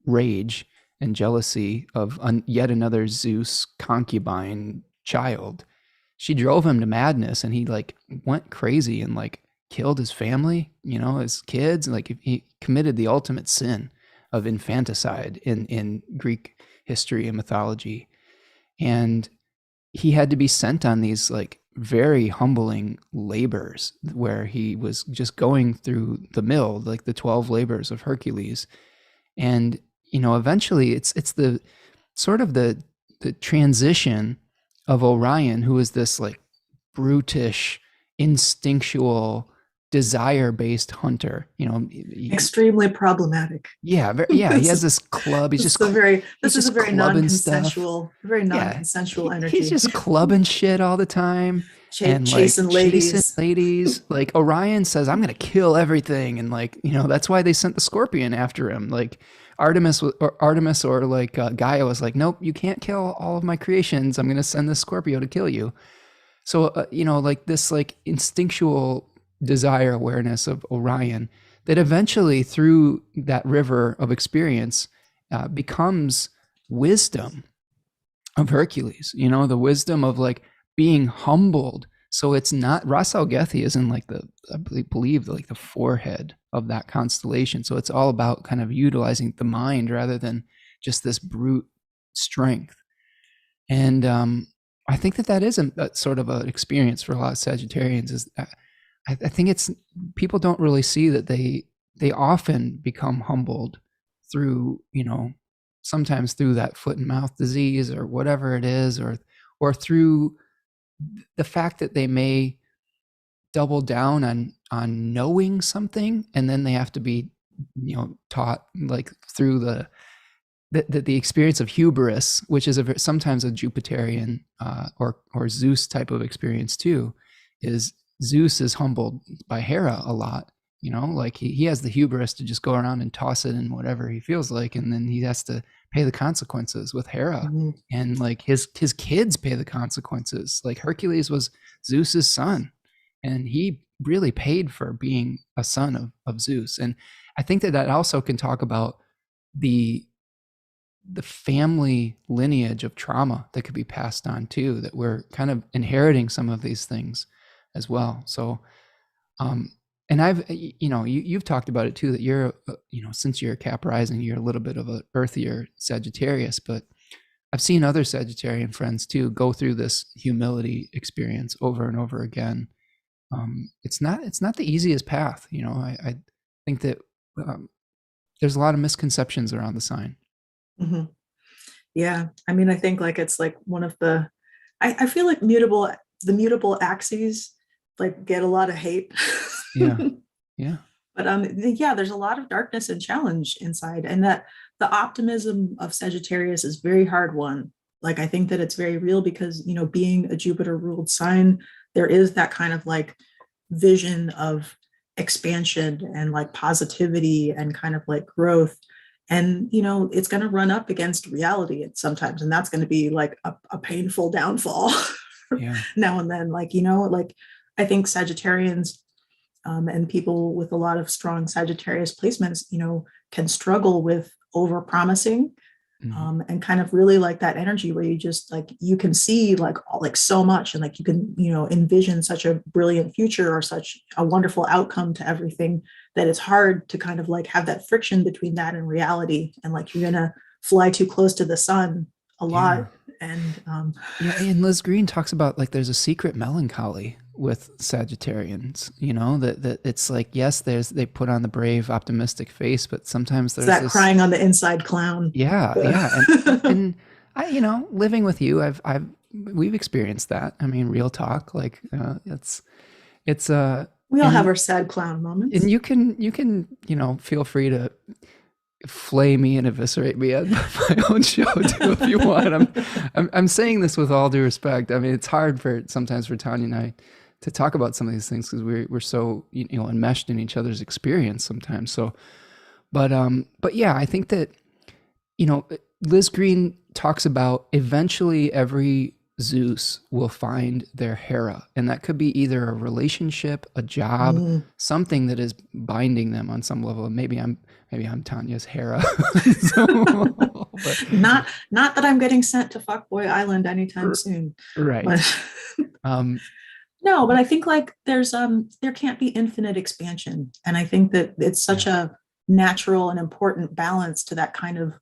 S1: rage and jealousy of yet another Zeus concubine child, she drove him to madness, and he like went crazy and like killed his family, his kids. Like he committed the ultimate sin of infanticide in Greek history and mythology. And he had to be sent on these like very humbling labors where he was just going through the mill, like the 12 labors of Hercules. And, eventually it's the sort of the transition of Orion, who is this like brutish, instinctual, desire-based hunter,
S2: extremely problematic.
S1: Yeah, he has this club. He's just
S2: this is a very non-consensual, energy.
S1: He's just clubbing shit all the time. And
S2: chasing
S1: ladies. Like Orion says, I'm gonna kill everything, and like that's why they sent the scorpion after him. Like Artemis or like Gaia was like, nope, you can't kill all of my creations. I'm gonna send the Scorpio to kill you. So like this like instinctual desire awareness of Orion that eventually through that river of experience becomes wisdom of Hercules, the wisdom of like being humbled. So it's not, Ras Al Gethi is in like I believe like the forehead of that constellation. So it's all about kind of utilizing the mind rather than just this brute strength. And I think that is a sort of an experience for a lot of Sagittarians. Is I think it's, people don't really see that they often become humbled through, sometimes through that foot and mouth disease or whatever it is, or through the fact that they may double down on knowing something, and then they have to be, taught like through the experience of hubris, which is sometimes a Jupiterian or Zeus type of experience too, is Zeus is humbled by Hera a lot, like he has the hubris to just go around and toss it in whatever he feels like, and then he has to pay the consequences with Hera. Mm-hmm. And like his kids pay the consequences. Like Hercules was Zeus's son, and he really paid for being a son of Zeus. And I think that also can talk about the family lineage of trauma that could be passed on too, that we're kind of inheriting some of these things as well. So, and I've, you've talked about it too, that you're, since you're a Cap rising, you're a little bit of a earthier Sagittarius, but I've seen other Sagittarian friends too go through this humility experience over and over again. It's not the easiest path. I think that there's a lot of misconceptions around the sign.
S2: Mm-hmm. Yeah. I mean, I think like, it's like one of I feel like the mutable axes like get a lot of hate.
S1: Yeah.
S2: But there's a lot of darkness and challenge inside, and that the optimism of Sagittarius is very hard won. Like I think that it's very real because being a Jupiter ruled sign, there is that kind of like vision of expansion and like positivity and kind of like growth. And it's going to run up against reality sometimes, and that's going to be like a painful downfall. Now and then, like I think Sagittarians and people with a lot of strong Sagittarius placements, can struggle with over promising, and kind of really like that energy where you just like, you can see like so much, and like you can, envision such a brilliant future or such a wonderful outcome to everything, that it's hard to kind of like have that friction between that and reality. And like, you're going to fly too close to the sun a lot.
S1: Yeah.
S2: And
S1: Liz Green talks about like there's a secret melancholy with Sagittarians, that it's like, yes, they put on the brave, optimistic face, but sometimes there's
S2: that crying on the inside clown.
S1: Yeah. And I, living with you, we've experienced that. I mean, real talk, like it's
S2: we all have our sad clown moments,
S1: and you can feel free to flay me and eviscerate me on my own show too, if you want. I'm saying this with all due respect. I mean, it's hard for sometimes for Tanya and I to talk about some of these things because we're so enmeshed in each other's experience sometimes. So, but yeah, I think that Liz Green talks about eventually every Zeus will find their Hera, and that could be either a relationship, a job,
S2: Mm.
S1: something that is binding them on some level. And maybe I'm Tanya's Hera. So, but,
S2: Not that I'm getting sent to Fuckboy Island anytime soon.
S1: right.
S2: But
S1: Um,
S2: no, but I think like there can't be infinite expansion. And I think that it's such a natural and important balance to that kind of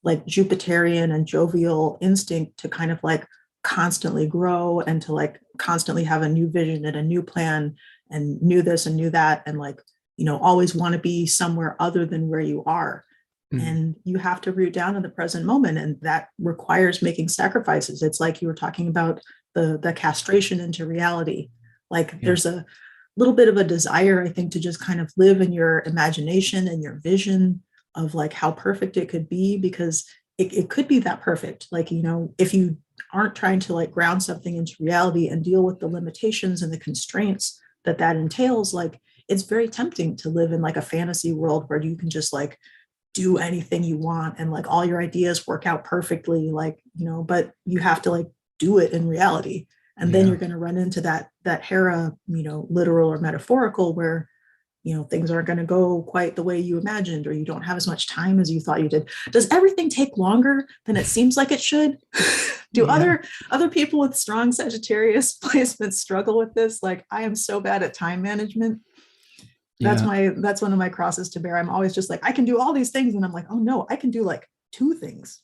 S2: like Jupiterian and jovial instinct to kind of like constantly grow and to like constantly have a new vision and a new plan and new this and new that and like, always want to be somewhere other than where you are. And you have to root down in the present moment. And that requires making sacrifices. It's like you were talking about the castration into reality. Like there's a little bit of a desire, I think, to just kind of live in your imagination and your vision of like how perfect it could be, because it could be that perfect. Like, if you aren't trying to like ground something into reality and deal with the limitations and the constraints that entails, like it's very tempting to live in like a fantasy world where you can just like do anything you want and like all your ideas work out perfectly, like, but you have to like do it in reality. And then you're going to run into that Hera, literal or metaphorical, where things aren't going to go quite the way you imagined, or you don't have as much time as you thought you did. Does everything take longer than it seems like it should? Do other people with strong Sagittarius placements struggle with this? Like, I am so bad at time management. That's one of my crosses to bear. I'm always just like, I can do all these things, and I'm like, oh no, I can do like 2 things.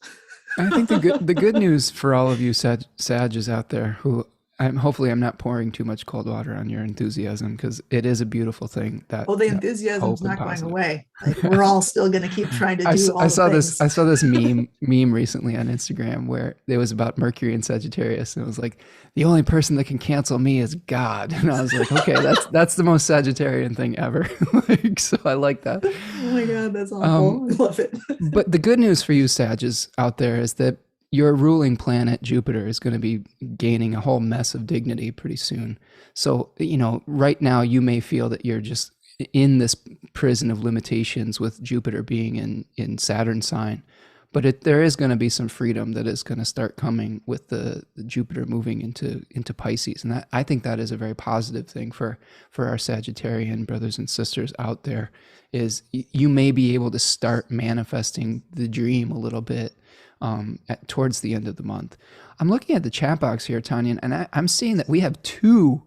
S1: I think the good news for all of you Sages out there who hopefully I'm not pouring too much cold water on your enthusiasm, because it is a beautiful thing. That
S2: the enthusiasm's not going away. Like, we're all still going to keep trying to do all the things.
S1: I saw this meme recently on Instagram where it was about Mercury and Sagittarius, and it was like, the only person that can cancel me is God. And I was like, okay, that's the most Sagittarian thing ever. So I like that.
S2: Oh my God, that's awful. I love it.
S1: But the good news for you Sages out there is that your ruling planet, Jupiter, is going to be gaining a whole mess of dignity pretty soon. So, right now you may feel that you're just in this prison of limitations with Jupiter being in Saturn sign. But there is going to be some freedom that is going to start coming with the Jupiter moving into Pisces. And I think that is a very positive thing for our Sagittarian brothers and sisters out there, is you may be able to start manifesting the dream a little bit towards the end of the month. I'm looking at the chat box here, Tanya, and I'm seeing that we have 2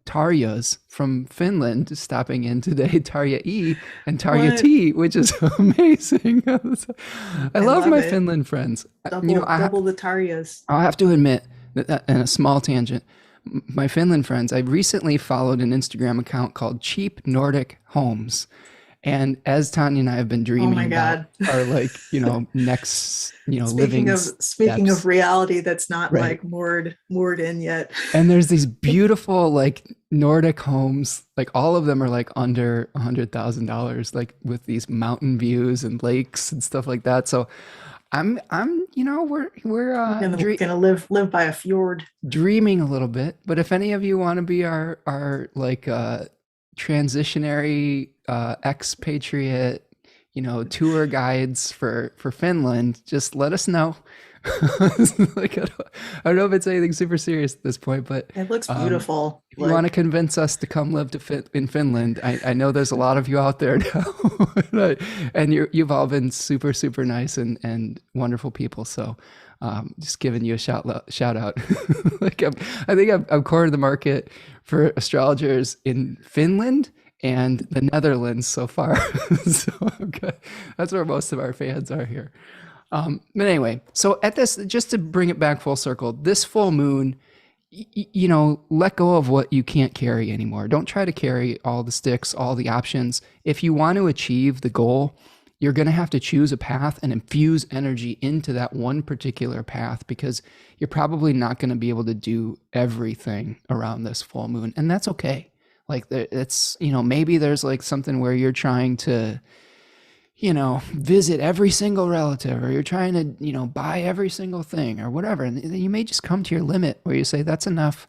S1: Taryas from Finland stopping in today, Tarja E and Tarja T, which is amazing. I love my Finland friends.
S2: Double the Taryas.
S1: I'll have to admit that, in a small tangent, my Finland friends, I recently followed an Instagram account called Cheap Nordic Homes. And as Tanya and I have been dreaming about our next,
S2: speaking of reality that's not like moored in yet.
S1: And there's these beautiful like Nordic homes, like all of them are like under $100,000, like with these mountain views and lakes and stuff like that. So we're
S2: gonna live by a fjord,
S1: dreaming a little bit. But if any of you want to be our like transitionary expatriate tour guides for Finland, just let us know. Like, I don't know if it's anything super serious at this point, but
S2: it looks beautiful.
S1: If you want to convince us to come live in Finland, I know there's a lot of you out there now, and you've all been super, super nice and wonderful people. So just giving you a shout out. Like I think I'm cornered the market for astrologers in Finland and the Netherlands so far. So that's where most of our fans are here. But anyway, so at this, just to bring it back full circle, this full moon, let go of what you can't carry anymore. Don't try to carry all the sticks, all the options. If you want to achieve the goal, you're going to have to choose a path and infuse energy into that one particular path, because you're probably not going to be able to do everything around this full moon. And that's okay. Like it's, maybe there's like something where you're trying to, visit every single relative, or you're trying to, buy every single thing or whatever. And then you may just come to your limit where you say, that's enough.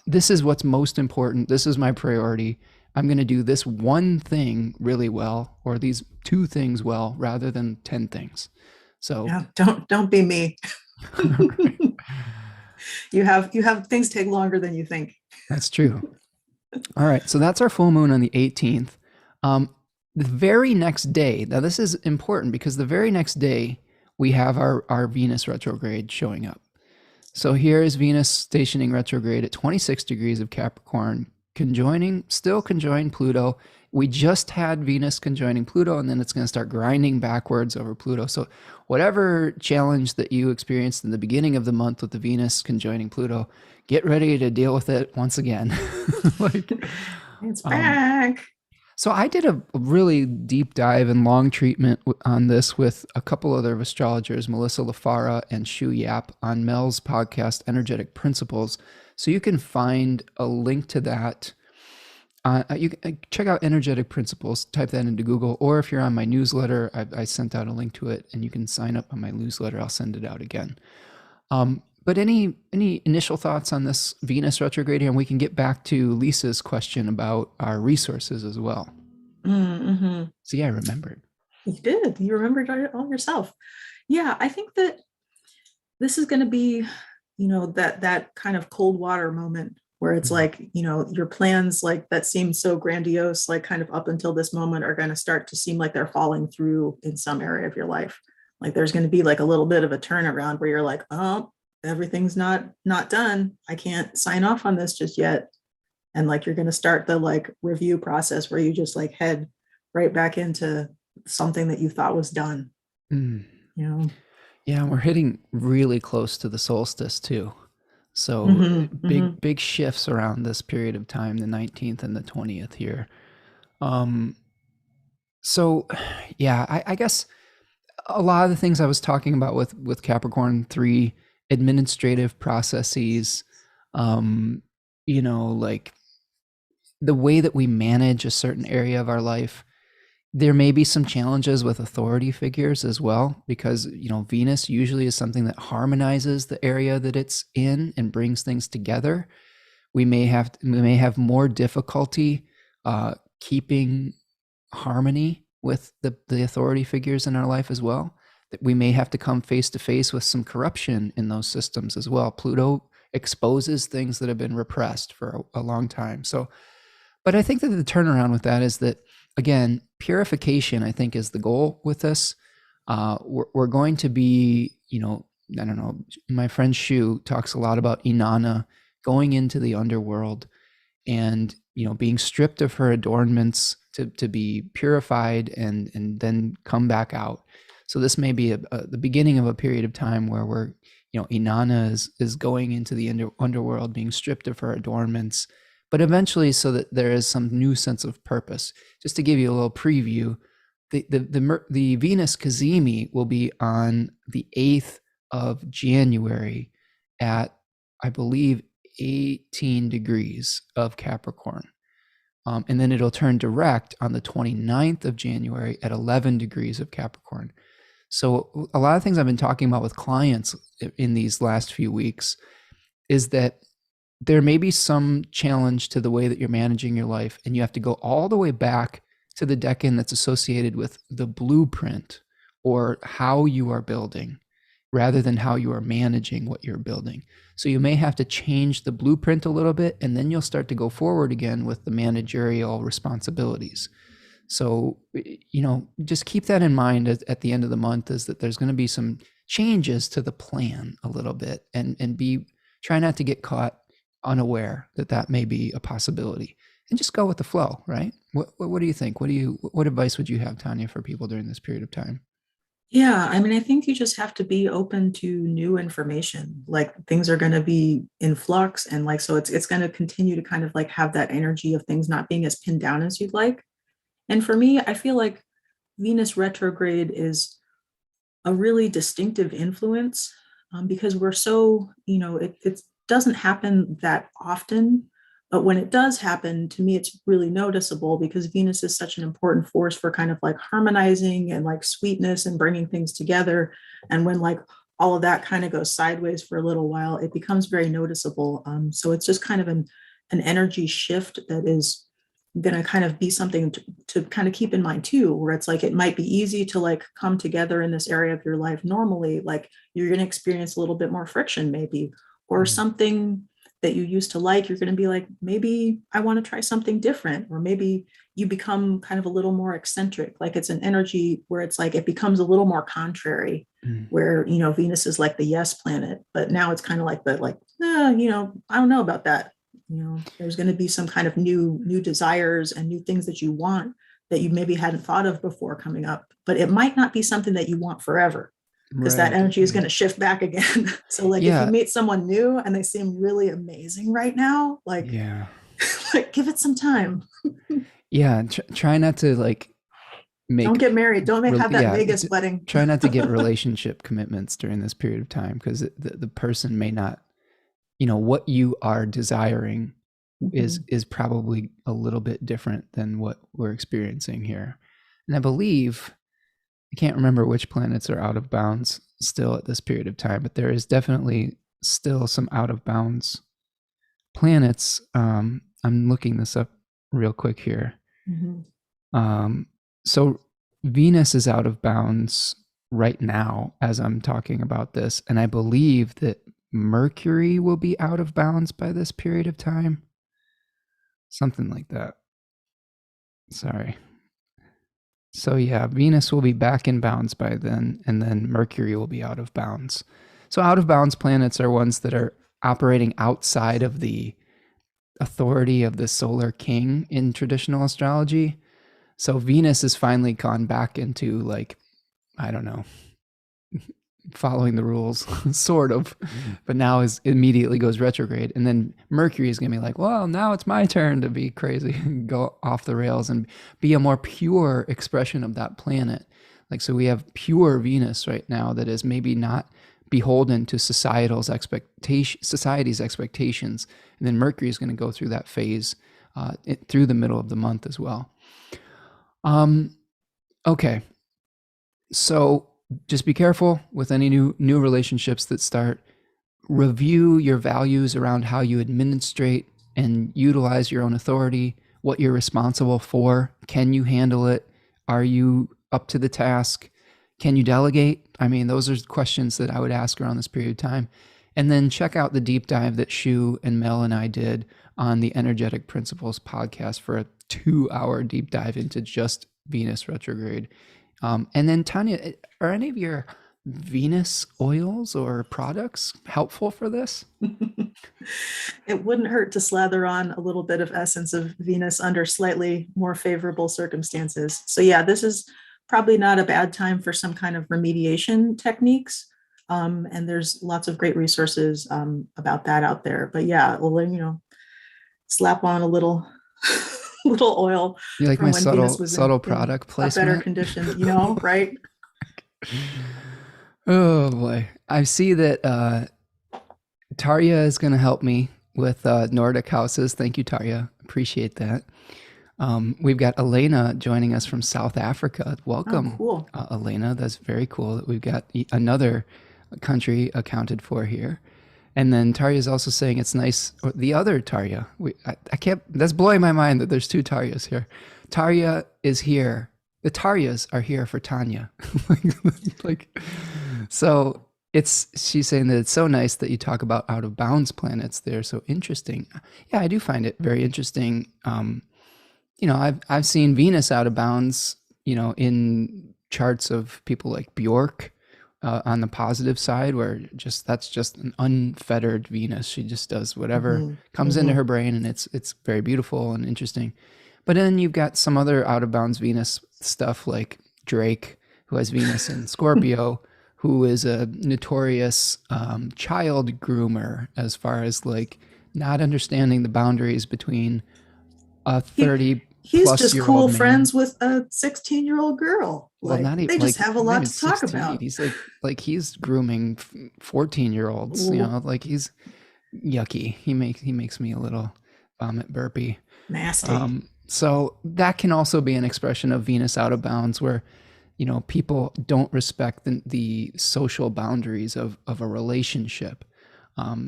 S1: This is what's most important. This is my priority. I'm going to do this one thing really well, or these two things well, rather than 10 things. So
S2: Yeah, don't be me. You have things take longer than you think.
S1: that's true. All right. So that's our full moon on the 18th. The very next day, now this is important because the very next day we have our Venus retrograde showing up. So here is Venus stationing retrograde at 26 degrees of Capricorn, still conjoined Pluto. We just had Venus conjoining Pluto, and then it's going to start grinding backwards over Pluto. So whatever challenge that you experienced in the beginning of the month with the Venus conjoining Pluto, get ready to deal with it once again.
S2: It's back.
S1: So I did a really deep dive and long treatment on this with a couple other astrologers, Melissa LaFara and Shu Yap, on Mel's podcast, Energetic Principles. So you can find a link to that. You can check out Energetic Principles, type that into Google, or if you're on my newsletter, I sent out a link to it, and you can sign up on my newsletter. I'll send it out again. But any initial thoughts on this Venus retrograde here? And we can get back to Lisa's question about our resources as well.
S2: Mm-hmm.
S1: See, I remembered.
S2: You did. You remembered it all yourself. Yeah, I think that this is going to be, that kind of cold water moment where it's like, your plans like that seem so grandiose, like kind of up until this moment, are going to start to seem like they're falling through in some area of your life. Like there's going to be like a little bit of a turnaround where you're like, oh, everything's not done. I can't sign off on this just yet. And like you're going to start the like review process where you just like head right back into something that you thought was done.
S1: Yeah, we're hitting really close to the solstice too. So big shifts around this period of time, the 19th and the 20th here. So yeah, I guess a lot of the things I was talking about with Capricorn 3, administrative processes, like the way that we manage a certain area of our life. There may be some challenges with authority figures as well, because Venus usually is something that harmonizes the area that it's in and brings things together. We may have more difficulty keeping harmony with the authority figures in our life as well. That we may have to come face to face with some corruption in those systems as well. Pluto exposes things that have been repressed for a long time. So, but I think that the turnaround with that is that, again, purification, I think, is the goal with this. We're going to be, I don't know, my friend Shu talks a lot about Inanna going into the underworld and, being stripped of her adornments to be purified and then come back out. So this may be the beginning of a period of time where we're, Inanna is going into the underworld, being stripped of her adornments, but eventually so that there is some new sense of purpose. Just to give you a little preview, the Venus Cazimi will be on the 8th of January at, I believe, 18 degrees of Capricorn. And then it'll turn direct on the 29th of January at 11 degrees of Capricorn. So a lot of things I've been talking about with clients in these last few weeks is that there may be some challenge to the way that you're managing your life, and you have to go all the way back to the decan that's associated with the blueprint or how you are building rather than how you are managing what you're building. So you may have to change the blueprint a little bit, and then you'll start to go forward again with the managerial responsibilities. So, just keep that in mind at the end of the month, is that there's going to be some changes to the plan a little bit, and try not to get caught unaware that may be a possibility, and just go with the flow, right? What do you think? What advice would you have, Tanya, for people during this period of time?
S2: Yeah, I mean, I think you just have to be open to new information. Like things are going to be in flux, and like so it's going to continue to kind of like have that energy of things not being as pinned down as you'd like. And for me, I feel like Venus retrograde is a really distinctive influence because we're so, it doesn't happen that often But when it does happen, to me, it's really noticeable because Venus is such an important force for kind of like harmonizing and like sweetness and bringing things together. And when like all of that kind of goes sideways for a little while, it becomes very noticeable. So it's just kind of an energy shift that is going to kind of be something to kind of keep in mind too, where it's like it might be easy to like come together in this area of your life normally, like you're going to experience a little bit more friction maybe, or something that you used to like, you're going to be like, maybe I want to try something different, or maybe you become kind of a little more eccentric. Like it's an energy where it's like it becomes a little more contrary, where you know Venus is like the yes planet, but now it's kind of like the like, you know, I don't know about that. You know, there's going to be some kind of new desires and new things that you want that you maybe hadn't thought of before coming up, but it might not be something that you want forever, because that energy is going to shift back again. So like if you meet someone new and they seem really amazing right now, like, like give it some time.
S1: Try not to like
S2: don't get married. Don't have that Vegas wedding.
S1: Try not to get relationship commitments during this period of time, because the person may not, you know, what you are desiring is probably a little bit different than what we're experiencing here. And I believe, I can't remember which planets are out of bounds still at this period of time, but there is definitely still some out of bounds planets. I'm looking this up real quick here. So Venus is out of bounds right now as I'm talking about this, and I believe that Mercury will be out of bounds by this period of time. Something like that. Sorry. So yeah, Venus will be back in bounds by then, and then Mercury will be out of bounds. So out of bounds planets are ones that are operating outside of the authority of the solar king in traditional astrology. So Venus has finally gone back into like, I don't know, following the rules, sort of, but now is immediately goes retrograde. And then Mercury is going to be like, well, now it's my turn to be crazy, go off the rails and be a more pure expression of that planet. Like, so we have pure Venus right now that is maybe not beholden to society's expectations. And then Mercury is going to go through that phase through the middle of the month as well. Okay. So just be careful with any new relationships that start. Review your values around how you administrate and utilize your own authority, what you're responsible for. Can you handle it? Are you up to the task? Can you delegate? I mean, those are questions that I would ask around this period of time. And then check out the deep dive that Shu and Mel and I did on the Energetic Principles podcast for a 2-hour deep dive into just Venus retrograde. And then Tanya, are any of your Venus oils or products helpful for this?
S2: It wouldn't hurt to slather on a little bit of essence of Venus under slightly more favorable circumstances. So yeah, this is probably not a bad time for some kind of remediation techniques. And there's lots of great resources about that out there. But yeah, well, you know, slap on a little little oil.
S1: You like my subtle product placement?
S2: A better condition, you know, right?
S1: Oh boy. I see that Tarja is going to help me with Nordic houses. Thank you, Tarja. Appreciate that. We've got Elena joining us from South Africa. Welcome.
S2: Oh, cool.
S1: Elena. That's very cool that we've got another country accounted for here. And then Tarja is also saying it's nice. The other Tarja, I can't. That's blowing my mind that there's two Tarjas here. Tarja is here. The Tarjas are here for Tanya. So she's saying that it's so nice that you talk about out of bounds planets. They're so interesting. Yeah, I do find it very interesting. You know, I've seen Venus out of bounds, you know, in charts of people like Bjork. On the positive side, where that's just an unfettered Venus. She just does whatever comes into her brain, and it's very beautiful and interesting. But then you've got some other out of bounds Venus stuff like Drake, who has Venus in Scorpio, who is a notorious child groomer as far as like not understanding the boundaries between a 30
S2: He's just cool friends with a 16-year-old girl.
S1: Well, not even,
S2: they just have a lot to talk about.
S1: He's like he's grooming 14-year-olds. You know, like he's yucky. He makes me a little vomit burpee.
S2: Nasty.
S1: So that can also be an expression of Venus out of bounds, where people don't respect the social boundaries of a relationship.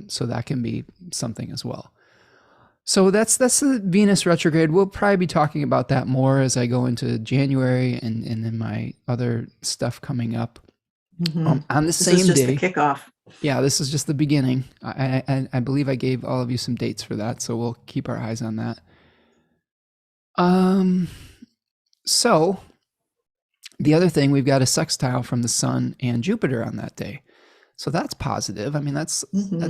S1: So that can be something as well. So that's the Venus retrograde. We'll probably be talking about that more as I go into January and then my other stuff coming up.
S2: Mhm.
S1: On the
S2: This
S1: same
S2: is just
S1: day.
S2: the kickoff.
S1: Yeah, this is just the beginning. I believe I gave all of you some dates for that, so we'll keep our eyes on that. So the other thing, we've got a sextile from the Sun and Jupiter on that day. So that's positive. I mean, that's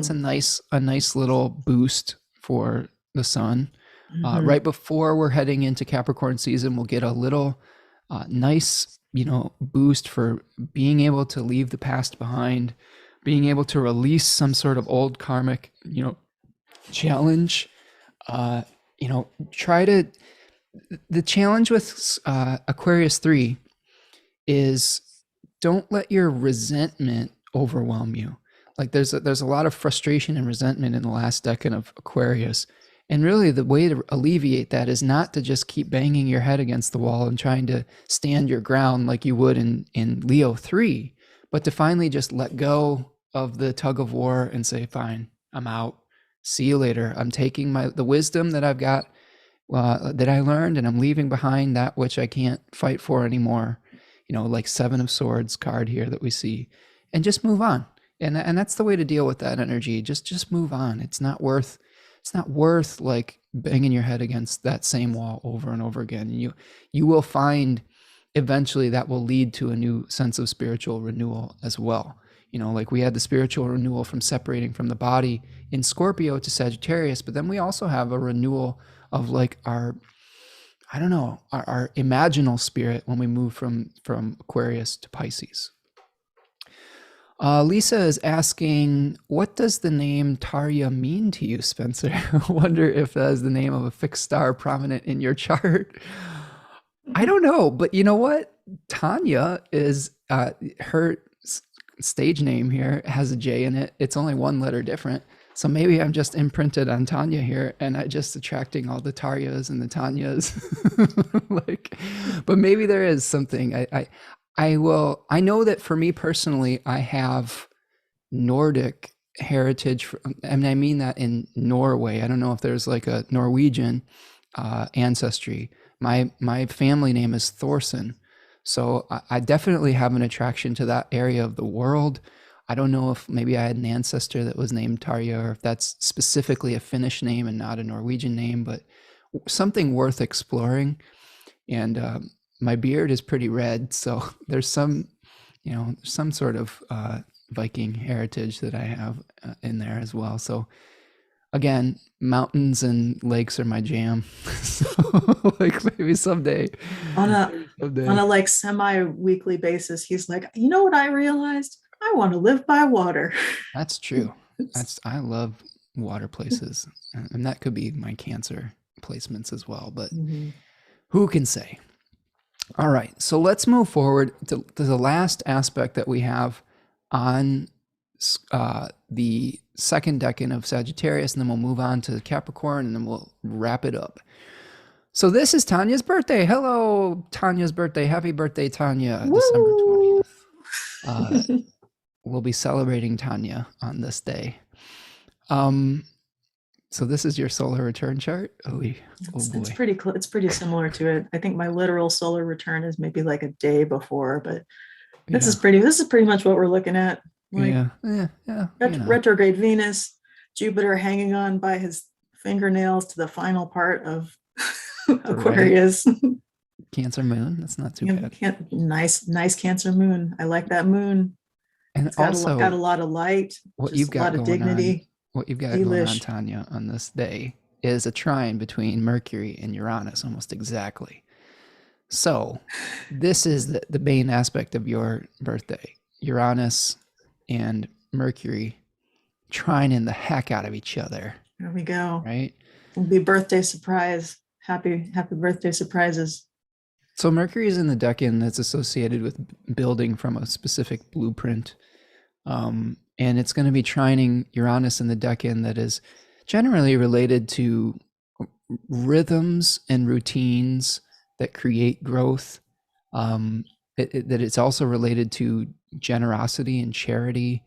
S1: a nice little boost for the Sun. Right before we're heading into Capricorn season, we'll get a little nice, boost for being able to leave the past behind, being able to release some sort of old karmic, challenge. Try to. The challenge with Aquarius 3 is don't let your resentment overwhelm you. Like there's a lot of frustration and resentment in the last decan of Aquarius. And really the way to alleviate that is not to just keep banging your head against the wall and trying to stand your ground like you would in Leo 3, but to finally just let go of the tug of war and say, fine, I'm out. See you later. I'm taking the wisdom that I've got, that I learned, and I'm leaving behind that which I can't fight for anymore. Like Seven of Swords card here that we see, and just move on. And that's the way to deal with that energy. Just move on. It's not worth like banging your head against that same wall over and over again. And you will find eventually that will lead to a new sense of spiritual renewal as well. Like we had the spiritual renewal from separating from the body in Scorpio to Sagittarius, but then we also have a renewal of like our imaginal spirit when we move from Aquarius to Pisces. Lisa is asking, what does the name Tarya mean to you, Spencer? I wonder if that is the name of a fixed star prominent in your chart. I don't know, but you know what? Tanya is her stage name here has a J in it. It's only one letter different. So maybe I'm just imprinted on Tanya here and I just attracting all the Taryas and the Tanyas. But maybe there is something. I know that for me personally, I have Nordic heritage, and I mean that in Norway. I don't know if there's like a Norwegian ancestry. My family name is Thorson. So I definitely have an attraction to that area of the world. I don't know if maybe I had an ancestor that was named Tarja, or if that's specifically a Finnish name and not a Norwegian name, but something worth exploring. And my beard is pretty red, so there's some sort of Viking heritage that I have in there as well. So again, mountains and lakes are my jam. So like maybe someday
S2: on a like semi-weekly basis, he's like, you know what I realized? I want to live by water.
S1: That's true. I love water places, and that could be my Cancer placements as well, but who can say? All right, so let's move forward to the last aspect that we have on the second decan of Sagittarius, and then we'll move on to Capricorn, and then we'll wrap it up. So this is Tanya's birthday. Hello, Tanya's birthday. Happy birthday, Tanya. Woo! December 20th. We'll be celebrating Tanya on this day. So this is your solar return chart.
S2: It's pretty it's pretty similar to it. I think my literal solar return is maybe like a day before, but this is pretty much what we're looking at. Like, retrograde Venus, Jupiter hanging on by his fingernails to the final part of Aquarius.
S1: Cancer moon. That's not too bad.
S2: Nice Cancer moon. I like that moon.
S1: And
S2: it's
S1: also
S2: got a lot of light.
S1: What you've got
S2: a lot of dignity.
S1: What you've got going on, Tanya, on this day is a trine between Mercury and Uranus, almost exactly. So this is the main aspect of your birthday. Uranus and Mercury trining the heck out of each other.
S2: There we go.
S1: Right?
S2: It'll be birthday surprise. Happy birthday surprises.
S1: So Mercury is in the decan that's associated with building from a specific blueprint. And it's going to be trining Uranus in the decan that is generally related to rhythms and routines that create growth. That it's also related to generosity and charity.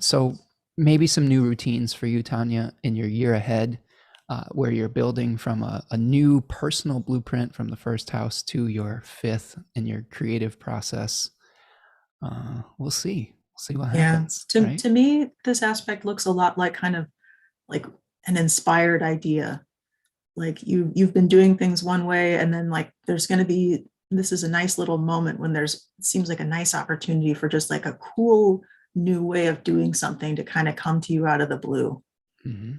S1: So maybe some new routines for you, Tanya, in your year ahead, where you're building from a new personal blueprint from the first house to your fifth in your creative process. We'll see. We'll see what
S2: Yeah.
S1: happens, right?
S2: To me, this aspect looks a lot like kind of like an inspired idea. Like you've been doing things one way, and then like there's going to be, this is a nice little moment when there's, it seems like a nice opportunity for just like a cool new way of doing something to kind of come to you out of the blue.
S1: Mm-hmm.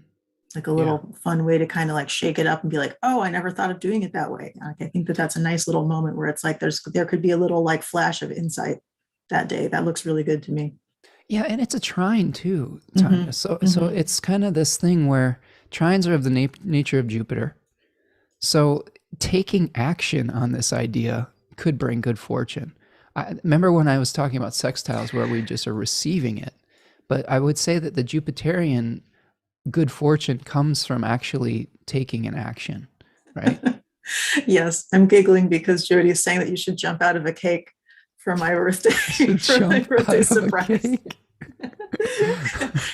S2: Like a
S1: Yeah.
S2: little fun way to kind of like shake it up and be like, oh, I never thought of doing it that way. Like, I think that that's a nice little moment where it's like there could be a little like flash of insight that day. That looks really good to me.
S1: Yeah, and it's a trine too, Tanya. So it's kind of this thing where trines are of the nature of Jupiter. So taking action on this idea could bring good fortune. I remember when I was talking about sextiles where we just are receiving it, but I would say that the Jupiterian good fortune comes from actually taking an action, right?
S2: Yes, I'm giggling because Jody is saying that you should jump out of a cake for my birthday, for my birthday surprise.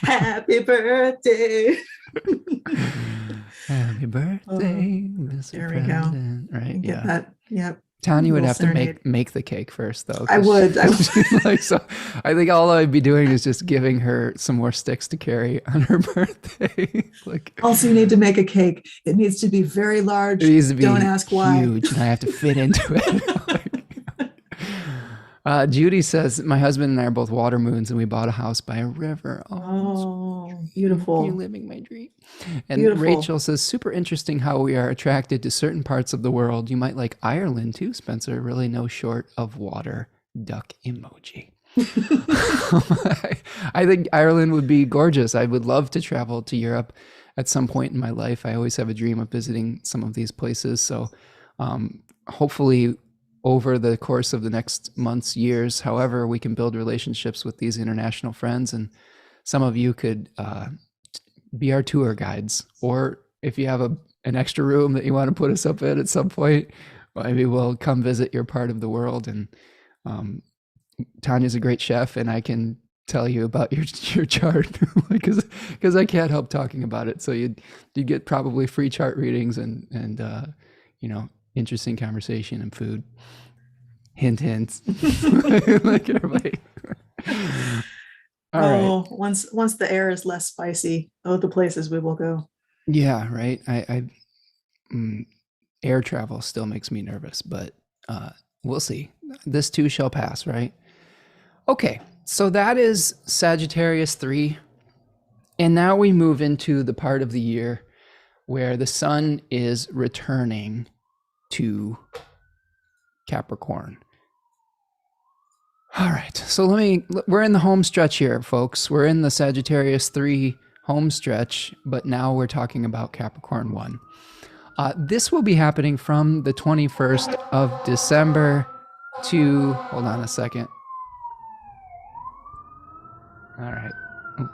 S2: Happy birthday.
S1: Happy birthday, Mr.
S2: There we
S1: President.
S2: go.
S1: Right?
S2: Get
S1: Yeah.
S2: that. Yep.
S1: Tanya would
S2: Little
S1: have
S2: serenade.
S1: to make the cake first, though.
S2: I would.
S1: Like, so I think all I'd be doing is just giving her some more sticks to carry on her birthday. Like,
S2: Also, you need to make a cake. It needs to be very large.
S1: it needs to be
S2: Don't ask why.
S1: huge, and I have to fit into it. Judy says, my husband and I are both water moons, and we bought a house by a river.
S2: Oh, beautiful.
S1: You're living my dream. And
S2: Beautiful.
S1: Rachel says, super interesting how we are attracted to certain parts of the world. You might like Ireland too, Spencer. Really no short of water. Duck emoji. I think Ireland would be gorgeous. I would love to travel to Europe at some point in my life. I always have a dream of visiting some of these places. So hopefully over the course of the next months, years, however, we can build relationships with these international friends, and some of you could be our tour guides, or if you have an extra room that you want to put us up in at some point, maybe we'll come visit your part of the world. And Tanya's a great chef, and I can tell you about your chart because I can't help talking about it. So you get probably free chart readings and interesting conversation and food. Hint, hint. Like everybody. All right.
S2: Once the air is less spicy, the places we will go.
S1: Yeah, right. Air travel still makes me nervous, but we'll see. This too shall pass, right? Okay, so that is Sagittarius 3. And now we move into the part of the year where the sun is returning to Capricorn. All right, so we're in the home stretch here, folks. We're in the Sagittarius 3 home stretch, but now we're talking about Capricorn 1. This will be happening from the 21st of December to, hold on a second. All right,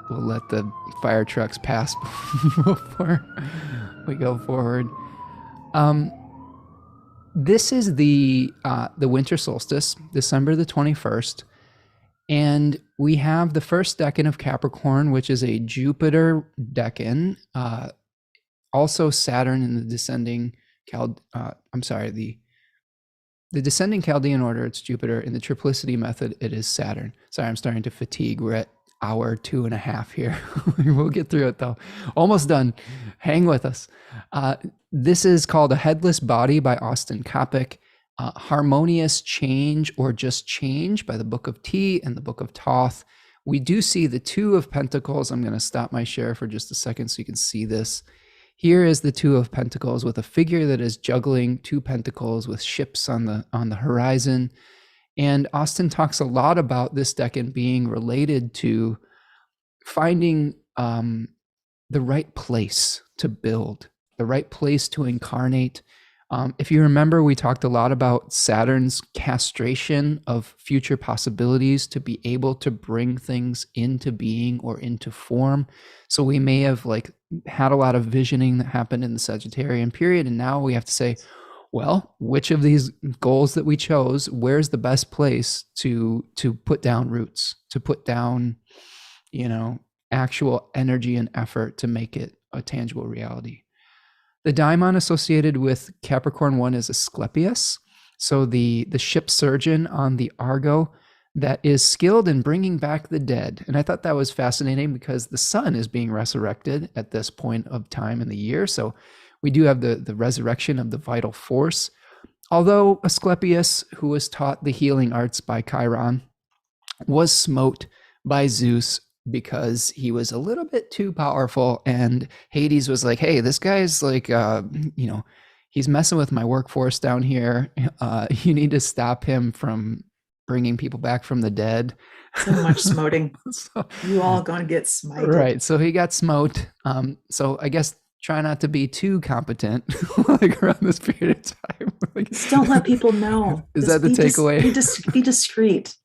S1: we'll let the fire trucks pass before we go forward. This is the winter solstice, December the 21st, and we have the first decan of Capricorn, which is a Jupiter decan. Also Saturn in the descending the descending Chaldean order, it's Jupiter. In the triplicity method, it is Saturn. Sorry, I'm starting to fatigue. We're at hour 2.5 here. We'll get through it though. Almost done. Hang with us. This is called A Headless Body by Austin Coppock. Harmonious Change or Just Change by the Book of Tea and the Book of Thoth. We do see the Two of Pentacles. I'm going to stop my share for just a second so you can see this. Here is the Two of Pentacles with a figure that is juggling two pentacles with ships on the horizon. And Austin talks a lot about this decan being related to finding the right place to build, the right place to incarnate, If you remember, we talked a lot about Saturn's castration of future possibilities to be able to bring things into being or into form. So we may have like had a lot of visioning that happened in the Sagittarian period, and now we have to say, well, which of these goals that we chose, where's the best place to put down roots, to put down, actual energy and effort to make it a tangible reality. The daimon associated with Capricorn 1 is Asclepius. So the ship surgeon on the Argo that is skilled in bringing back the dead. And I thought that was fascinating because the sun is being resurrected at this point of time in the year. So we do have the resurrection of the vital force. Although Asclepius, who was taught the healing arts by Chiron, was smote by Zeus because he was a little bit too powerful, and Hades was like, hey, this guy's like, he's messing with my workforce down here. You need to stop him from bringing people back from the dead.
S2: So much smoting.
S1: So,
S2: you all going to get smited.
S1: Right. So he got smote. So I guess try not to be too competent like around this period of time. Like,
S2: just don't let people know.
S1: Is that the takeaway?
S2: Be discreet.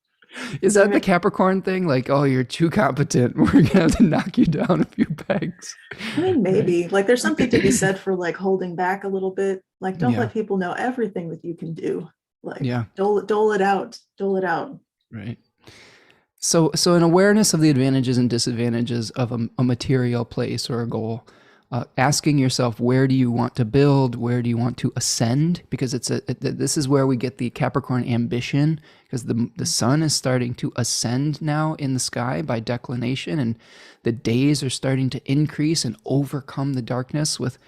S1: Is that the Capricorn thing? Like, oh, you're too competent. We're going to have to knock you down a few pegs.
S2: I mean, maybe. Like, there's something to be said for, like, holding back a little bit. Like, don't let people know everything that you can do. Like, dole it out. Dole it out.
S1: Right. So an awareness of the advantages and disadvantages of a material place or a goal. Asking yourself, where do you want to build? Where do you want to ascend? Because this is where we get the Capricorn ambition, because the sun is starting to ascend now in the sky by declination, and the days are starting to increase and overcome the darkness. With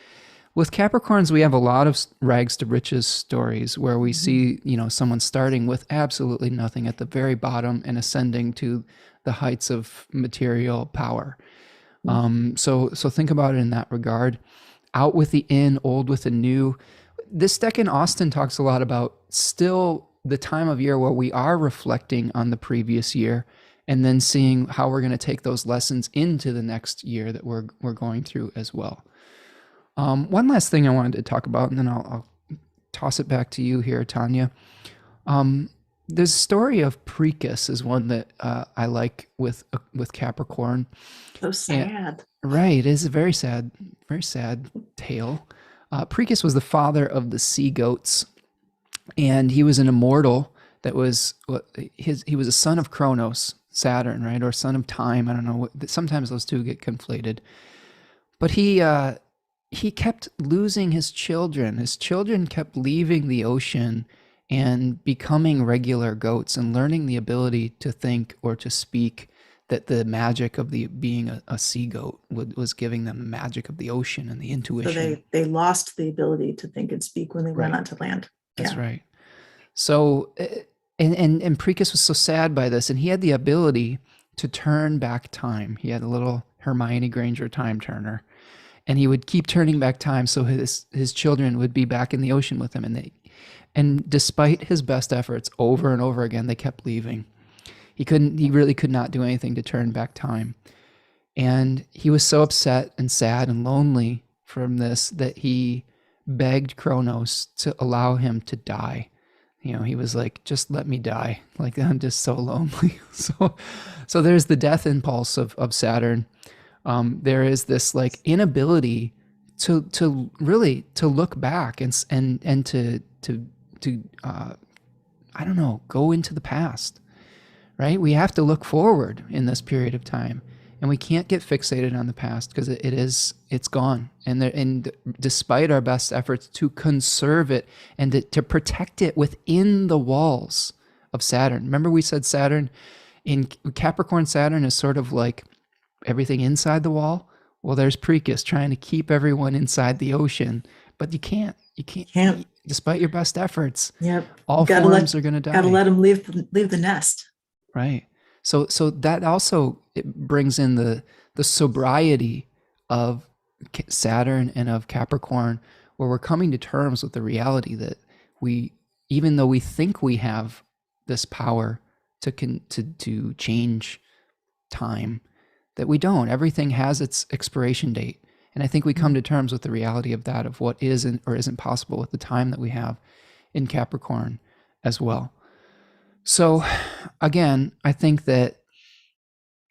S1: Capricorns, we have a lot of rags to riches stories where we see, someone starting with absolutely nothing at the very bottom and ascending to the heights of material power. So think about it in that regard. Out with the in, old with the new. This deck in Austin talks a lot about still the time of year where we are reflecting on the previous year and then seeing how we're going to take those lessons into the next year that we're going through as well. One last thing I wanted to talk about, and then I'll toss it back to you here, Tanya. The story of Precus is one that I like with Capricorn.
S2: So sad.
S1: And, right. It is a very sad tale. Precus was the father of the sea goats, and he was an immortal that was, he was a son of Kronos, Saturn, right? Or son of time. I don't know. Sometimes those two get conflated. But he kept losing his children. His children kept leaving the ocean and becoming regular goats and learning the ability to think or to speak, that the magic of being a sea goat was giving them the magic of the ocean and the intuition.
S2: So they lost the ability to think and speak when they went onto land.
S1: That's right. So, and Precus was so sad by this, and he had the ability to turn back time. He had a little Hermione Granger time turner, and he would keep turning back time so his children would be back in the ocean with him, and despite his best efforts over and over again, they kept leaving. He really could not do anything to turn back time. And he was so upset and sad and lonely from this that he begged Kronos to allow him to die. He was like, just let me die. Like, I'm just so lonely. So there's the death impulse of Saturn. There is this like inability to really look back and to I don't know, go into the past. Right? We have to look forward in this period of time, and we can't get fixated on the past because it's gone. And despite our best efforts to conserve it and to protect it within the walls of Saturn. Remember we said Saturn in Capricorn, Saturn is sort of like everything inside the wall. Well, there's Precus trying to keep everyone inside the ocean, but you can't. Despite your best efforts.
S2: Yep.
S1: All forms are going to die.
S2: Got to let them leave the nest.
S1: Right. So that also it brings in the sobriety of Saturn and of Capricorn, where we're coming to terms with the reality that even though we think we have this power to change time, that we don't. Everything has its expiration date, And I think we come to terms with the reality of that, of what isn't or isn't possible with the time that we have in Capricorn as well. So again, I think that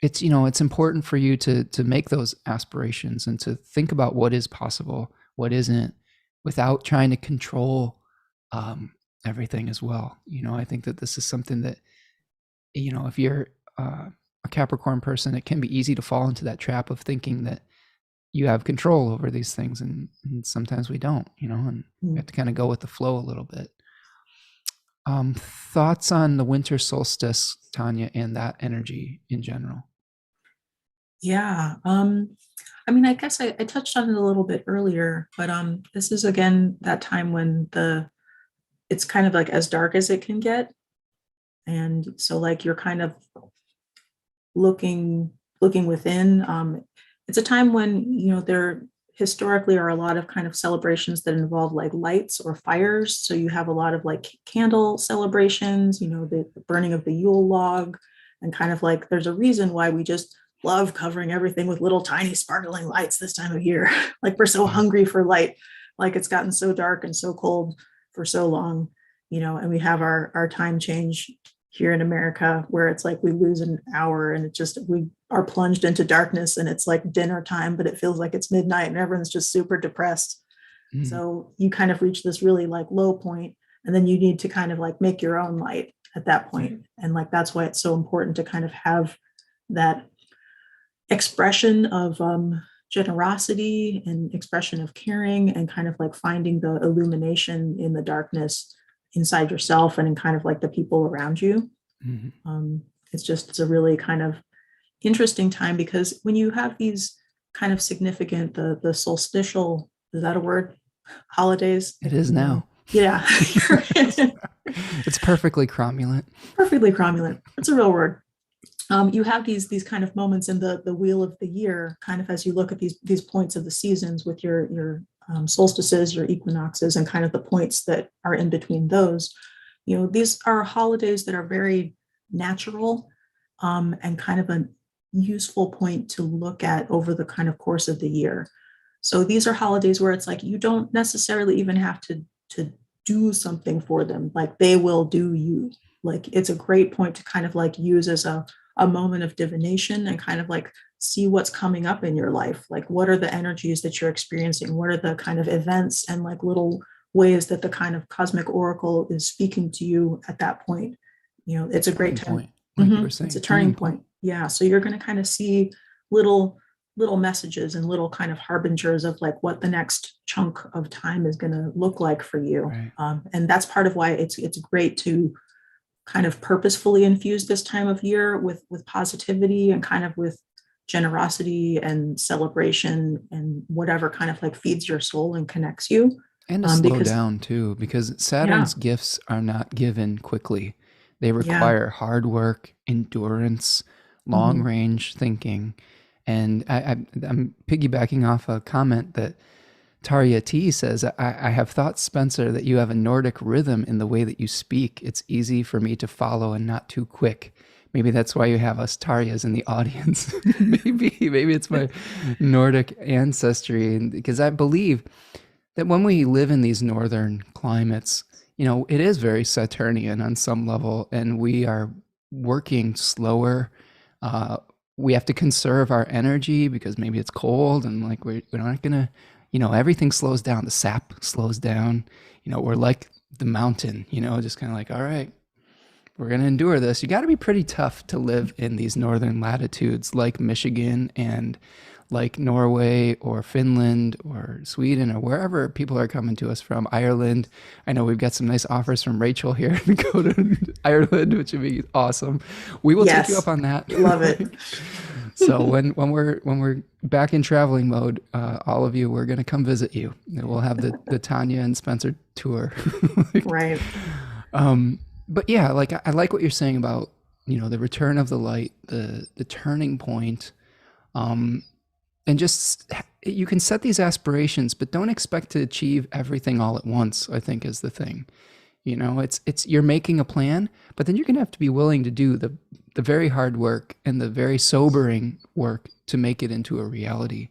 S1: it's, it's important for you to make those aspirations and to think about what is possible, what isn't, without trying to control everything as well. I think that this is something that, if you're a Capricorn person, it can be easy to fall into that trap of thinking that you have control over these things, and sometimes we don't, and we have to kind of go with the flow a little bit. Thoughts on the winter solstice, Tanya, and that energy in general?
S2: Yeah. I mean, I guess I touched on it a little bit earlier, but this is again that time when it's kind of like as dark as it can get. And so like you're kind of looking within. It's a time when, there historically are a lot of kind of celebrations that involve like lights or fires. So you have a lot of like candle celebrations, the burning of the Yule log, and kind of like there's a reason why we just love covering everything with little tiny sparkling lights this time of year. Like we're so hungry for light, like it's gotten so dark and so cold for so long, and we have our time change here in America where it's like we lose an hour and we are plunged into darkness, and it's like dinner time, but it feels like it's midnight and everyone's just super depressed. So you kind of reach this really like low point, and then you need to kind of like make your own light at that point. And like that's why it's so important to kind of have that expression of generosity and expression of caring, and kind of like finding the illumination in the darkness inside yourself and in kind of like the people around you. It's a really kind of interesting time, because when you have these kind of significant, the solstitial, is that a word? Holidays.
S1: It is now.
S2: Yeah.
S1: It's perfectly cromulent.
S2: Perfectly cromulent. It's a real word. You have these kind of moments in the wheel of the year, kind of as you look at these points of the seasons with your solstices, your equinoxes, and kind of the points that are in between those. These are holidays that are very natural, and kind of a useful point to look at over the kind of course of the year. So these are holidays where it's like you don't necessarily even have to do something for them, like they will do you. Like it's a great point to kind of like use as a moment of divination, and kind of like see what's coming up in your life. Like what are the energies that you're experiencing? What are the kind of events and like little ways that the kind of cosmic oracle is speaking to you at that point? It's a great time.
S1: Like you were saying,
S2: it's a turning point. Yeah. So you're going to kind of see little messages and little kind of harbingers of like what the next chunk of time is going to look like for you.
S1: Right.
S2: And that's part of why it's great to kind of purposefully infuse this time of year with positivity, and kind of with generosity and celebration, and whatever kind of like feeds your soul and connects you.
S1: And to slow down too, because Saturn's gifts are not given quickly. They require hard work, endurance, long range thinking. And I'm piggybacking off a comment that Tarja T says, I have thought, Spencer, that you have a Nordic rhythm in the way that you speak. It's easy for me to follow and not too quick. Maybe that's why you have us Tarjas in the audience. maybe it's my Nordic ancestry. And because I believe that when we live in these northern climates, it is very Saturnian on some level, and we are working slower. We have to conserve our energy because maybe it's cold, and like we're not gonna, everything slows down. The sap slows down. We're like the mountain. Just kind of like, all right, we're gonna endure this. You got to be pretty tough to live in these northern latitudes, like Michigan and like Norway or Finland or Sweden or wherever people are coming to us from. Ireland. I know we've got some nice offers from Rachel here to go to Ireland, which would be awesome. We will take you up on that.
S2: Love it.
S1: So when we're back in traveling mode, all of you, we're going to come visit you. We'll have the Tanya and Spencer tour.
S2: Right.
S1: But yeah, like I like what you're saying about, the return of the light, the turning point. And just, you can set these aspirations, but don't expect to achieve everything all at once, I think is the thing. It's you're making a plan, but then you're going to have to be willing to do the very hard work and the very sobering work to make it into a reality.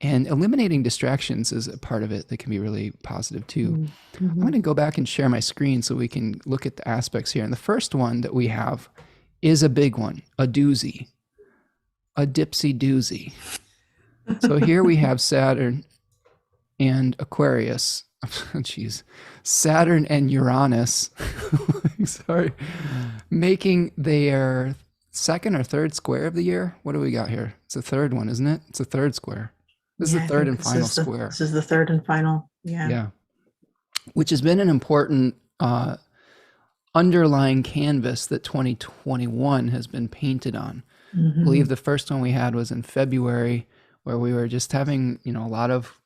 S1: And eliminating distractions is a part of it that can be really positive too. I'm going
S2: Mm-hmm.
S1: to go back and share my screen so we can look at the aspects here. And the first one that we have is a big one, a doozy, a dipsy doozy. So here we have Saturn and Aquarius. Jeez. Saturn and Uranus. Sorry. Making their second or third square of the year. What do we got here? It's the third one, isn't it? It's the third square. This is
S2: Yeah,
S1: the
S2: I
S1: third
S2: think
S1: and final square.
S2: this is the third and final. Yeah.
S1: Yeah. Which has been an important underlying canvas that 2021 has been painted on. I believe the first one we had was in February, where we were just having, a lot of,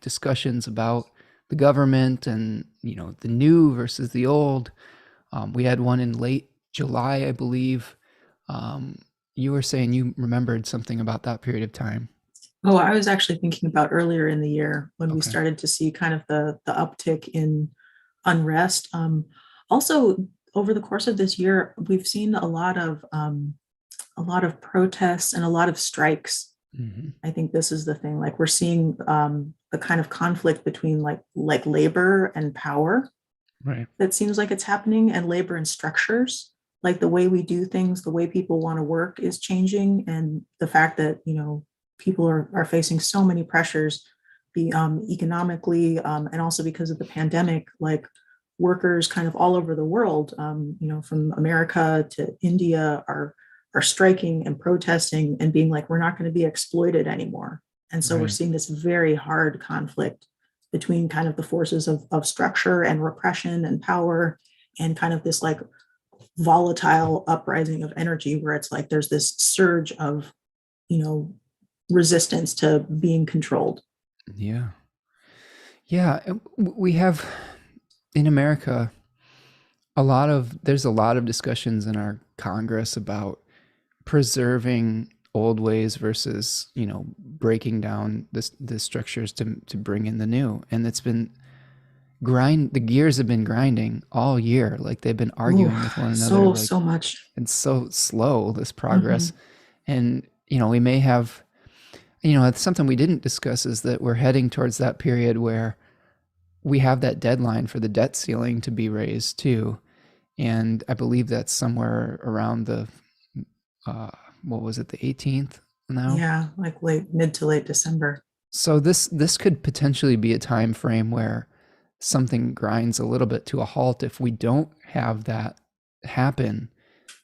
S1: discussions about the government and, the new versus the old. We had one in late July, I believe. You were saying you remembered something about that period of time.
S2: Oh, I was actually thinking about earlier in the year when we
S1: Okay.
S2: started to see kind of the uptick in unrest. Also, over the course of this year, we've seen a lot of protests and a lot of strikes.
S1: Mm-hmm.
S2: I think this is the thing. Like we're seeing the kind of conflict between like labor and power
S1: Right.
S2: that seems like it's happening, and labor and structures. Like the way we do things, the way people want to work is changing, and the fact that people are facing so many pressures, economically, and also because of the pandemic. Like workers kind of all over the world, from America to India, are striking and protesting and being like, we're not going to be exploited anymore. And so we're
S1: Right.
S2: seeing this very hard conflict between kind of the forces of structure and repression and power, and kind of this like volatile uprising of energy where it's like there's this surge of, you know, resistance to being controlled.
S1: Yeah. Yeah. We have in America there's a lot of discussions in our Congress about preserving old ways versus, breaking down the structures to bring in the new. And it's been the gears have been grinding all year. Like they've been
S2: Ooh,
S1: arguing with one another.
S2: so
S1: Like
S2: so much.
S1: it's so slow, this progress.
S2: Mhm.
S1: And, we may have, it's something we didn't discuss is that we're heading towards that period where we have that deadline for the debt ceiling to be raised too. And I believe that's somewhere around the, what was it, the 18th now?
S2: Yeah, like mid to late December.
S1: So this could potentially be a time frame where something grinds a little bit to a halt if we don't have that happen.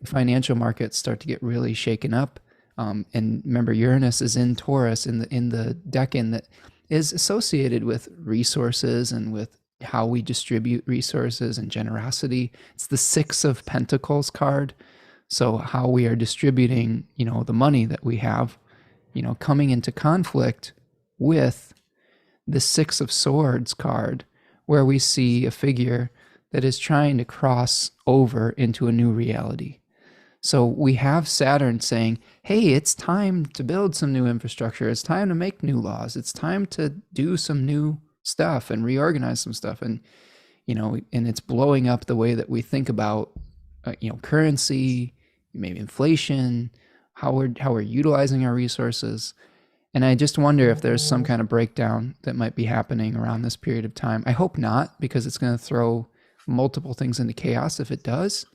S1: The financial markets start to get really shaken up. And remember, Uranus is in Taurus in the decan that is associated with resources and with how we distribute resources and generosity. It's the Six of Pentacles card. So how we are distributing, the money that we have, coming into conflict with the Six of Swords card, where we see a figure that is trying to cross over into a new reality. So we have Saturn saying, hey, it's time to build some new infrastructure. It's time to make new laws. It's time to do some new stuff and reorganize some stuff. And, and it's blowing up the way that we think about, currency, maybe inflation, how we're utilizing our resources. And I just wonder if there's some kind of breakdown that might be happening around this period of time. I hope not, because it's going to throw multiple things into chaos if it does.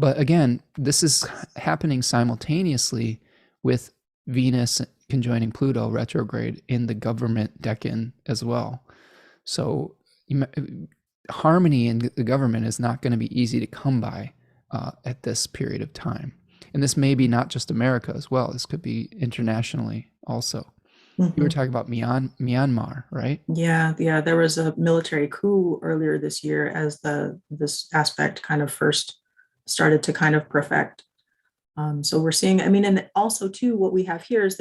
S1: But again, this is happening simultaneously with Venus conjoining Pluto retrograde in the government decan as well. So harmony in the government is not going to be easy to come by at this period of time. And this may be not just America as well. This could be internationally also. You were talking about Myanmar, right?
S2: Yeah, yeah. There was a military coup earlier this year as this aspect kind of first started to kind of perfect. So we're seeing, I mean, and also too, what we have here is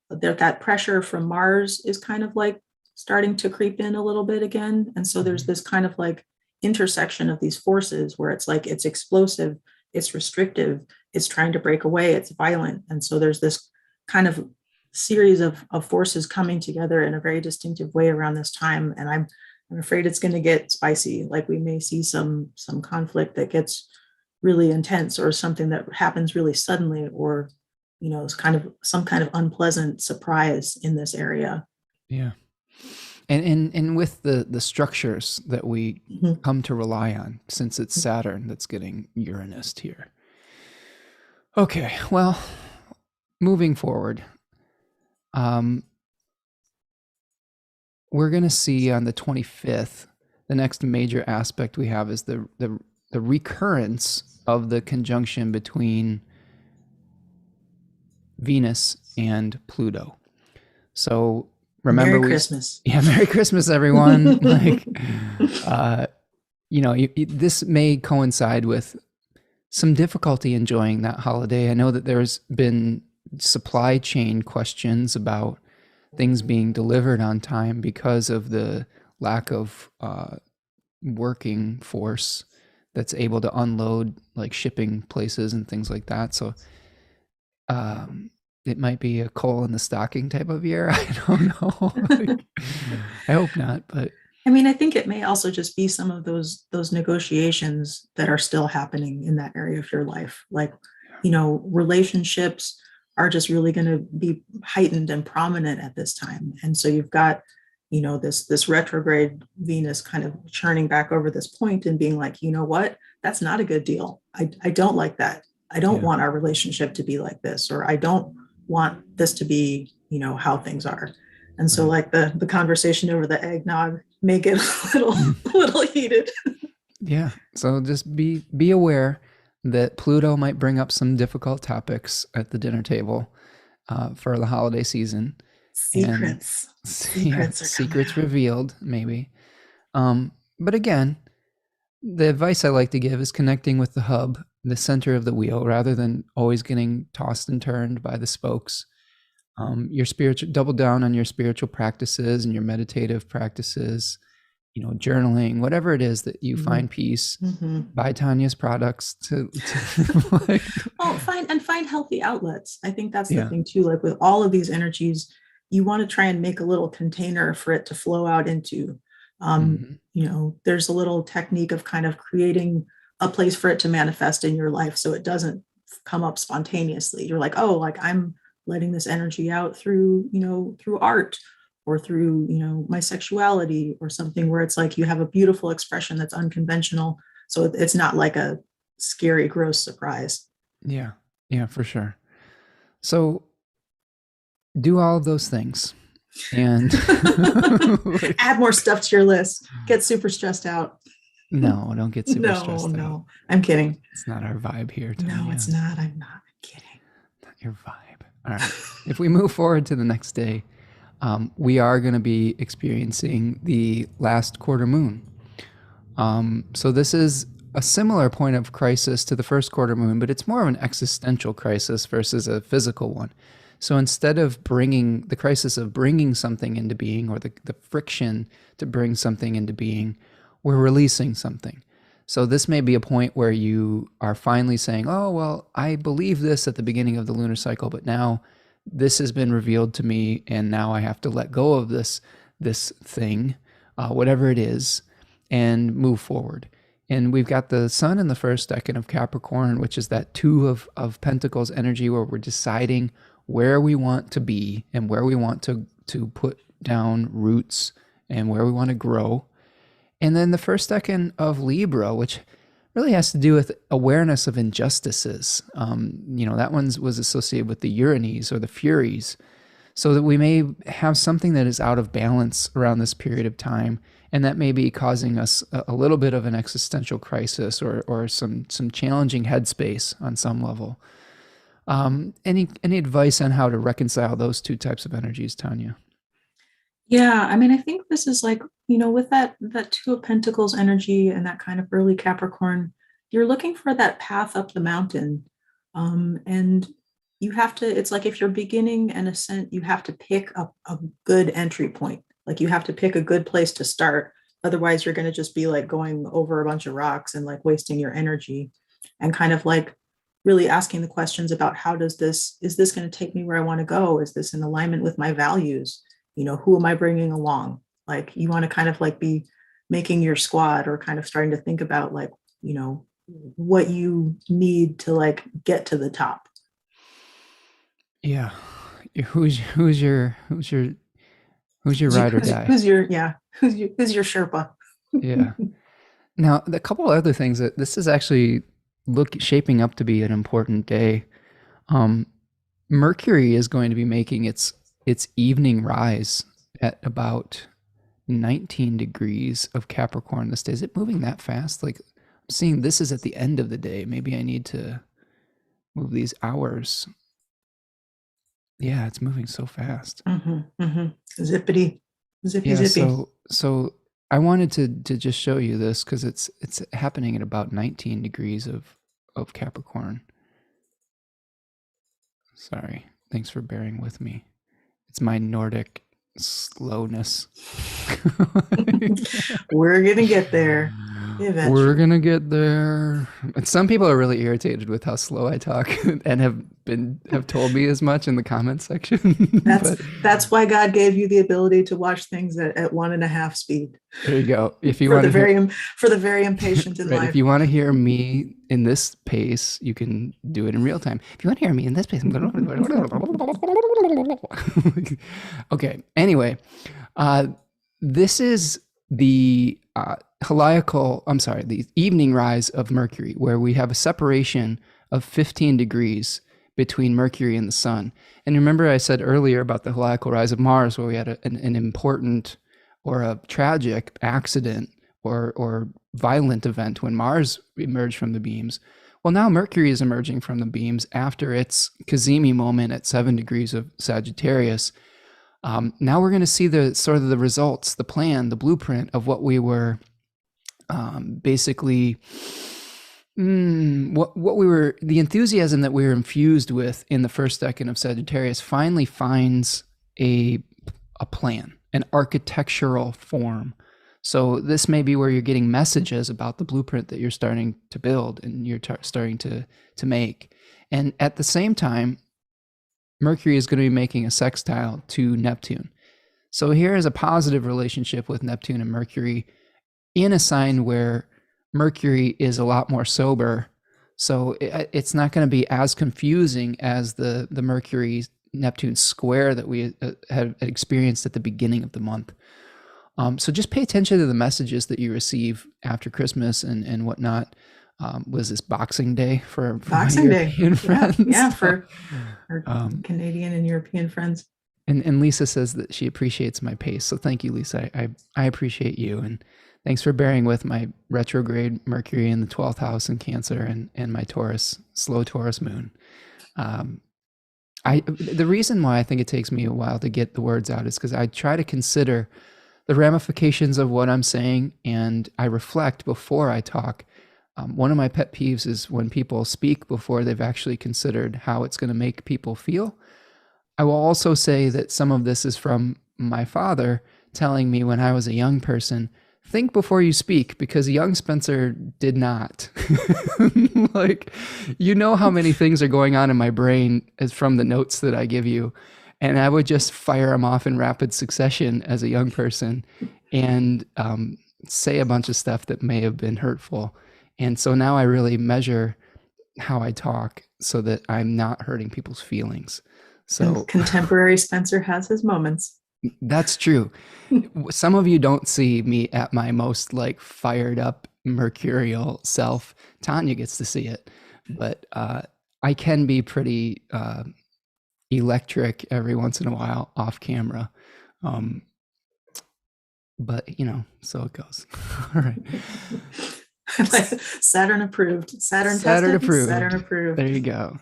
S2: that pressure from Mars is kind of like starting to creep in a little bit again. And so there's this kind of like intersection of these forces where it's like it's explosive, it's restrictive, it's trying to break away, it's violent. And so there's this kind of series of forces coming together in a very distinctive way around this time. And I'm afraid it's going to get spicy. Like we may see some conflict that gets really intense, or something that happens really suddenly, or it's kind of some kind of unpleasant surprise in this area.
S1: Yeah. And with the structures that we
S2: Mhm.
S1: come to rely on, since it's Saturn that's getting Uranus here. Okay, well, moving forward, um, we're going to see on the 25th, the next major aspect we have is the recurrence of the conjunction between Venus and Pluto. So remember
S2: Merry Christmas.
S1: yeah, Merry Christmas, everyone. Like, this may coincide with some difficulty enjoying that holiday. I know that there's been supply chain questions about things being delivered on time because of the lack of working force that's able to unload like shipping places and things like that. So it might be a coal in the stocking type of year. I don't know. Like, I hope not, but
S2: I mean, I think it may also just be some of those negotiations that are still happening in that area of your life. Like, relationships are just really going to be heightened and prominent at this time. And so you've got, this retrograde Venus kind of churning back over this point and being like, you know what, that's not a good deal. I don't like that. I don't
S1: yeah.
S2: want our relationship to be like this, or I don't want this to be, how things are. And so
S1: Right.
S2: like the conversation over the eggnog may get a little heated.
S1: Yeah. So just be aware that Pluto might bring up some difficult topics at the dinner table for the holiday season, and
S2: Secrets are coming
S1: secrets
S2: out.
S1: revealed maybe. But again, the advice I like to give is connecting with the hub, the center of the wheel, rather than always getting tossed and turned by the spokes. Your spiritual, double down on your spiritual practices and your meditative practices, journaling, whatever it is that you find peace. Buy Tanya's products like,
S2: Well, find healthy outlets. I think that's the
S1: yeah.
S2: thing too. Like with all of these energies, you want to try and make a little container for it to flow out into.
S1: Mhm.
S2: There's a little technique of kind of creating a place for it to manifest in your life so it doesn't come up spontaneously. You're like, oh, like I'm letting this energy out through art or through, my sexuality or something where it's like you have a beautiful expression that's unconventional. So it's not like a scary, gross surprise.
S1: Yeah. Yeah, for sure. So do all of those things and like,
S2: Add more stuff to your list. Get super stressed out.
S1: no, don't get super
S2: No,
S1: stressed out.
S2: no, I'm kidding.
S1: It's not our vibe here,
S2: No,
S1: Tanya.
S2: it's not. I'm not kidding.
S1: Not your vibe. All right. If we move forward to the next day, we are going to be experiencing the last quarter moon. So this is a similar point of crisis to the first quarter moon, but it's more of an existential crisis versus a physical one. So instead of bringing the crisis of bringing something into being, or the friction to bring something into being, we're releasing something. So this may be a point where you are finally saying, oh, well, I believe this at the beginning of the lunar cycle, but now this has been revealed to me, and now I have to let go of this thing, whatever it is, and move forward. And we've got the sun in the first decan of Capricorn, which is that two of Pentacles energy where we're deciding where we want to be and where we want to put down roots and where we want to grow. And then the first decan of Libra, which really has to do with awareness of injustices. That one was associated with the Uranes or the Furies, so that we may have something that is out of balance around this period of time, and that may be causing us a little bit of an existential crisis or some challenging headspace on some level. Any advice on how to reconcile those two types of energies, Tanya?
S2: Yeah, I mean, I think this is like, with that Two of Pentacles energy and that kind of early Capricorn, you're looking for that path up the mountain. And you have to, it's like if you're beginning an ascent, you have to pick a good entry point. Like you have to pick a good place to start. Otherwise, you're going to just be like going over a bunch of rocks and like wasting your energy, and kind of like really asking the questions about is this going to take me where I want to go? Is this in alignment with my values? Who am I bringing along? Like you want to kind of like be making your squad, or kind of starting to think about like, what you need to like get to the top.
S1: Yeah. Who's your ride or die?
S2: Who's your Sherpa?
S1: Yeah. Now, a couple of other things that this is actually shaping up to be an important day. Um, Mercury is going to be making its evening rise at about 19 degrees of Capricorn this day. Is it moving that fast? Like, I'm seeing this is at the end of the day. Maybe I need to move these hours. Yeah, it's moving so fast.
S2: Zippity, zippy,
S1: Yeah,
S2: zippy.
S1: so I wanted to just show you this because it's happening at about 19 degrees of Capricorn. Sorry. Thanks for bearing with me. It's my Nordic slowness.
S2: We're gonna get there eventually.
S1: We're gonna get there. And some people are really irritated with how slow I talk and have told me as much in the comments section.
S2: That's why God gave you the ability to watch things at 1.5 speed.
S1: There you go. If you
S2: for
S1: want
S2: for the very impatient in
S1: right,
S2: life.
S1: if you want to hear me in this pace, you can do it in real time. If you want to hear me in this pace, okay. Anyway, this is the the evening rise of Mercury, where we have a separation of 15 degrees between Mercury and the Sun. And remember, I said earlier about the heliacal rise of Mars, where we had an important or a tragic accident or violent event when Mars emerged from the beams. Well, now Mercury is emerging from the beams after its Cazimi moment at 7 degrees of Sagittarius. Now we're going to see the sort of the results, the plan, the blueprint of what we were basically, the enthusiasm that we were infused with in the first decan of Sagittarius finally finds a plan, an architectural form. So this may be where you're getting messages about the blueprint that you're starting to build and you're starting to make. And at the same time, Mercury is going to be making a sextile to Neptune. So here is a positive relationship with Neptune and Mercury in a sign where Mercury is a lot more sober. So it's not going to be as confusing as the Mercury Neptune square that we had experienced at the beginning of the month. So just pay attention to the messages that you receive after Christmas and whatnot. Was this Boxing Day for
S2: Boxing Day
S1: European friends?
S2: Yeah, for our Canadian and European friends.
S1: And Lisa says that she appreciates my pace. So thank you, Lisa. I appreciate you. And thanks for bearing with my retrograde Mercury in the 12th house in Cancer and my slow Taurus moon. The reason why I think it takes me a while to get the words out is because I try to consider the ramifications of what I'm saying, and I reflect before I talk. One of my pet peeves is when people speak before they've actually considered how it's going to make people feel. I will also say that some of this is from my father telling me when I was a young person, think before you speak, because young Spencer did not. Like, you know how many things are going on in my brain as from the notes that I give you. And I would just fire them off in rapid succession as a young person and say a bunch of stuff that may have been hurtful. And so now I really measure how I talk so that I'm not hurting people's feelings. So
S2: and contemporary Spencer has his moments.
S1: That's true. Some of you don't see me at my most like fired up mercurial self. Tanya gets to see it, but I can be pretty electric every once in a while off camera. But so it goes. All right.
S2: Saturn approved. Saturn approved. Saturn approved.
S1: There you go.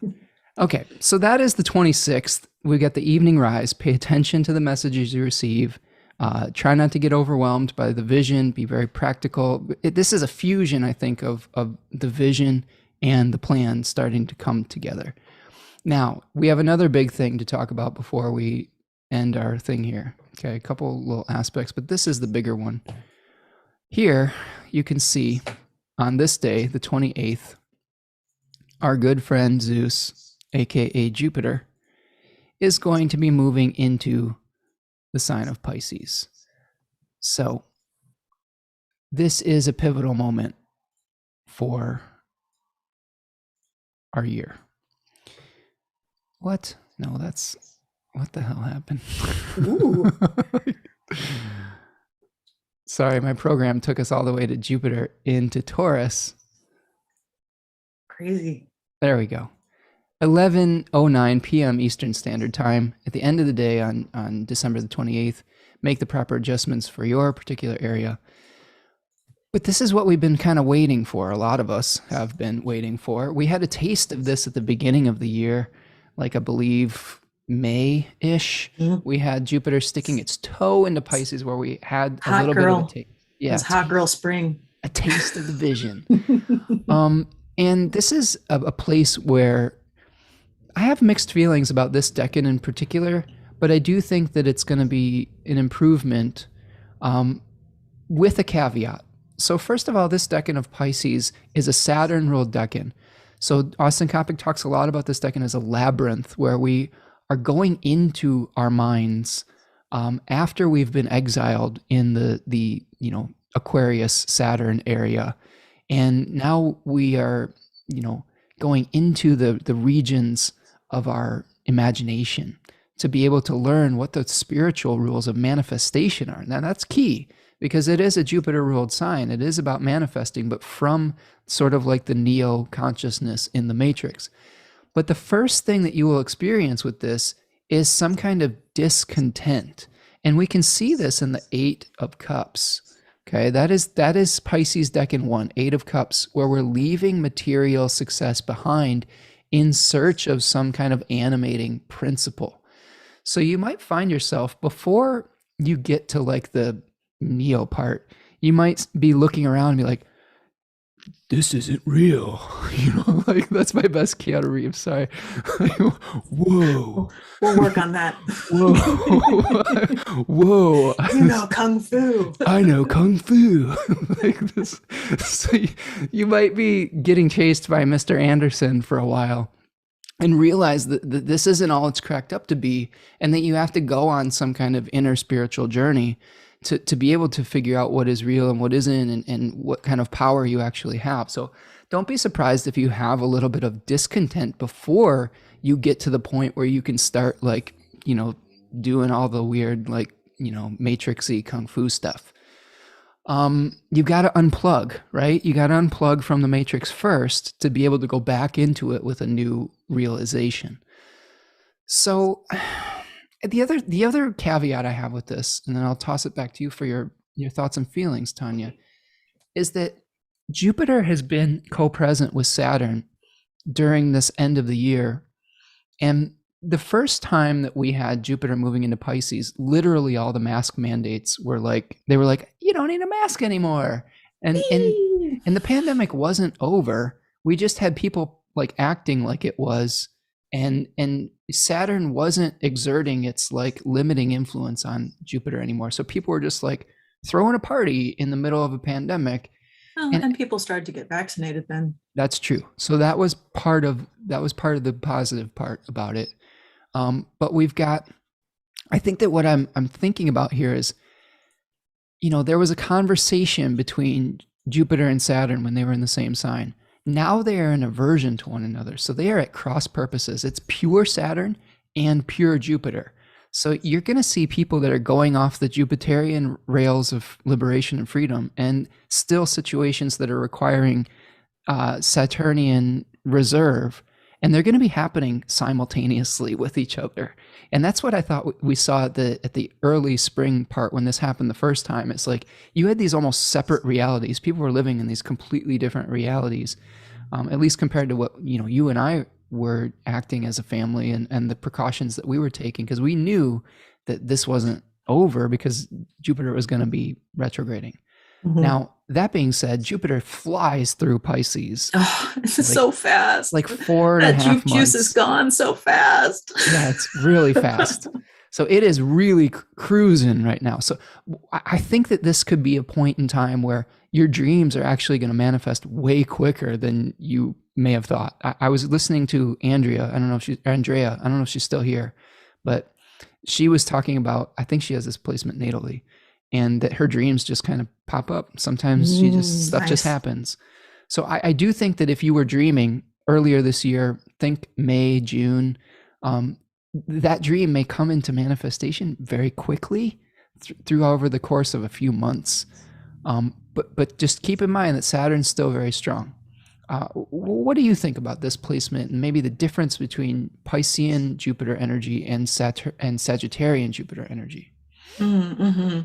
S1: Okay, so that is the 26th. We get the evening rise. Pay attention to the messages you receive. Try not to get overwhelmed by the vision. Be very practical. This is a fusion, I think, of the vision and the plan starting to come together. Now, we have another big thing to talk about before we end our thing here. Okay, a couple little aspects, but this is the bigger one. Here, you can see on this day, the 28th, our good friend Zeus, aka Jupiter, is going to be moving into the sign of Pisces. So this is a pivotal moment for our year. What? No, that's what the hell happened?
S2: Ooh,
S1: Sorry, my program took us all the way to Jupiter into Taurus.
S2: crazy.
S1: There we go. 11:09 p.m. Eastern Standard Time at the end of the day on December the 28th. Make the proper adjustments for your particular area. But this is what we've been kind of waiting for. A lot of us have been waiting for. We had a taste of this at the beginning of the year, like I believe May-ish.
S2: Mm.
S1: We had Jupiter sticking its toe into Pisces, where we had a
S2: Hot
S1: little bit of a
S2: girl.
S1: taste.
S2: It
S1: Yeah,
S2: was hot girl spring.
S1: a taste of the vision. And this is a place where I have mixed feelings about this decan in particular, but I do think that it's going to be an improvement with a caveat. So first of all, this decan of Pisces is a Saturn-ruled decan. So Austin Coppock talks a lot about this decan as a labyrinth, where we are going into our minds after we've been exiled in the Aquarius Saturn area, and now we are going into the regions of our imagination to be able to learn what the spiritual rules of manifestation are. Now that's key, because it is a Jupiter ruled sign. It is about manifesting, but from sort of like the neo consciousness in the matrix. But the first thing that you will experience with this is some kind of discontent. And we can see this in the 8 of Cups. Okay, that is Pisces decan 1, 8 of Cups, where we're leaving material success behind in search of some kind of animating principle. So you might find yourself, before you get to like the neo part, you might be looking around and be like, this isn't real. Like that's my best Keanu Reeves. Sorry. Whoa.
S2: We'll work on that.
S1: Whoa. Whoa.
S2: You know Kung Fu.
S1: I know Kung Fu. Like this. So you might be getting chased by Mr. Anderson for a while and realize that this isn't all it's cracked up to be, and that you have to go on some kind of inner spiritual journey to be able to figure out what is real and what isn't, and what kind of power you actually have. So don't be surprised if you have a little bit of discontent before you get to the point where you can start doing all the weird, matrixy Kung Fu stuff. You've got to unplug, right? You got to unplug from the matrix first to be able to go back into it with a new realization. So the other caveat I have with this, and then I'll toss it back to you for your thoughts and feelings, Tanya, is that Jupiter has been co-present with Saturn during this end of the year. And the first time that we had Jupiter moving into Pisces, literally all the mask mandates were like, you don't need a mask anymore. And the pandemic wasn't over. We just had people like acting like it was. And Saturn wasn't exerting its like limiting influence on Jupiter anymore. So people were just like throwing a party in the middle of a pandemic.
S2: And people started to get vaccinated then.
S1: That's true. So that was part of the positive part about it. But we've got, I think that what I'm thinking about here is, there was a conversation between Jupiter and Saturn when they were in the same sign. Now they are in aversion to one another. So they are at cross purposes. It's pure Saturn and pure Jupiter. So you're going to see people that are going off the Jupiterian rails of liberation and freedom, and still situations that are requiring Saturnian reserve, and they're going to be happening simultaneously with each other. And that's what I thought we saw at the early spring part when this happened the first time. It's like you had these almost separate realities. People were living in these completely different realities, at least compared to what you and I were acting as a family, and the precautions that we were taking, because we knew that this wasn't over because Jupiter was going to be retrograding. Mm-hmm. Now, that being said, Jupiter flies through Pisces.
S2: Oh, it's so fast.
S1: Like 4.5 months. That
S2: juice is gone so fast.
S1: Yeah, it's really fast. So it is really cruising right now. So I think that this could be a point in time where your dreams are actually going to manifest way quicker than you may have thought. I was listening to Andrea. I don't know if she's still here, but she was talking about, I think she has this placement natally, and that her dreams just kind of pop up. Sometimes stuff just happens. So I do think that if you were dreaming earlier this year, think May, June, that dream may come into manifestation very quickly through over the course of a few months. But just keep in mind that Saturn's still very strong. What do you think about this placement and maybe the difference between Piscean Jupiter energy and Sagittarian Jupiter energy?
S2: Mm-hmm.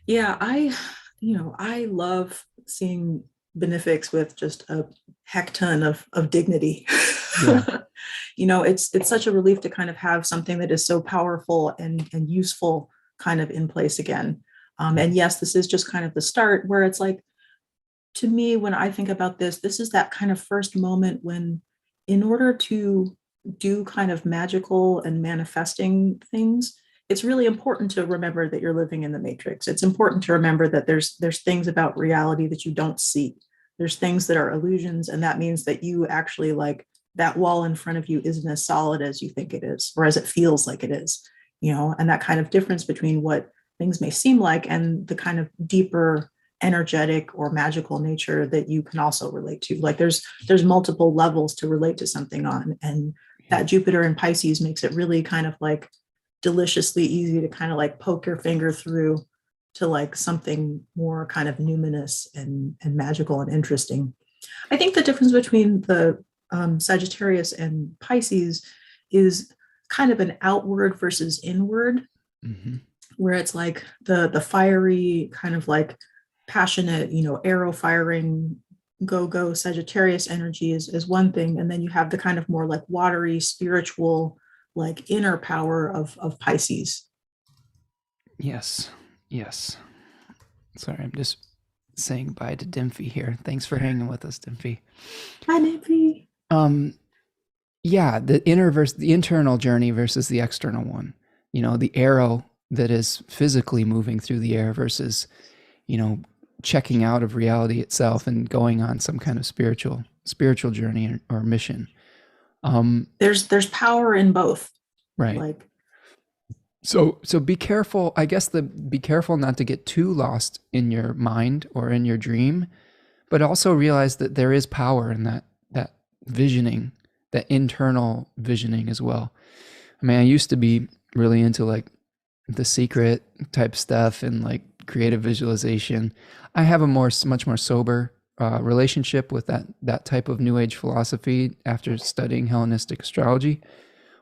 S2: Yeah, I love seeing benefics with just a heck ton of dignity.
S1: Yeah.
S2: It's such a relief to kind of have something that is so powerful and useful kind of in place again. And yes, this is just kind of the start where it's like, to me, when I think about this is that kind of first moment when, in order to do kind of magical and manifesting things, it's really important to remember that you're living in the matrix. It's important to remember that there's things about reality that you don't see. There's things that are illusions, and that means that you actually, like, that wall in front of you isn't as solid as you think it is, or as it feels like it is, and that kind of difference between what things may seem like and the kind of deeper energetic or magical nature that you can also relate to. Like there's multiple levels to relate to something on, and that Jupiter in Pisces makes it really kind of like deliciously easy to kind of like poke your finger through to like something more kind of numinous and magical and interesting. I think the difference between the Sagittarius and Pisces is kind of an outward versus inward,
S1: Mm-hmm.
S2: where it's like the fiery kind of like passionate, arrow firing, go Sagittarius energy is one thing. And then you have the kind of more like watery, spiritual, like inner power of Pisces.
S1: Yes. Yes. Sorry, I'm just saying bye to Dimphy here. Thanks for hanging with us, Dimphy.
S2: Hi, Nancy.
S1: Um, yeah, the internal journey versus the external one. The arrow that is physically moving through the air versus, checking out of reality itself and going on some kind of spiritual journey or mission.
S2: There's power in both.
S1: Right.
S2: Like,
S1: so be careful. I guess be careful not to get too lost in your mind or in your dream, but also realize that there is power in that visioning, that internal visioning as well. I mean, I used to be really into like The Secret type stuff and like creative visualization. I have a much more sober relationship with that type of New Age philosophy after studying Hellenistic astrology.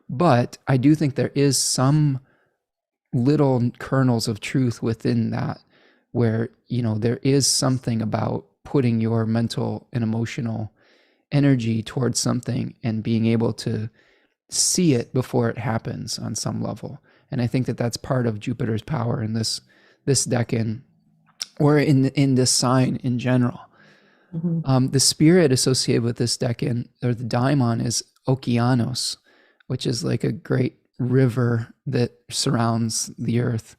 S1: But I do think there is some little kernels of truth within that, where there is something about putting your mental and emotional energy towards something and being able to see it before it happens on some level. And I think that that's part of Jupiter's power in this decan, or in this sign in general.
S2: mm-hmm.
S1: The spirit associated with this decan, or the daimon, is Okeanos, which is like a great river that surrounds the earth,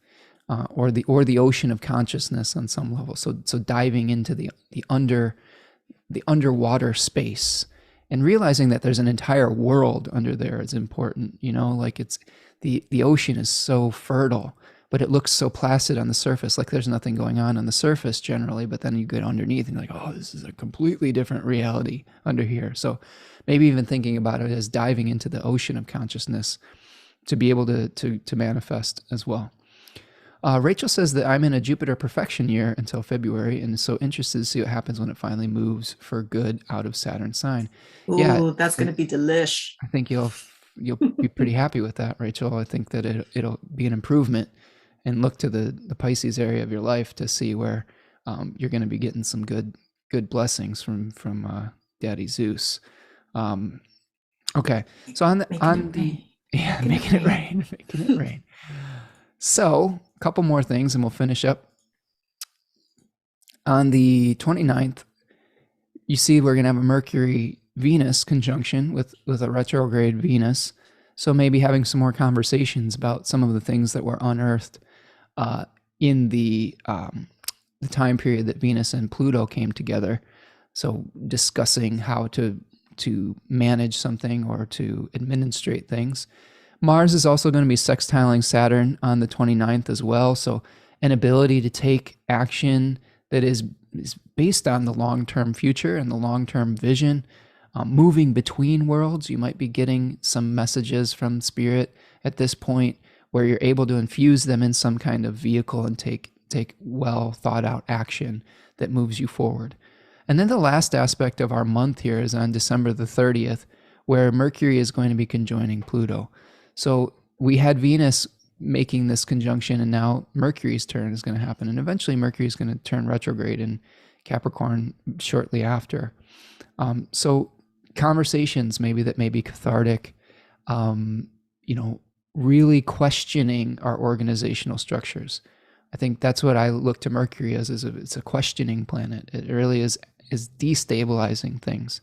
S1: or the ocean of consciousness on some level. So diving into the underwater space and realizing that there's an entire world under there is important. Like it's the ocean is so fertile, but it looks so placid on the surface, like there's nothing going on the surface generally. But then you get underneath and you're like, oh, this is a completely different reality under here. So maybe even thinking about it as diving into the ocean of consciousness to be able to manifest as well. Rachel says that I'm in a Jupiter perfection year until February, and so interested to see what happens when it finally moves for good out of Saturn's sign.
S2: Ooh,
S1: Yeah,
S2: that's going to be delish.
S1: I think you'll be pretty happy with that, Rachel. I think that it'll be an improvement, and look to the Pisces area of your life to see where you're going to be getting some good blessings from Daddy Zeus. Okay, so making it rain. So a couple more things and we'll finish up. On the 29th, you see we're going to have a Mercury-Venus conjunction with a retrograde Venus. So maybe having some more conversations about some of the things that were unearthed in the time period that Venus and Pluto came together. So discussing how to manage something or to administrate things. Mars is also going to be sextiling Saturn on the 29th as well. So an ability to take action that is based on the long-term future and the long-term vision, moving between worlds. You might be getting some messages from Spirit at this point where you're able to infuse them in some kind of vehicle and take well thought out action that moves you forward. And then the last aspect of our month here is on December the 30th, where Mercury is going to be conjoining Pluto. So we had Venus making this conjunction, and now Mercury's turn is going to happen. And eventually Mercury is going to turn retrograde in Capricorn shortly after. So conversations maybe that may be cathartic, really questioning our organizational structures. I think that's what I look to Mercury as, it's a questioning planet. It really is destabilizing things.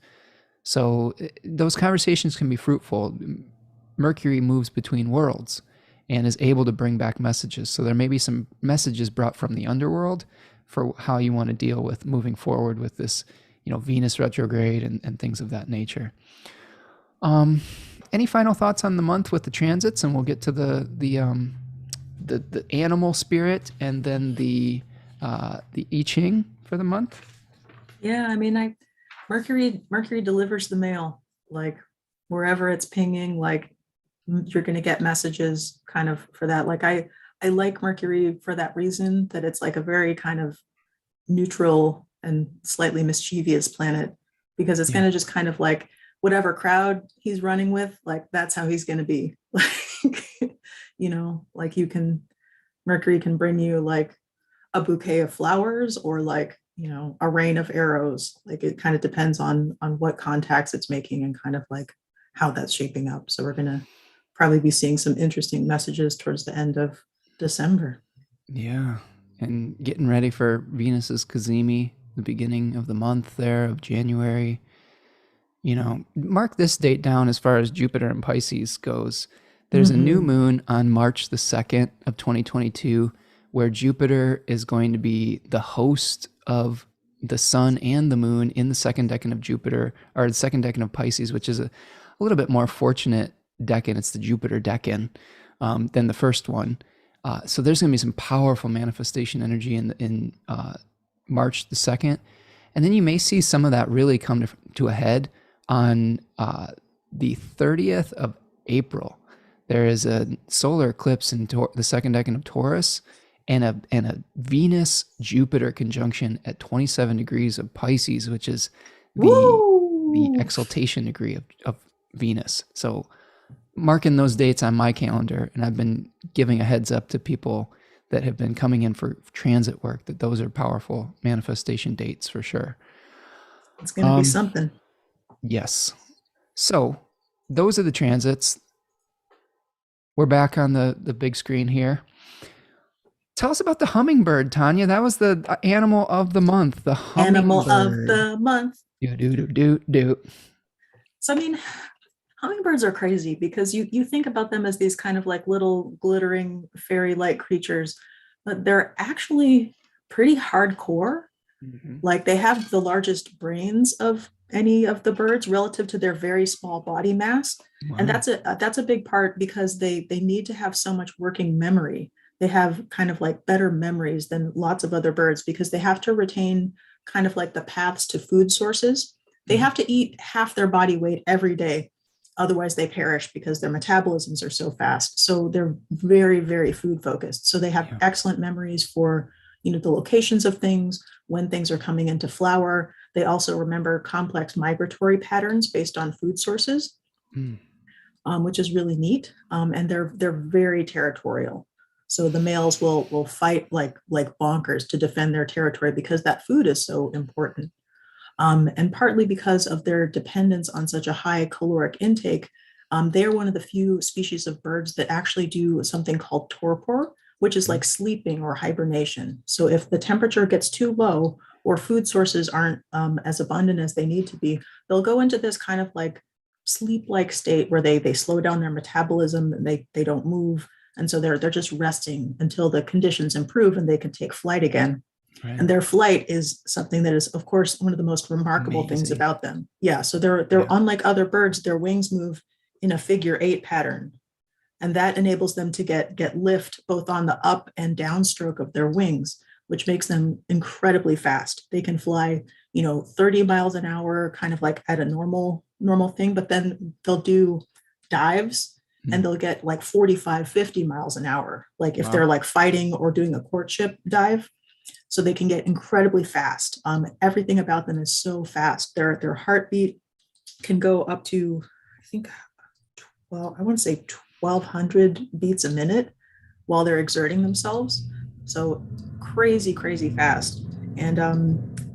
S1: So those conversations can be fruitful. Mercury moves between worlds and is able to bring back messages. So there may be some messages brought from the underworld for how you want to deal with moving forward with this, Venus retrograde and things of that nature. Any final thoughts on the month with the transits, and we'll get to the animal spirit and then the I Ching for the month.
S2: Yeah, I mean, Mercury delivers the mail, like wherever it's pinging, like you're going to get messages kind of for that. Like I like Mercury for that reason, that it's like a very kind of neutral and slightly mischievous planet, because it's going to just kind of like whatever crowd he's running with, like that's how he's going to be. Like, like Mercury can bring you like a bouquet of flowers or like, a rain of arrows. Like it kind of depends on what contacts it's making and kind of like how that's shaping up. So we're going to probably be seeing some interesting messages towards the end of December.
S1: Yeah. And getting ready for Venus's Cazimi, the beginning of the month there of January. Mark this date down as far as Jupiter and Pisces goes. There's a new moon on March the 2nd of 2022, where Jupiter is going to be the host of the sun and the moon in the second decan of Jupiter, or the second decan of Pisces, which is a little bit more fortunate decan. It's the Jupiter decan than the first one. So there's going to be some powerful manifestation energy in March the 2nd. And then you may see some of that really come to a head on the 30th of April. There is a solar eclipse in the second decan of Taurus, and a Venus-Jupiter conjunction at 27 degrees of Pisces, which is the exaltation degree of Venus. So marking those dates on my calendar, and I've been giving a heads up to people that have been coming in for transit work that those are powerful manifestation dates for sure.
S2: It's going to be something.
S1: Yes. So those are the transits. We're back on the big screen here. Tell us about the hummingbird, Tanya. That was the animal of the month. The hummingbird.
S2: Animal of the month.
S1: Do.
S2: So, I mean, hummingbirds are crazy because you think about them as these kind of like little glittering fairy-like creatures, but they're actually pretty hardcore. Mm-hmm. Like they have the largest brains of any of the birds relative to their very small body mass. Wow. And that's a big part because they need to have so much working memory. They have kind of like better memories than lots of other birds because they have to retain kind of like the paths to food sources. They have to eat half their body weight every day. Otherwise they perish because their metabolisms are so fast. So they're very, very food focused. So they have excellent memories for, the locations of things, when things are coming into flower. They also remember complex migratory patterns based on food sources, which is really neat. And they're very territorial. So the males will fight like bonkers to defend their territory because that food is so important. And partly because of their dependence on such a high caloric intake, they're one of the few species of birds that actually do something called torpor, which is like sleeping or hibernation. So if the temperature gets too low or food sources aren't as abundant as they need to be, they'll go into this kind of like sleep-like state where they slow down their metabolism and they don't move. And so they're just resting until the conditions improve and they can take flight again. Right. And their flight is something that is, of course, one of the most remarkable things about them. Yeah. So they're unlike other birds, their wings move in a figure 8 pattern. And that enables them to get lift both on the up and downstroke of their wings, which makes them incredibly fast. They can fly, 30 miles an hour, kind of like at a normal thing, but then they'll do dives and they'll get like 45, 50 miles an hour, like if
S1: Wow.
S2: they're like fighting or doing a courtship dive. So they can get incredibly fast. Everything about them is so fast. Their heartbeat can go up to, I think, well, I want to say 1,200 beats a minute while they're exerting themselves. So crazy, crazy fast. And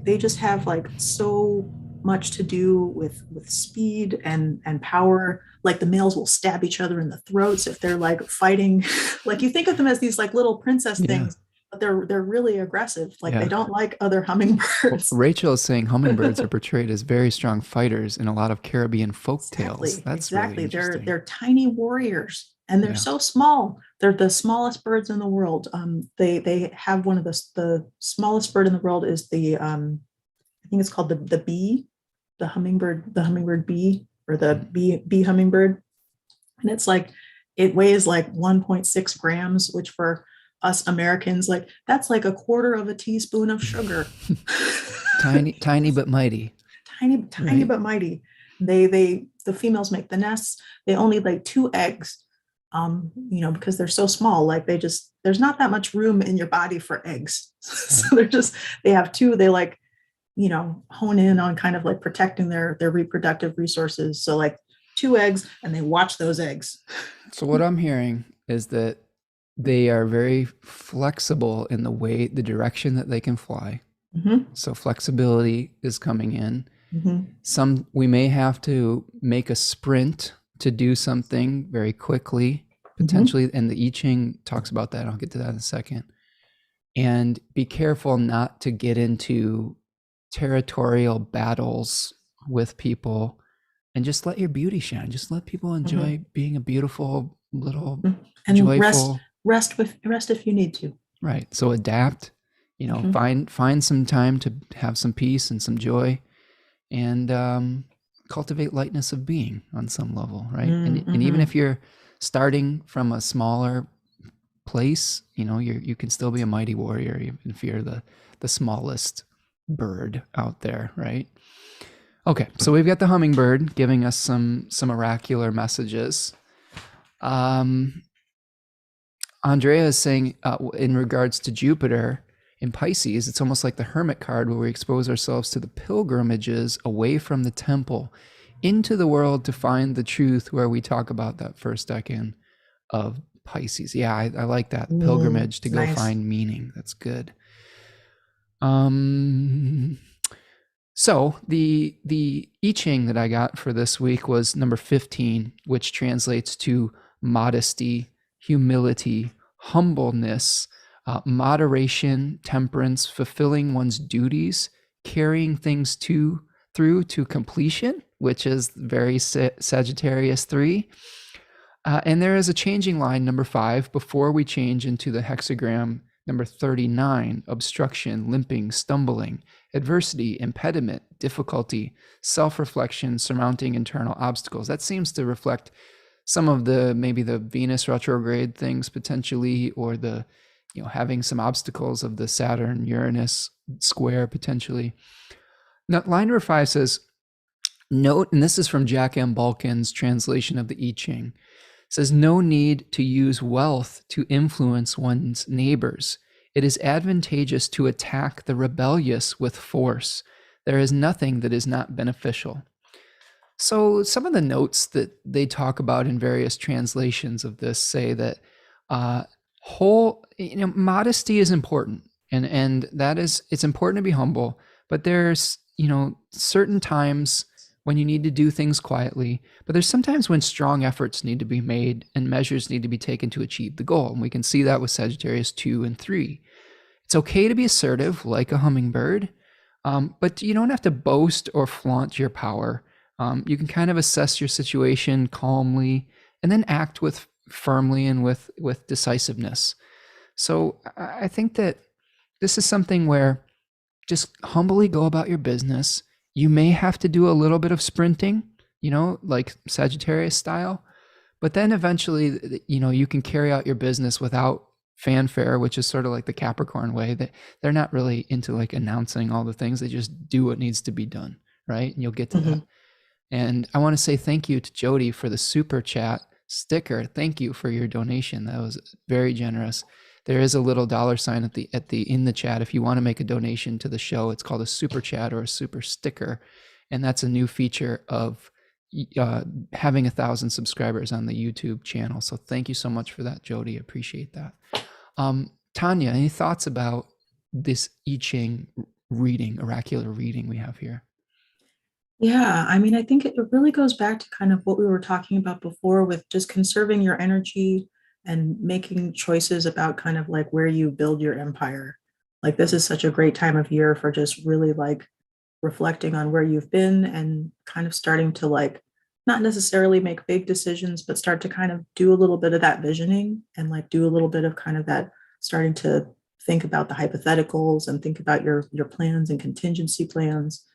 S2: they just have like so much to do with speed and power. Like the males will stab each other in the throats if they're like fighting. Like you think of them as these like little princess
S1: Yeah.
S2: things, but they're really aggressive. Like
S1: Yeah.
S2: they don't like other
S1: Well,
S2: hummingbirds.
S1: Rachel is saying hummingbirds are portrayed as very strong fighters in a lot of Caribbean folk tales.
S2: Exactly,
S1: That's really
S2: exactly. They're
S1: interesting.
S2: they're tiny warriors, and they're
S1: Yeah.
S2: so small. They're the smallest birds in the world. They have one of the smallest bird in the world is the I think it's called the bee, the hummingbird bee, or the bee hummingbird, and it's like it weighs like 1.6 grams, which for us Americans, like that's like a quarter of a teaspoon of sugar.
S1: Tiny but mighty.
S2: Tiny
S1: Right.
S2: but mighty. The females make the nests. They only lay 2 eggs, because they're so small. Like there's not that much room in your body for eggs. So they have two. They like, hone in on kind of like protecting their reproductive resources. So like 2 eggs, and they watch those eggs.
S1: So what I'm hearing is that they are very flexible in the direction that they can fly.
S2: Mhm,
S1: So flexibility is coming in.
S2: mhm,
S1: We may have to make a sprint to do something very quickly, potentially. And the I Ching talks about that. I'll get to that in a second. And be careful not to get into territorial battles with people, and just let your beauty shine. Just let people enjoy being a beautiful little
S2: and
S1: joyful.
S2: rest if you need to.
S1: Right. So adapt, find some time to have some peace and some joy, and cultivate lightness of being on some level, right? And even if you're starting from a smaller place, you can still be a mighty warrior, even if you're the smallest bird out there, right? Okay, so we've got the hummingbird giving us some oracular messages. Andrea is saying, in regards to Jupiter in Pisces, it's almost like the hermit card, where we expose ourselves to the pilgrimages away from the temple into the world to find the truth, where we talk about that first decan of Pisces. Yeah, I like that. Pilgrimage to go
S2: nice.
S1: find meaning. That's good. So the I Ching that I got for this week was number 15, which translates to modesty, humility, humbleness, moderation, temperance, fulfilling one's duties, carrying things through to completion, which is very Sagittarius 3. And there is a changing line, number 5, before we change into the hexagram number 39, obstruction, limping, stumbling, adversity, impediment, difficulty, self-reflection, surmounting internal obstacles. That seems to reflect some of maybe the Venus retrograde things potentially, or the, having some obstacles of the Saturn-Uranus square potentially. Now, line number 5 says, note, and this is from Jack M. Balkin's translation of the I Ching, says, no need to use wealth to influence one's neighbors. It is advantageous to attack the rebellious with force. There is nothing that is not beneficial. So some of the notes that they talk about in various translations of this say that modesty is important, and that is, it's important to be humble, but there's, certain times when you need to do things quietly, but there's sometimes when strong efforts need to be made and measures need to be taken to achieve the goal. And we can see that with Sagittarius 2 and 3. It's okay to be assertive like a hummingbird, but you don't have to boast or flaunt your power. You can kind of assess your situation calmly and then act firmly and with decisiveness. So I think that this is something where just humbly go about your business. You may have to do a little bit of sprinting, like Sagittarius style, but then eventually, you can carry out your business without fanfare, which is sort of like the Capricorn way, that they're not really into like announcing all the things. They just do what needs to be done, right? And you'll get to that. And I want to say thank you to Jody for the super chat sticker. Thank you for your donation. That was very generous. There is a little dollar sign in the chat if you want to make a donation to the show. It's called a super chat or a super sticker, and that's a new feature of having 1,000 subscribers on the YouTube channel. So thank you so much for that, Jody. Appreciate that. Tanya, any thoughts about this I Ching reading, oracular reading we have here?
S2: Yeah, I mean, I think it really goes back to kind of what we were talking about before with just conserving your energy and making choices about kind of like where you build your empire. Like, this is such a great time of year for just really like reflecting on where you've been and kind of starting to like not necessarily make big decisions, but start to kind of do a little bit of that visioning and like do a little bit of kind of that starting to think about the hypotheticals and think about your plans and contingency plans.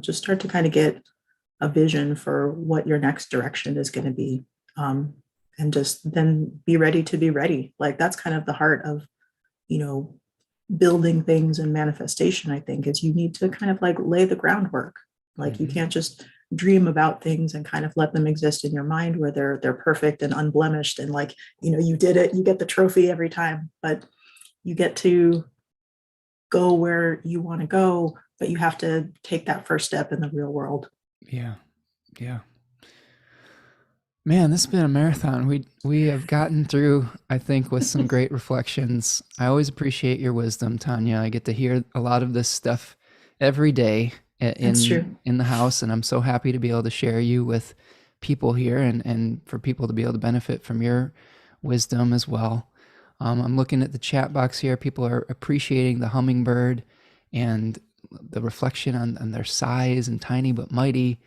S2: Just start to kind of get a vision for what your next direction is going to be. And just then be ready to be ready. Like, that's kind of the heart of, you know, building things and manifestation, I think, is you need to kind of like lay the groundwork. Like, you can't just dream about things and kind of let them exist in your mind where they're perfect and unblemished and like, you did it, you get the trophy every time, but you get to go where you want to go, but you have to take that first step in the real world.
S1: Yeah. Man, this has been a marathon. We have gotten through, I think, with some great reflections. I always appreciate your wisdom, Tanya. I get to hear a lot of this stuff every day
S2: That's true.
S1: in the house, and I'm so happy to be able to share you with people here and for people to be able to benefit from your wisdom as well. I'm looking at the chat box here. People are appreciating the hummingbird and the reflection on their size and tiny but mighty.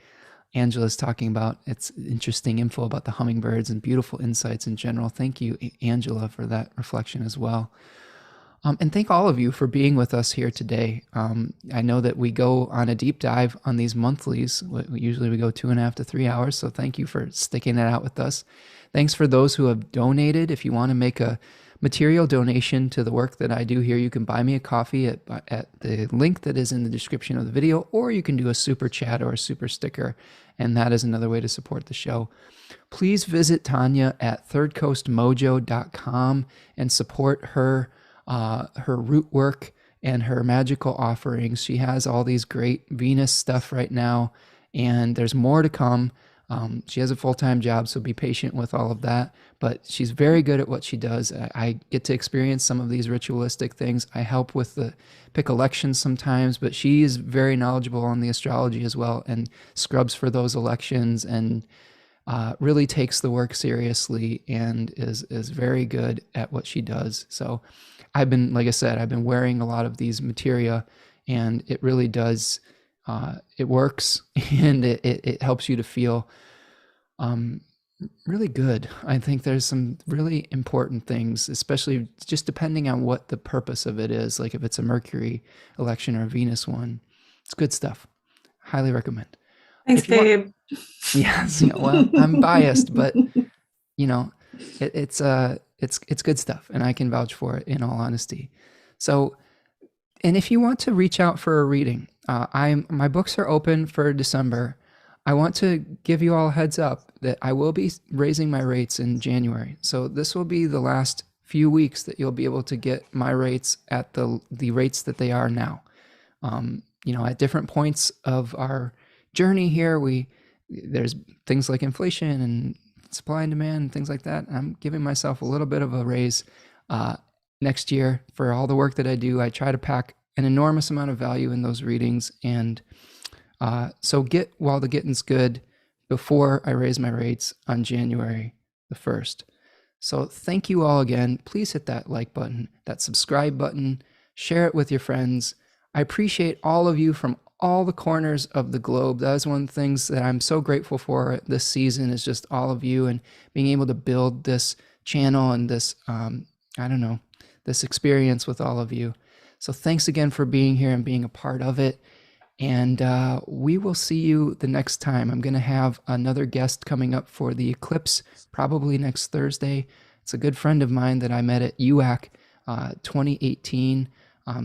S1: Angela's talking about it's interesting info about the hummingbirds and beautiful insights in general. Thank you, Angela, for that reflection as well. And thank all of you for being with us here today. I know that we go on a deep dive on these monthlies. Usually we go 2.5 to 3 hours, so thank you for sticking it out with us. Thanks for those who have donated. If you want to make a material donation to the work that I do here, you can buy me a coffee at the link that is in the description of the video, or you can do a super chat or a super sticker, and that is another way to support the show. Please visit Tanya at thirdcoastmojo.com and support her root work and her magical offerings. She has all these great Venus stuff right now, and there's more to come. She has a full-time job, so be patient with all of that, but she's very good at what she does. I get to experience some of these ritualistic things. I help with the pick elections sometimes, but she is very knowledgeable on the astrology as well and scrubs for those elections and really takes the work seriously and is very good at what she does. So like I said, I've been wearing a lot of these materia, and it really does it works, and it helps you to feel really good. I think there's some really important things, especially just depending on what the purpose of it is. Like if it's a Mercury election or a Venus one, it's good stuff. Highly recommend.
S2: Thanks, babe.
S1: Yes. Well, I'm biased, but it's good stuff, and I can vouch for it in all honesty. So, and if you want to reach out for a reading, my books are open for December. I want to give you all a heads up that I will be raising my rates in January. So this will be the last few weeks that you'll be able to get my rates at the rates that they are now. At different points of our journey here, there's things like inflation and supply and demand and things like that. I'm giving myself a little bit of a raise next year for all the work that I do. I try to pack an enormous amount of value in those readings, and so get while the getting's good before I raise my rates on January the 1st. So thank you all again. Please hit that like button, that subscribe button, share it with your friends. I appreciate all of you from all the corners of the globe. That is one of the things that I'm so grateful for this season, is just all of you and being able to build this channel and this, this experience with all of you. So thanks again for being here and being a part of it. And we will see you the next time. I'm going to have another guest coming up for the eclipse, probably next Thursday. It's a good friend of mine that I met at UAC 2018.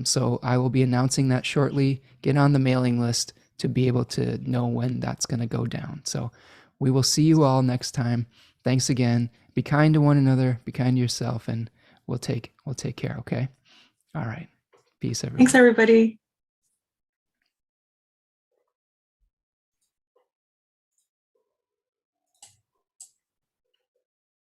S1: So I will be announcing that shortly. Get on the mailing list to be able to know when that's going to go down. So we will see you all next time. Thanks again. Be kind to one another, be kind to yourself, and we'll take care, okay? All right. Peace, everyone.
S2: Thanks, everybody.